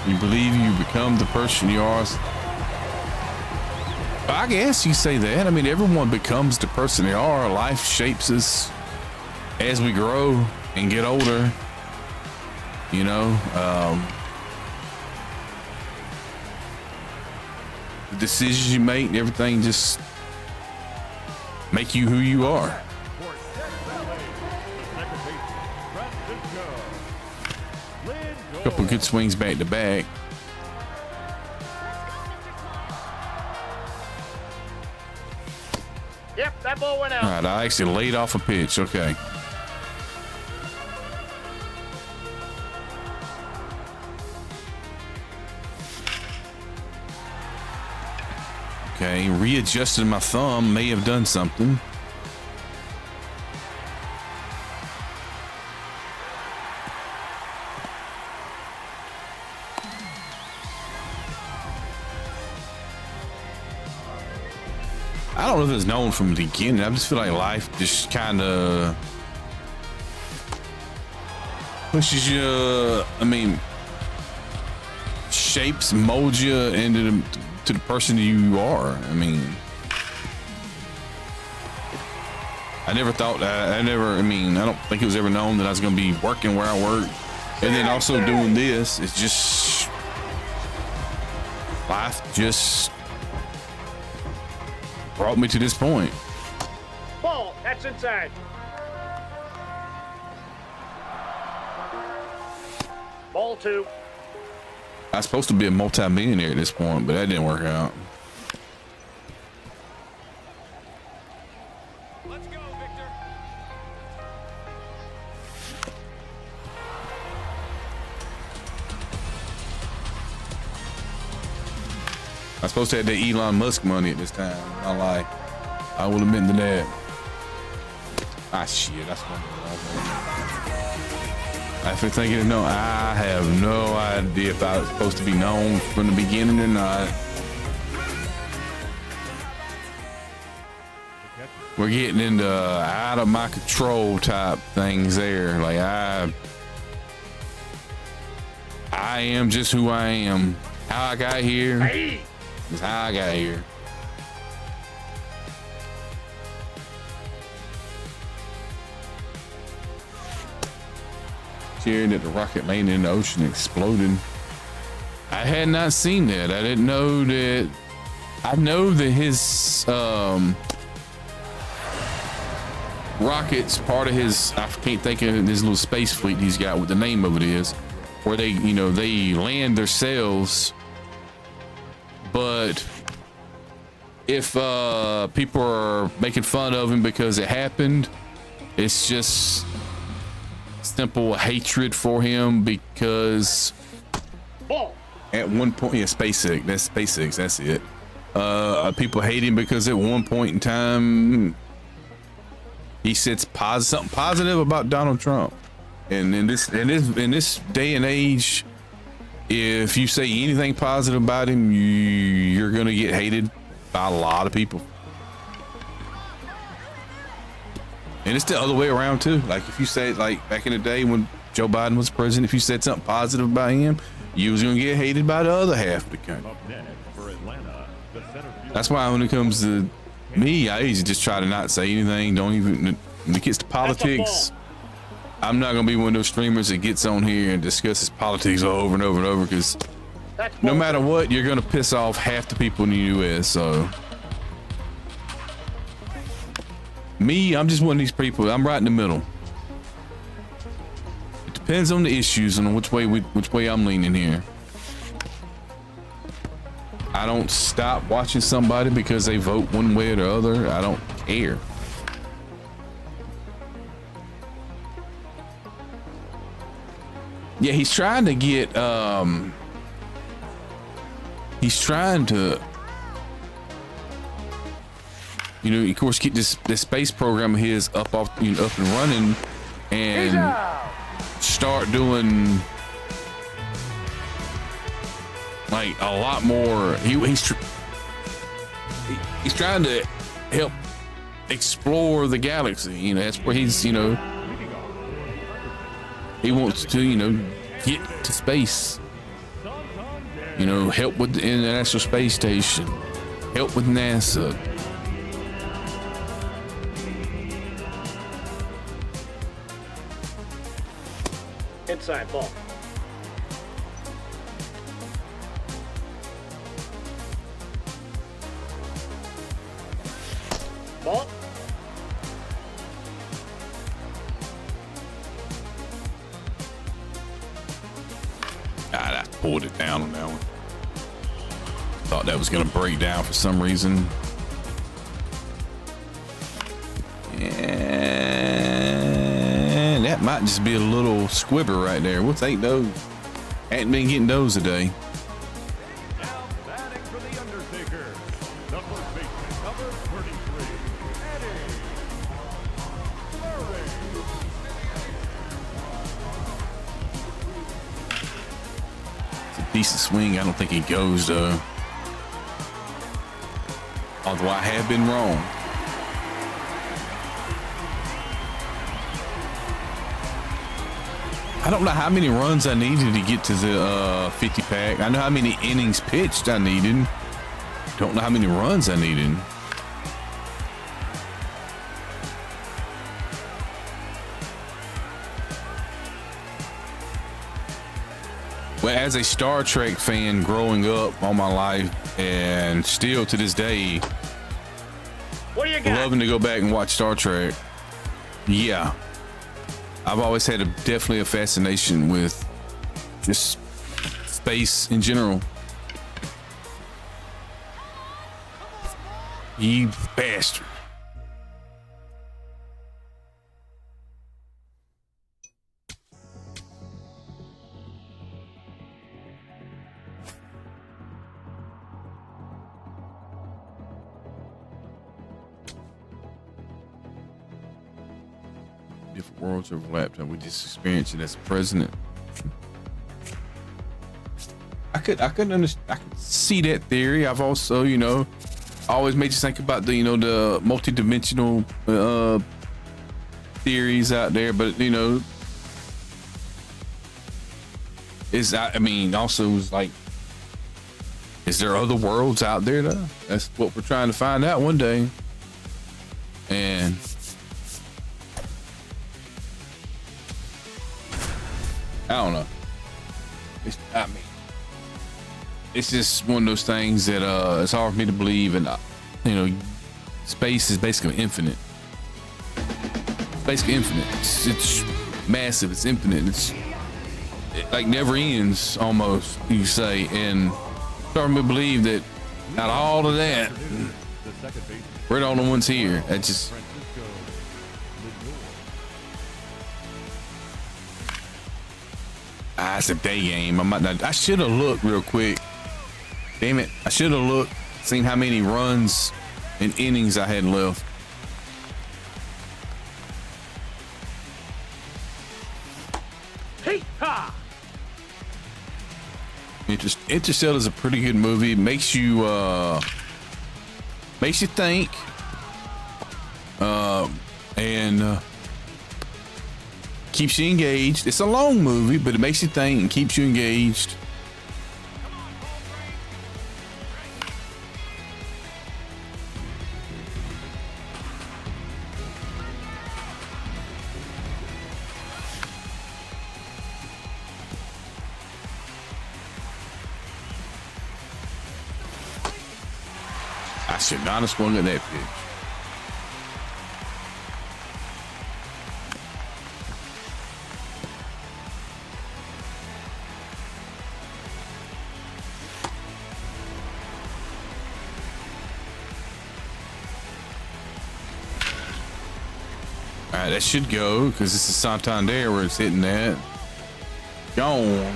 You believe you become the person you are. I guess you say that. I mean, everyone becomes the person they are. Life shapes us as we grow and get older. You know, the decisions you make, everything just make you who you are. Couple good swings back to back. Yep, that ball went out. All right, I actually laid off a pitch. Okay. Okay, readjusted my thumb may have done something. I don't know if it's known from the beginning. I just feel like life just kind of pushes you. I mean, shapes, molds you into the person you are. I mean, I never thought that. I mean, I don't think it was ever known that I was going to be working where I work, and then also doing this. It's just life just brought me to this point. Ball, that's inside. Ball 2. I was supposed to be a multi-millionaire at this point, but that didn't work out. Let's go, Victor. I was supposed to have the Elon Musk money at this time. I lie. I will admit to that. Ah, shit. That's one. After thinking, no, I have no idea if I was supposed to be known from the beginning or not. We're getting into out of my control type things there. Like I am just who I am. How I got here is how I got here. Cheering that the rocket landed in the ocean exploded. I had not seen that. I didn't know that. I know that his rockets, part of his, I can't think of his little space fleet he's got, what the name of it is, where they, you know, they land themselves. But if people are making fun of him because it happened, it's just simple hatred for him because at one point, yeah, SpaceX, that's it. People hate him because at one point in time he said something positive about Donald Trump, and in this day and age, if you say anything positive about him, you're gonna get hated by a lot of people. And it's the other way around too. Like if you say, like back in the day when Joe Biden was president, if you said something positive about him, you was gonna get hated by the other half of the country. Up next for Atlanta, the center field. That's why when it comes to me, I usually just try to not say anything. Don't even, when it gets to politics, I'm not gonna be one of those streamers that gets on here and discusses politics over and over and over, because no matter what, you're gonna piss off half the people in the US. So me, I'm just one of these people. I'm right in the middle. It depends on the issues and which way I'm leaning here. I don't stop watching somebody because they vote one way or the other. I don't care. Yeah, he's trying to get he's trying to, you know, of course, get this space program of his up and running and start doing like a lot more. He's trying to help explore the galaxy. You know, that's where he's, you know, he wants to, you know, get to space. You know, help with the International Space Station, help with NASA. Inside ball. Ball. I pulled it down on that one. Thought that was gonna break down for some reason. And that might just be a little squibber right there. We'll take those. Ain't been getting those today. Now batting for the Undertaker, the first baseman, number 33, Eddie Murray. It's a decent swing. I don't think he goes though. Although I have been wrong. I don't know how many runs I needed to get to the 50 pack. I know how many innings pitched I needed. Don't know how many runs I needed. Well, as a Star Trek fan growing up all my life and still to this day, What do you got? loving to go back and watch Star Trek. Yeah. I've always had definitely a fascination with just space in general. You bastard. Different worlds overlapped, and we just experienced it as a president. I could understand. I could see that theory. I've also, you know, always made you think about the, you know, the multi-dimensional theories out there, but you know, I mean, also is like, is there other worlds out there though? That's what we're trying to find out one day. And I don't know. It's just one of those things that it's hard for me to believe. And you know, space is basically infinite. Basically infinite. It's massive. It's infinite. It like never ends almost. You say, and starting to believe that out of all of that, we're the only ones here. That just. It's a day game. I should have looked real quick. Damn it. I should have looked, seen how many runs and innings I had left. Hey, ha! Interstellar is a pretty good movie. It makes you Makes you think. And keeps you engaged. It's a long movie, but it makes you think and keeps you engaged. I should not have swung at that pitch. All right, that should go because this is Santander where it's hitting that. Gone.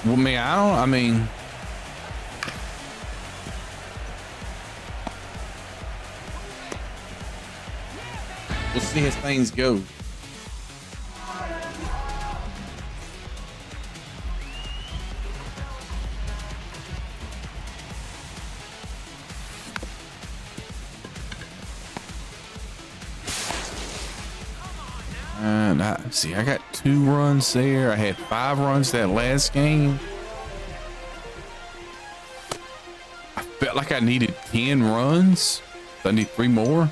Well, I mean, we'll see as things go. And I got 2 runs there. I had 5 runs that last game. I felt like I needed 10 runs. So I need 3 more.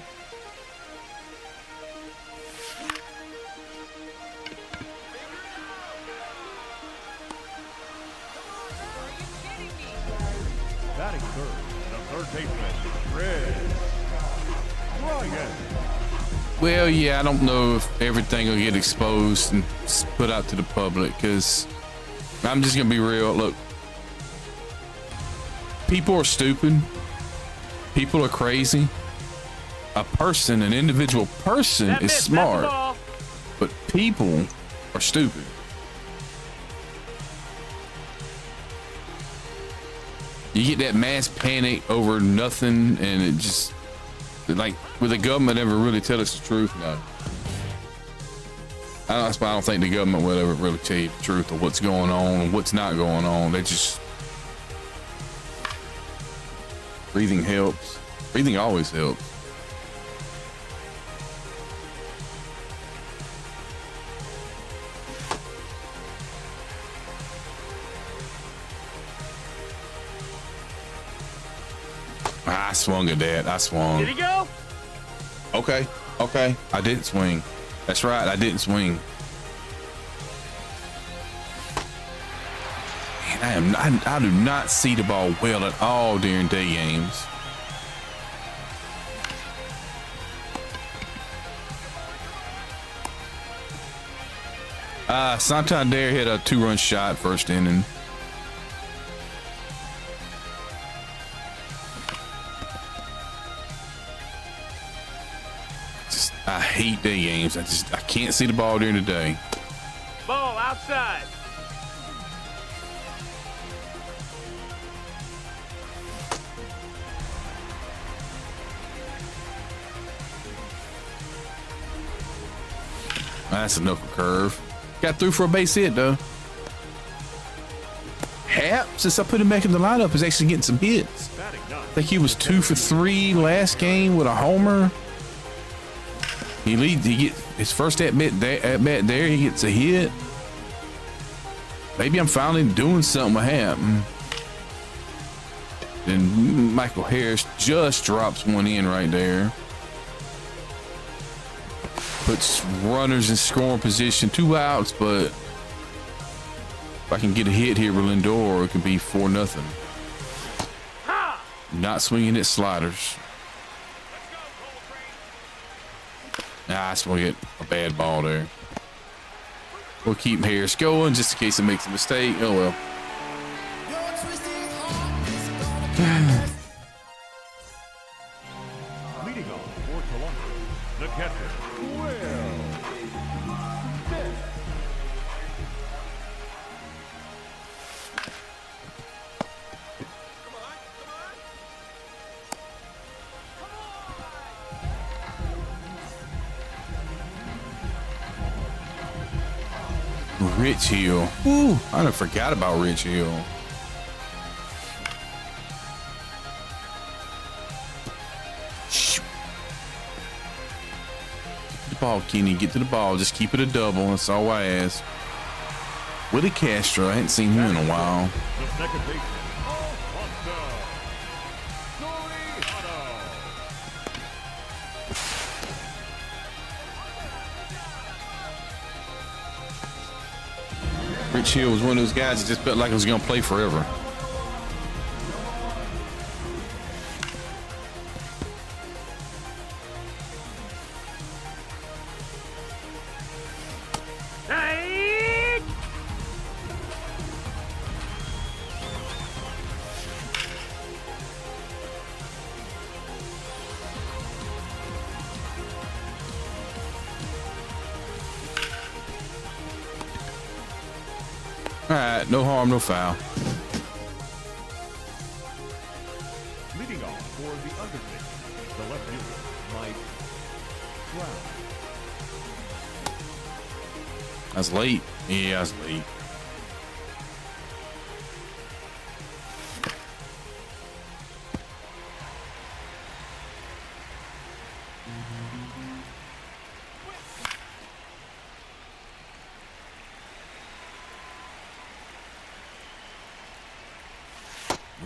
Batting third, the third baseman, Red. Ryan. Well, yeah, I don't know if everything will get exposed and put out to the public because I'm just gonna be real. Look, people are stupid. People are crazy. A person, an individual person, is smart, but people are stupid. You get that mass panic over nothing, and it just. Like, will the government ever really tell us the truth? No. That's why I don't think the government will ever really tell you the truth of what's going on and what's not going on. They just... Breathing helps. Breathing always helps. I swung at that. I swung. Did he go? Okay. I didn't swing. That's right. I didn't swing. Man, I do not see the ball well at all during day games. Santander hit a 2-run shot first inning. I hate day games. I can't see the ball during the day. Ball outside. That's a knuckle curve. Got through for a base hit though. Hap, since I put him back in the lineup, is actually getting some hits. I think he was 2 for 3 last game with a homer. He gets his first at bat there. He gets a hit. Maybe I'm finally doing something with Hap. Then Michael Harris just drops one in right there. Puts runners in scoring position, 2 outs, but if I can get a hit here with Lindor, it could be 4-0. Not swinging at sliders. Nah, I swung at a bad ball there. We'll keep Harris going just in case it makes a mistake. Oh well. Leading off for Toronto, the catcher, Will. Rich Hill. Ooh, I done forgot about Rich Hill. Shoot. Get to the ball, Kenny. Get to the ball. Just keep it a double. That's all I ask. Willie Castro. I hadn't seen him in a while. The second baseman, Alfonso. Soriano. Rich Hill was one of those guys that just felt like he was going to play forever. Hey! All right, no harm, no foul. Leading off for the Undertaker, the left fielder, Mike Brown. That's late. Yeah, that's late.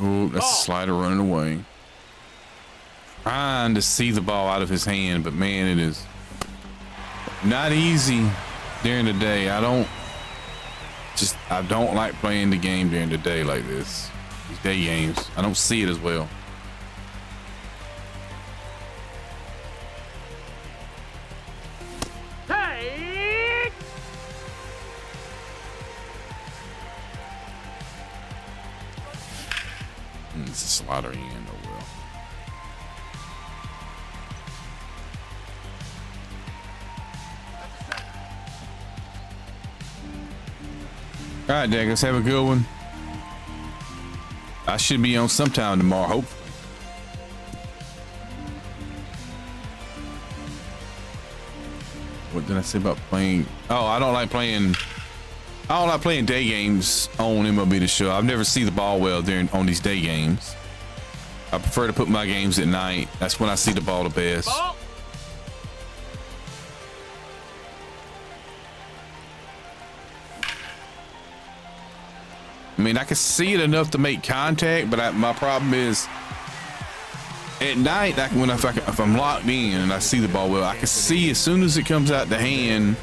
Oh, that's a slider running away. Trying to see the ball out of his hand, but man, it is not easy during the day. I don't like playing the game during the day like this. These day games, I don't see it as well. Hey! It's a slider in, oh well. All right, Dag, let's have a good one. I should be on sometime tomorrow, hopefully. What did I say about playing? Oh, I don't like playing day games on MLB The Show. I've never see the ball well on these day games. I prefer to put my games at night. That's when I see the ball the best. Ball. I mean, I can see it enough to make contact, but my problem is at night, if I'm locked in and I see the ball well, I can see as soon as it comes out the hand,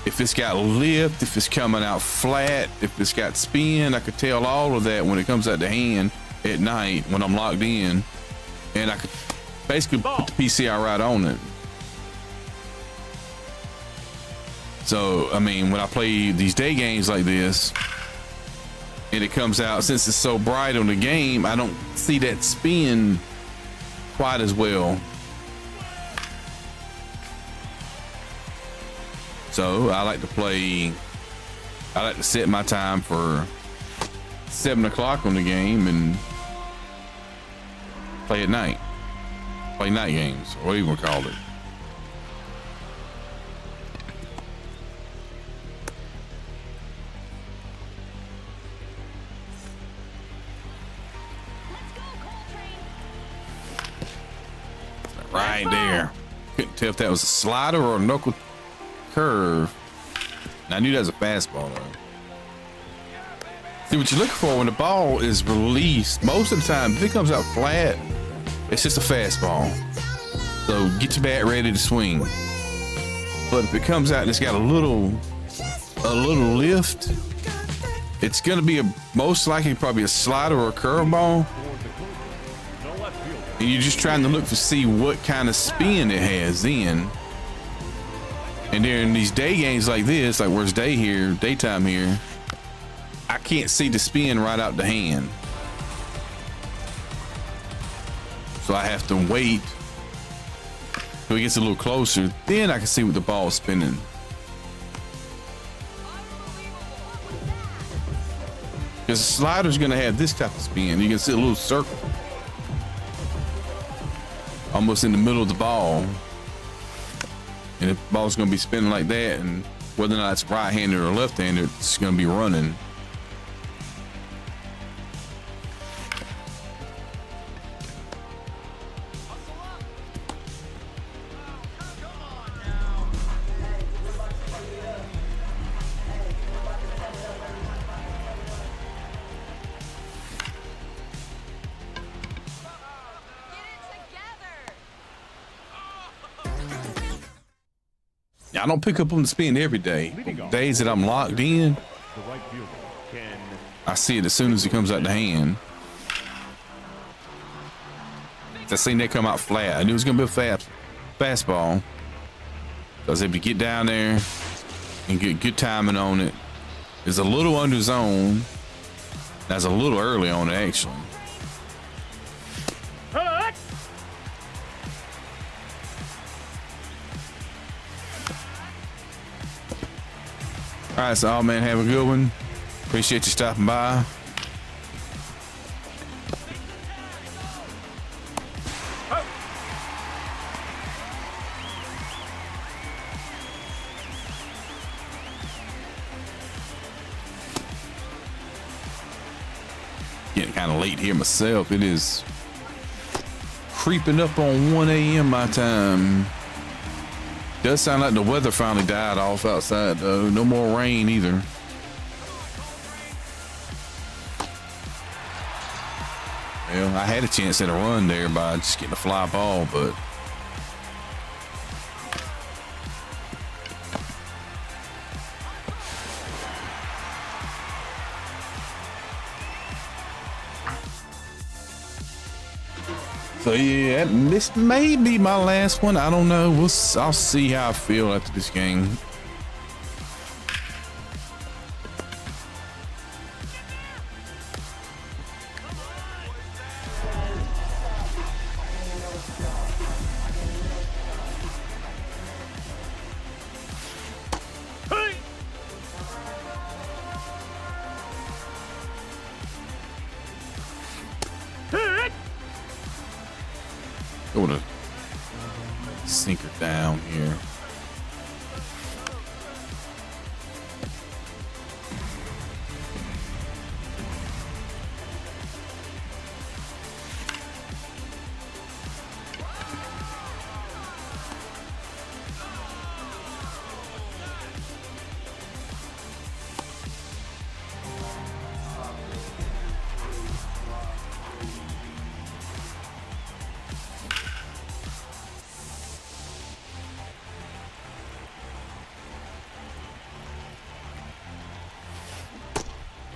if it's got lift, if it's coming out flat, if it's got spin. I could tell all of that when it comes out the hand at night when I'm locked in, and I could basically put the PCI right on it. So, I mean, when I play these day games like this, and it comes out, since it's so bright on the game, I don't see that spin quite as well. So I like to set my time for 7 o'clock on the game and play at night. Play night games, or whatever you call it. Right there. Couldn't tell if that was a slider or a knuckle curve. And I knew that was a fastball though. See, what you're looking for when the ball is released, most of the time, if it comes out flat, it's just a fastball. So get your bat ready to swing. But if it comes out and it's got a little lift, it's gonna be most likely probably a slider or a curveball. And you're just trying to look to see what kind of spin it has then. And during these day games like this, like where's daytime here, I can't see the spin right out the hand. So I have to wait till it gets a little closer. Then I can see what the ball's spinning. Because the slider's gonna have this type of spin. You can see a little circle almost in the middle of the ball. And the ball's gonna be spinning like that, and whether or not it's right-handed or left-handed, it's going to be running. I don't pick up on the spin every day. Days that I'm locked in, The right fielder can I see it as soon as it comes out the hand. I seen that come out flat. I knew it was gonna be a fastball. So I was able to get down there and get good timing on it. It's a little under zone. That's a little early on it, actually. All right, so man, have a good one. Appreciate you stopping by. Getting kind of late here myself. It is creeping up on 1 a.m. my time. Does sound like the weather finally died off outside though. No more rain either. Well, I had a chance at a run there by just getting a fly ball, but so yeah, this may be my last one. I don't know. I'll see how I feel after this game. Go to sink her down here.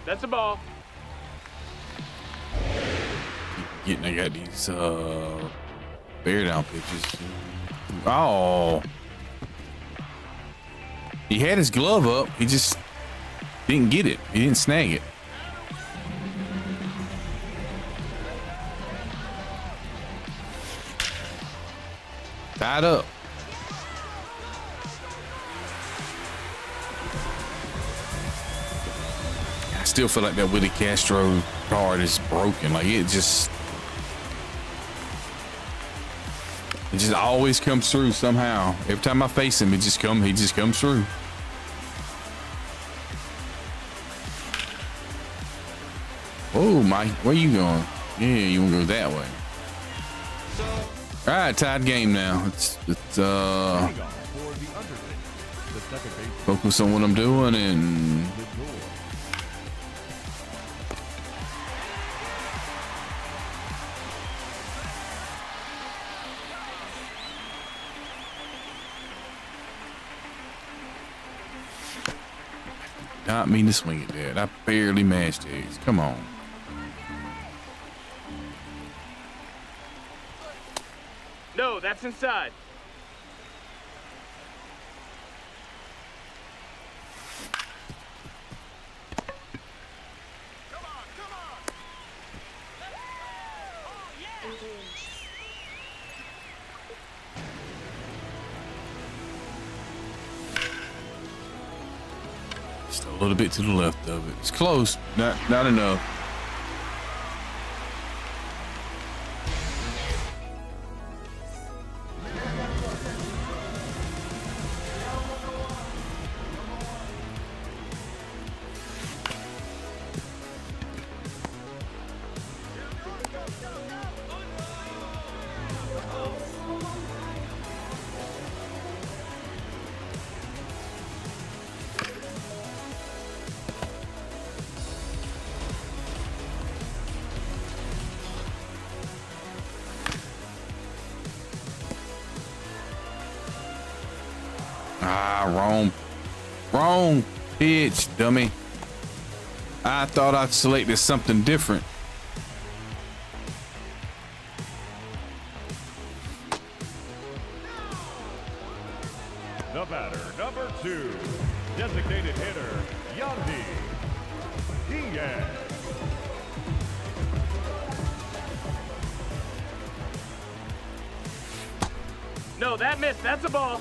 That's a ball. I got these bear down pitches. Oh, he had his glove up. He just didn't get it. He didn't snag it. Tied up. I still feel like that Willie Castro card is broken. Like it just always comes through somehow. Every time I face him, he just comes through. Oh, Mike, where you going? Yeah, you want to go that way. All right, tied game now. It's focus on what I'm doing and not mean to swing it there. I barely matched it. Come on. No, that's inside. Just a little bit to the left of it. It's close. Not enough. Ah, wrong pitch, dummy. I thought I selected something different. The batter, number 2, designated hitter, Yandy Diaz. No, that missed. That's a ball.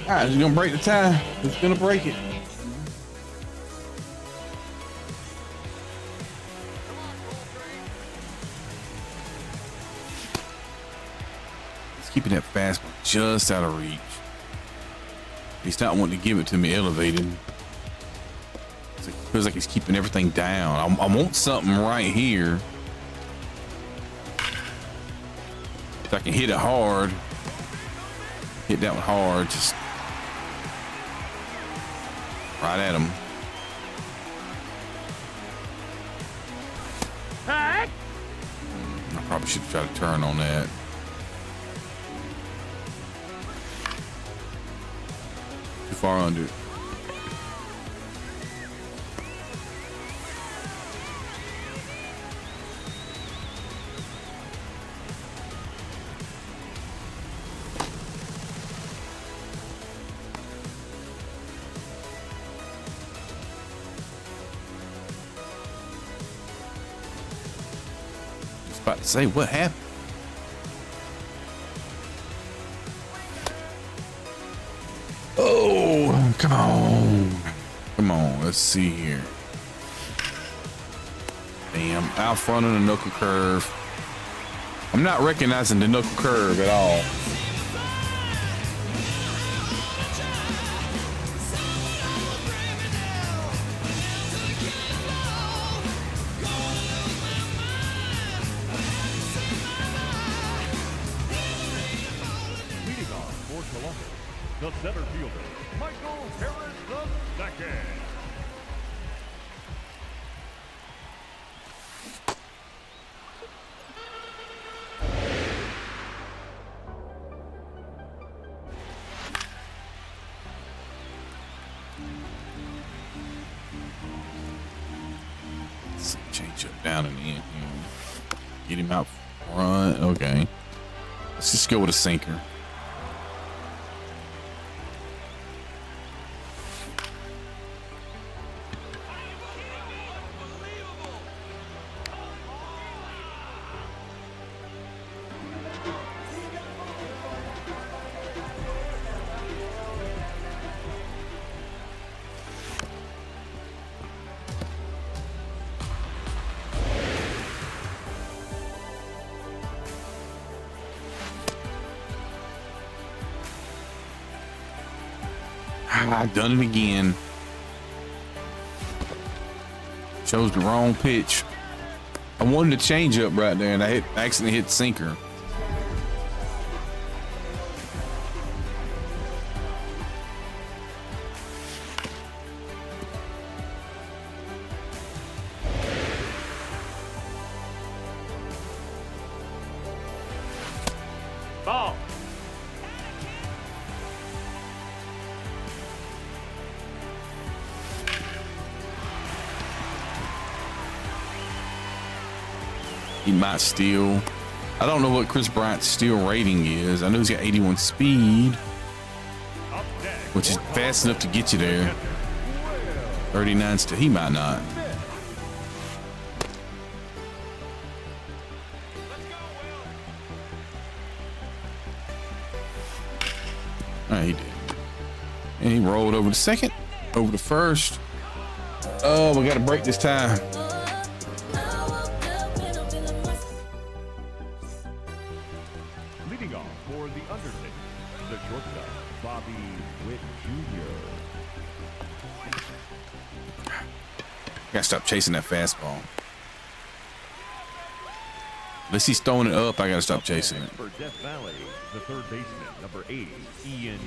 All right, it's gonna break the tie. It's gonna break it. He's keeping that fastball just out of reach. He's not wanting to give it to me elevated. Feels like he's keeping everything down. I want something right here. If I can hit it hard, hit that one hard, just right at him. Hey! I probably should try to turn on that. Too far under. About to say, what happened? Oh, come on, let's see here. Damn, out front of the knuckle curve. I'm not recognizing the knuckle curve at all. The center fielder, Michael Harris II. Let's change up down in the end here. Get him out front. Okay. Let's just go with a sinker. I've done it again. Chose the wrong pitch. I wanted to change up right there, and I accidentally hit sinker. Ball. He might steal. I don't know what Chris Bryant's steal rating is. I know he's got 81 speed, which is fast enough to get you there. 39 still. He might not. All right, he did. And he rolled over to second, over to first. Oh, we got to break this tie. Leading off for the Undertaker, the shortstop, Bobby Witt Jr. Gotta stop chasing that fastball. Unless he's throwing it up, I gotta stop chasing it. For Death Valley, the third baseman, number 8, Ian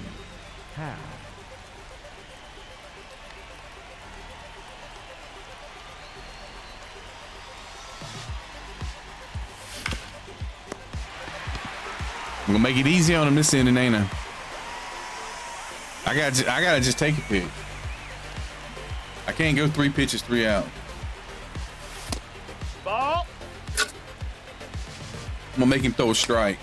Happ. I'm gonna make it easy on him this inning, ain't I? I gotta just take a pitch. I can't go 3 pitches, 3 out. Ball. I'm gonna make him throw a strike.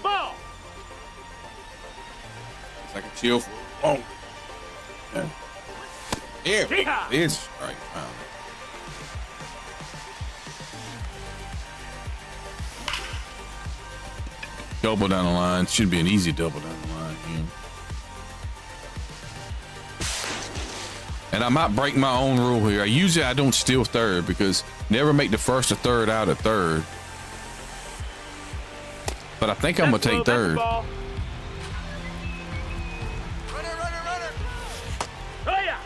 Ball. It's like a chill. Oh. Yeah. Here. Yeehaw. It's strike. Wow. Double down the line. Should be an easy double down the line here. And I might break my own rule here. Usually I don't steal third because never make the first or third out at third. But I think I'm gonna take third. Runner, runner. Oh yeah.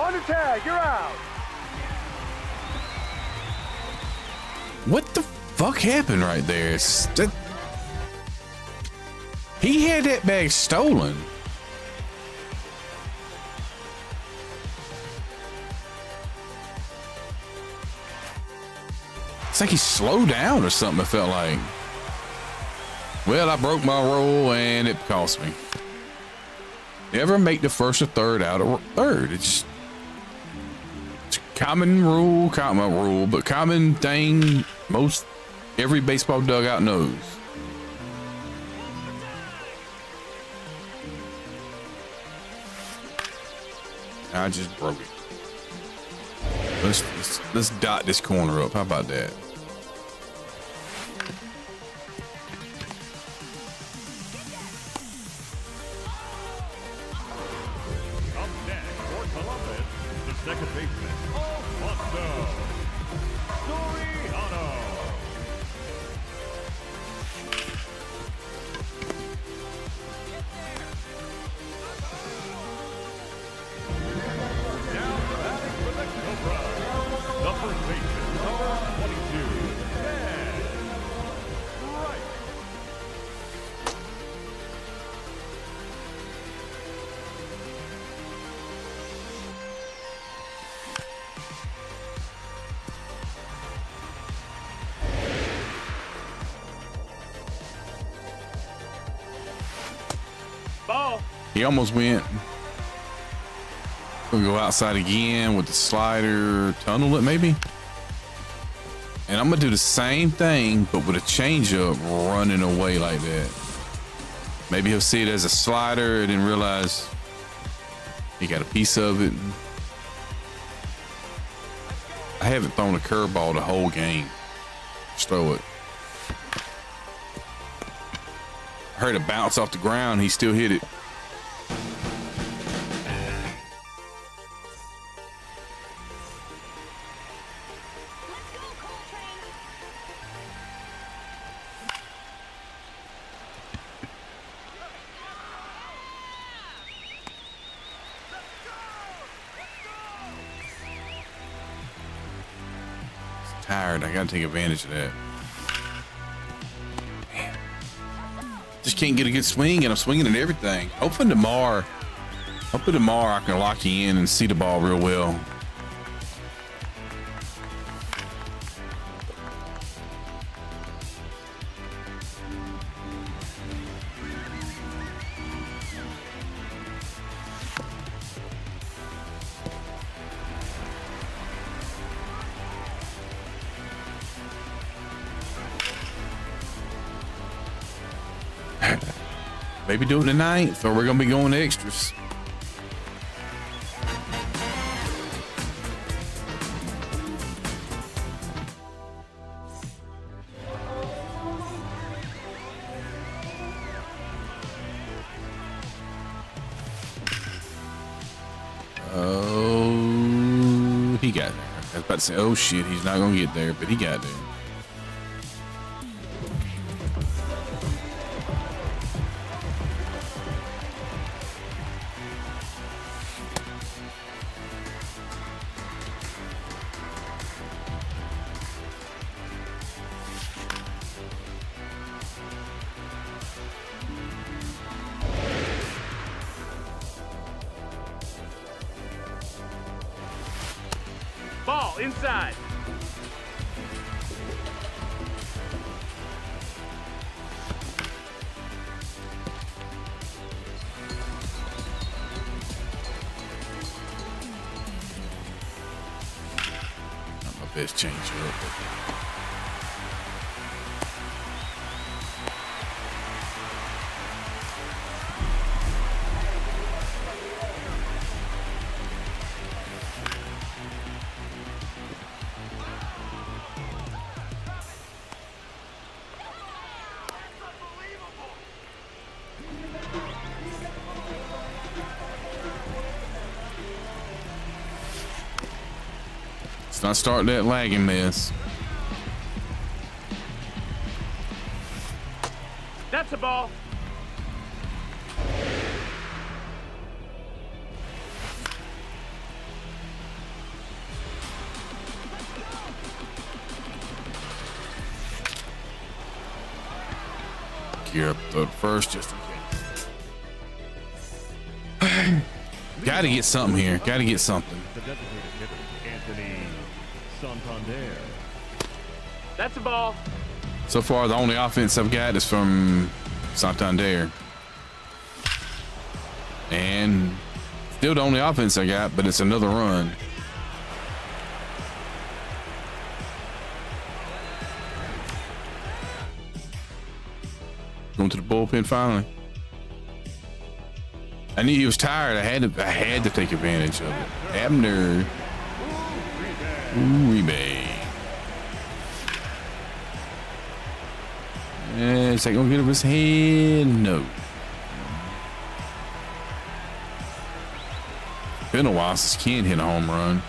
On the tag, you're out. What the fuck happened right there? He had that bag stolen. It's like he slowed down or something, it felt like. Well, I broke my rule and it cost me. Never make the first or third out of third. It's a common rule, but common thing most every baseball dugout knows. I just broke it. Let's dot this corner up. How about that? Up next for Columbus, the second baseman, Alfonso Soriano. Now batting for the Cobras, the first baseman, number 22, Ted Wright. Ball. He almost went. We'll go outside again with the slider, tunnel it maybe. And I'm gonna do the same thing, but with a changeup running away like that. Maybe he'll see it as a slider and then realize he got a piece of it. I haven't thrown a curveball the whole game. Just throw it. I heard it bounce off the ground. He still hit it. Tired. I gotta take advantage of that. Man. Just can't get a good swing, and I'm swinging at everything. Hopefully tomorrow I can lock you in and see the ball real well. Maybe do it tonight, or we're gonna be going extras. Oh, he got there. I was about to say, oh shit, he's not gonna get there, but he got there. Ball inside. Not my best change up. Let's not start that lagging mess. That's a ball. Gear up the first just in case. Gotta get something here. Gotta get something. The designated hitter, Anthony Santander. That's a ball. So far, the only offense I've got is from Santander. And still the only offense I got, but it's another run. Going to the bullpen finally. I knew he was tired. I had to take advantage of it. Abner. Ooh, rebate. Is that gonna get up his head? No. Been a while since Ken hit a home run.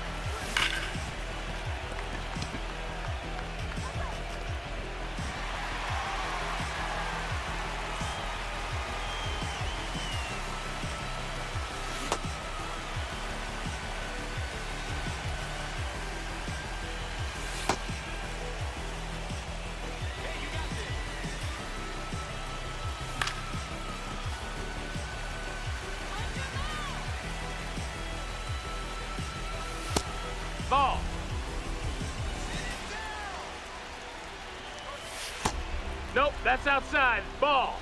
Ball. Nope, that's outside. Ball.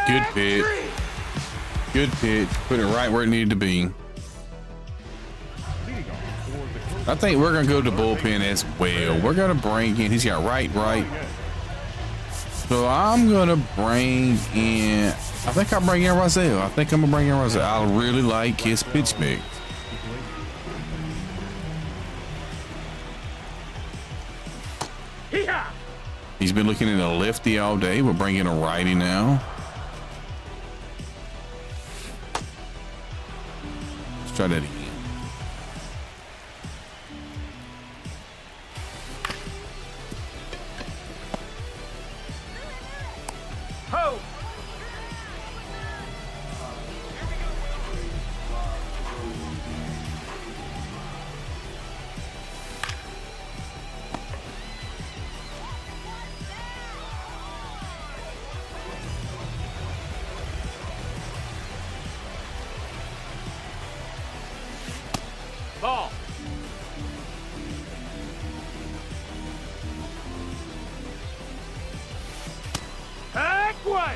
Good pitch. Good pitch. Put it right where it needed to be. I think we're gonna go to the bullpen as well. We're gonna bring in. He's got right. So I'm gonna bring in. I think I'll bring in Rosell. I really like his pitch mix. Hee-haw! He's been looking at a lefty all day. We're bringing a righty now. Let's try that again. Ho! Ball. Heck what?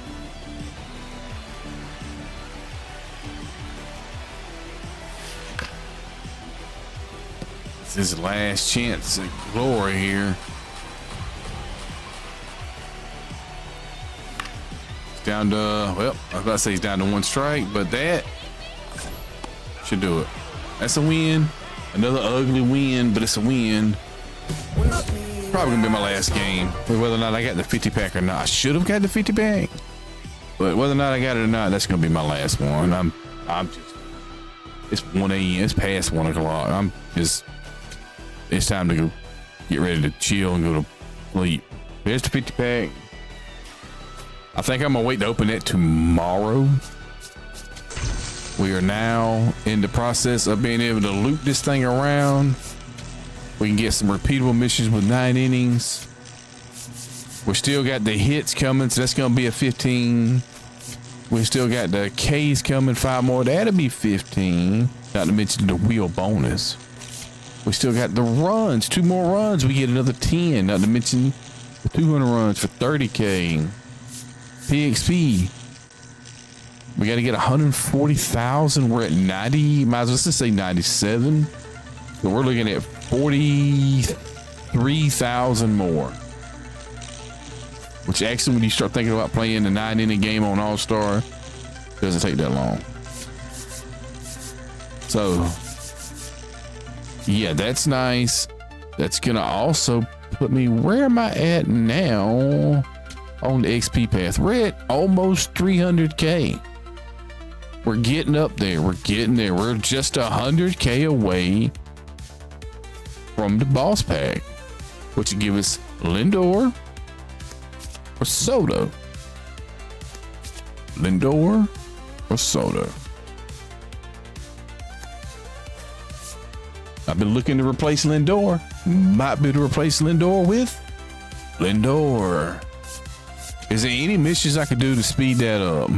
This is his last chance at glory here. He's down to, well, I was about to say he's down to one strike, but that should do it. That's a win. Another ugly win, but it's a win. Probably gonna be my last game. Whether or not I got the 50 pack or not. I should have got the 50 pack. But whether or not I got it or not, that's gonna be my last one. I'm just, it's 1 a.m. It's past 1 o'clock. It's time to go get ready to chill and go to sleep. Here's the 50 pack. I think I'm gonna wait to open it tomorrow. We are now in the process of being able to loop this thing around. We can get some repeatable missions with 9 innings. We still got the hits coming, so that's going to be a 15. We still got the K's coming, 5 more. That'll be 15. Not to mention the wheel bonus. We still got the runs, 2 more runs. We get another 10. Not to mention the 200 runs for 30K. PXP. We got to get 140,000. We're at 90. Might as well just say 97. So we're looking at 43,000 more. Which actually, when you start thinking about playing the 9-inning game on All-Star, doesn't take that long. So, yeah, that's nice. That's gonna also put me, where am I at now on the XP path? We're at almost 300K. We're getting up there. We're getting there. We're just 100K away from the boss pack, which will give us Lindor or Soto. Lindor or Soto. I've been looking to replace Lindor. Might be to replace Lindor with Lindor. Is there any missions I could do to speed that up?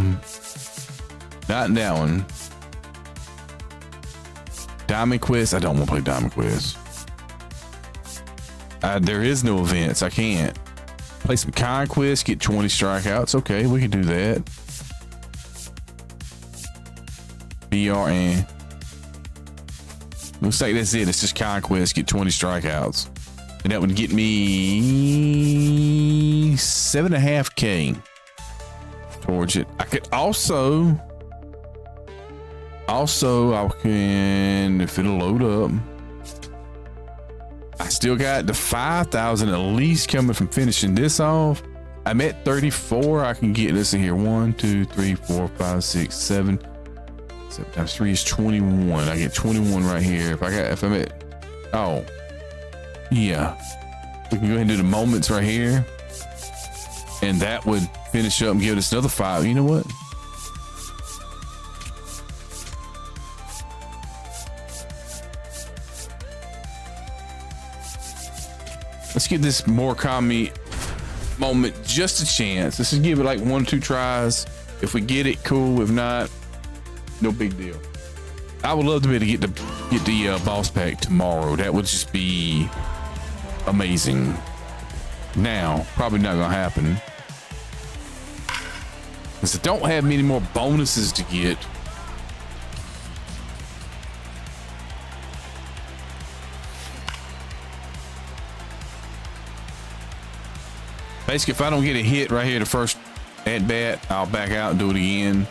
Not in that one. Diamond Quest. I don't want to play Diamond Quest. There is no events. I can't. Play some Conquest, get 20 strikeouts. Okay, we can do that. BRN. Looks like that's it. It's just Conquest, get 20 strikeouts. And that would get me 7.5K towards it. I could also, I can, if it'll load up, I still got the 5,000 at least coming from finishing this off. I'm at 34. I can get this in here. 1, 2, 3, 4, 5, 6, 7. 7 times 3 is 21. I get 21 right here. If I'm at, oh, yeah. We can go ahead and do the moments right here. And that would finish up and give us another 5. You know what? Let's give this Murakami moment just a chance. Let's just give it like 1 or 2 tries. If we get it, cool. If not, no big deal. I would love to be able to get the boss pack tomorrow. That would just be amazing. Now, probably not gonna happen because I don't have many more bonuses to get. Basically, if I don't get a hit right here the first at bat, I'll back out and do it again.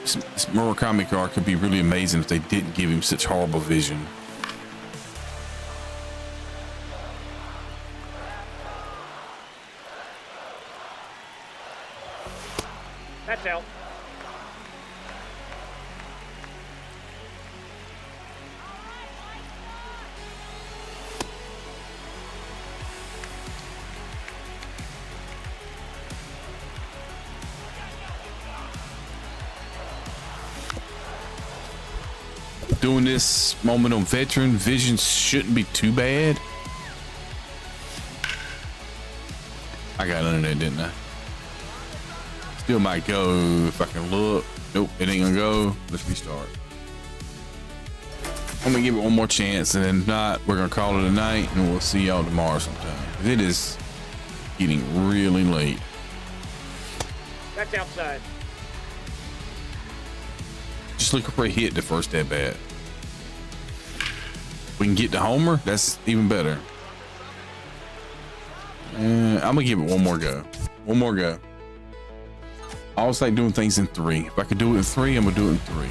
This Murakami card could be really amazing if they didn't give him such horrible vision. That's out. Doing this moment on veteran vision shouldn't be too bad. I got under that, didn't I? Still might go if I can look. Nope, it ain't gonna go. Let's restart. I'm gonna give it one more chance, and then if not, we're gonna call it a night, and we'll see y'all tomorrow sometime. It is getting really late. That's outside. Just looking for a hit the first at bat. We can get the homer. That's even better. I'm gonna give it one more go. One more go. I always like doing things in 3. If I could do it in 3, I'm gonna do it in 3.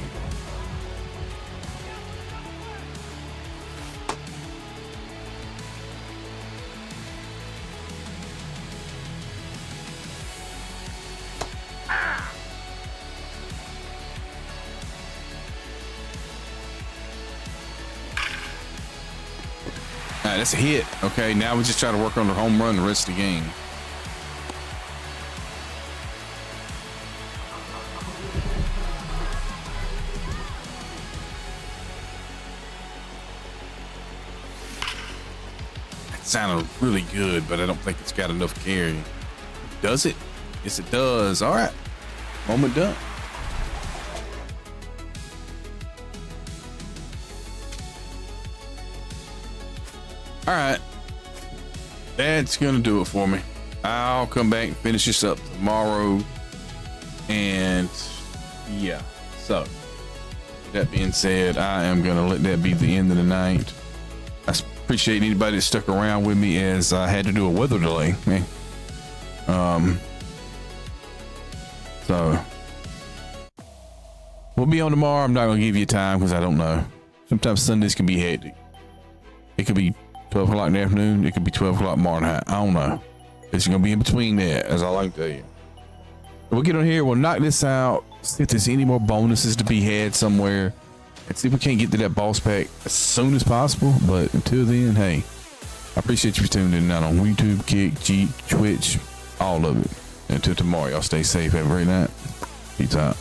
That's a hit. Okay, now we just try to work on the home run the rest of the game. sounded really good, but I don't think it's got enough carry. Does it? Yes, it does. All right. Moment done. All right. That's going to do it for me. I'll come back and finish this up tomorrow. And yeah. So, with that being said, I am going to let that be the end of the night. I appreciate anybody that stuck around with me as I had to do a weather delay. So we'll be on tomorrow. I'm not going to give you time because I don't know. Sometimes Sundays can be hectic. It could be 12 o'clock in the afternoon. It could be 12 o'clock morning. I don't know. It's going to be in between that. That's all I can tell you. We'll get on here. We'll knock this out. See if there's any more bonuses to be had somewhere. And see if we can't get to that boss pack as soon as possible. But until then, hey, I appreciate you for tuning in out on YouTube, Kick, G, Twitch, all of it. Until tomorrow, y'all stay safe. Have a great night. Peace out.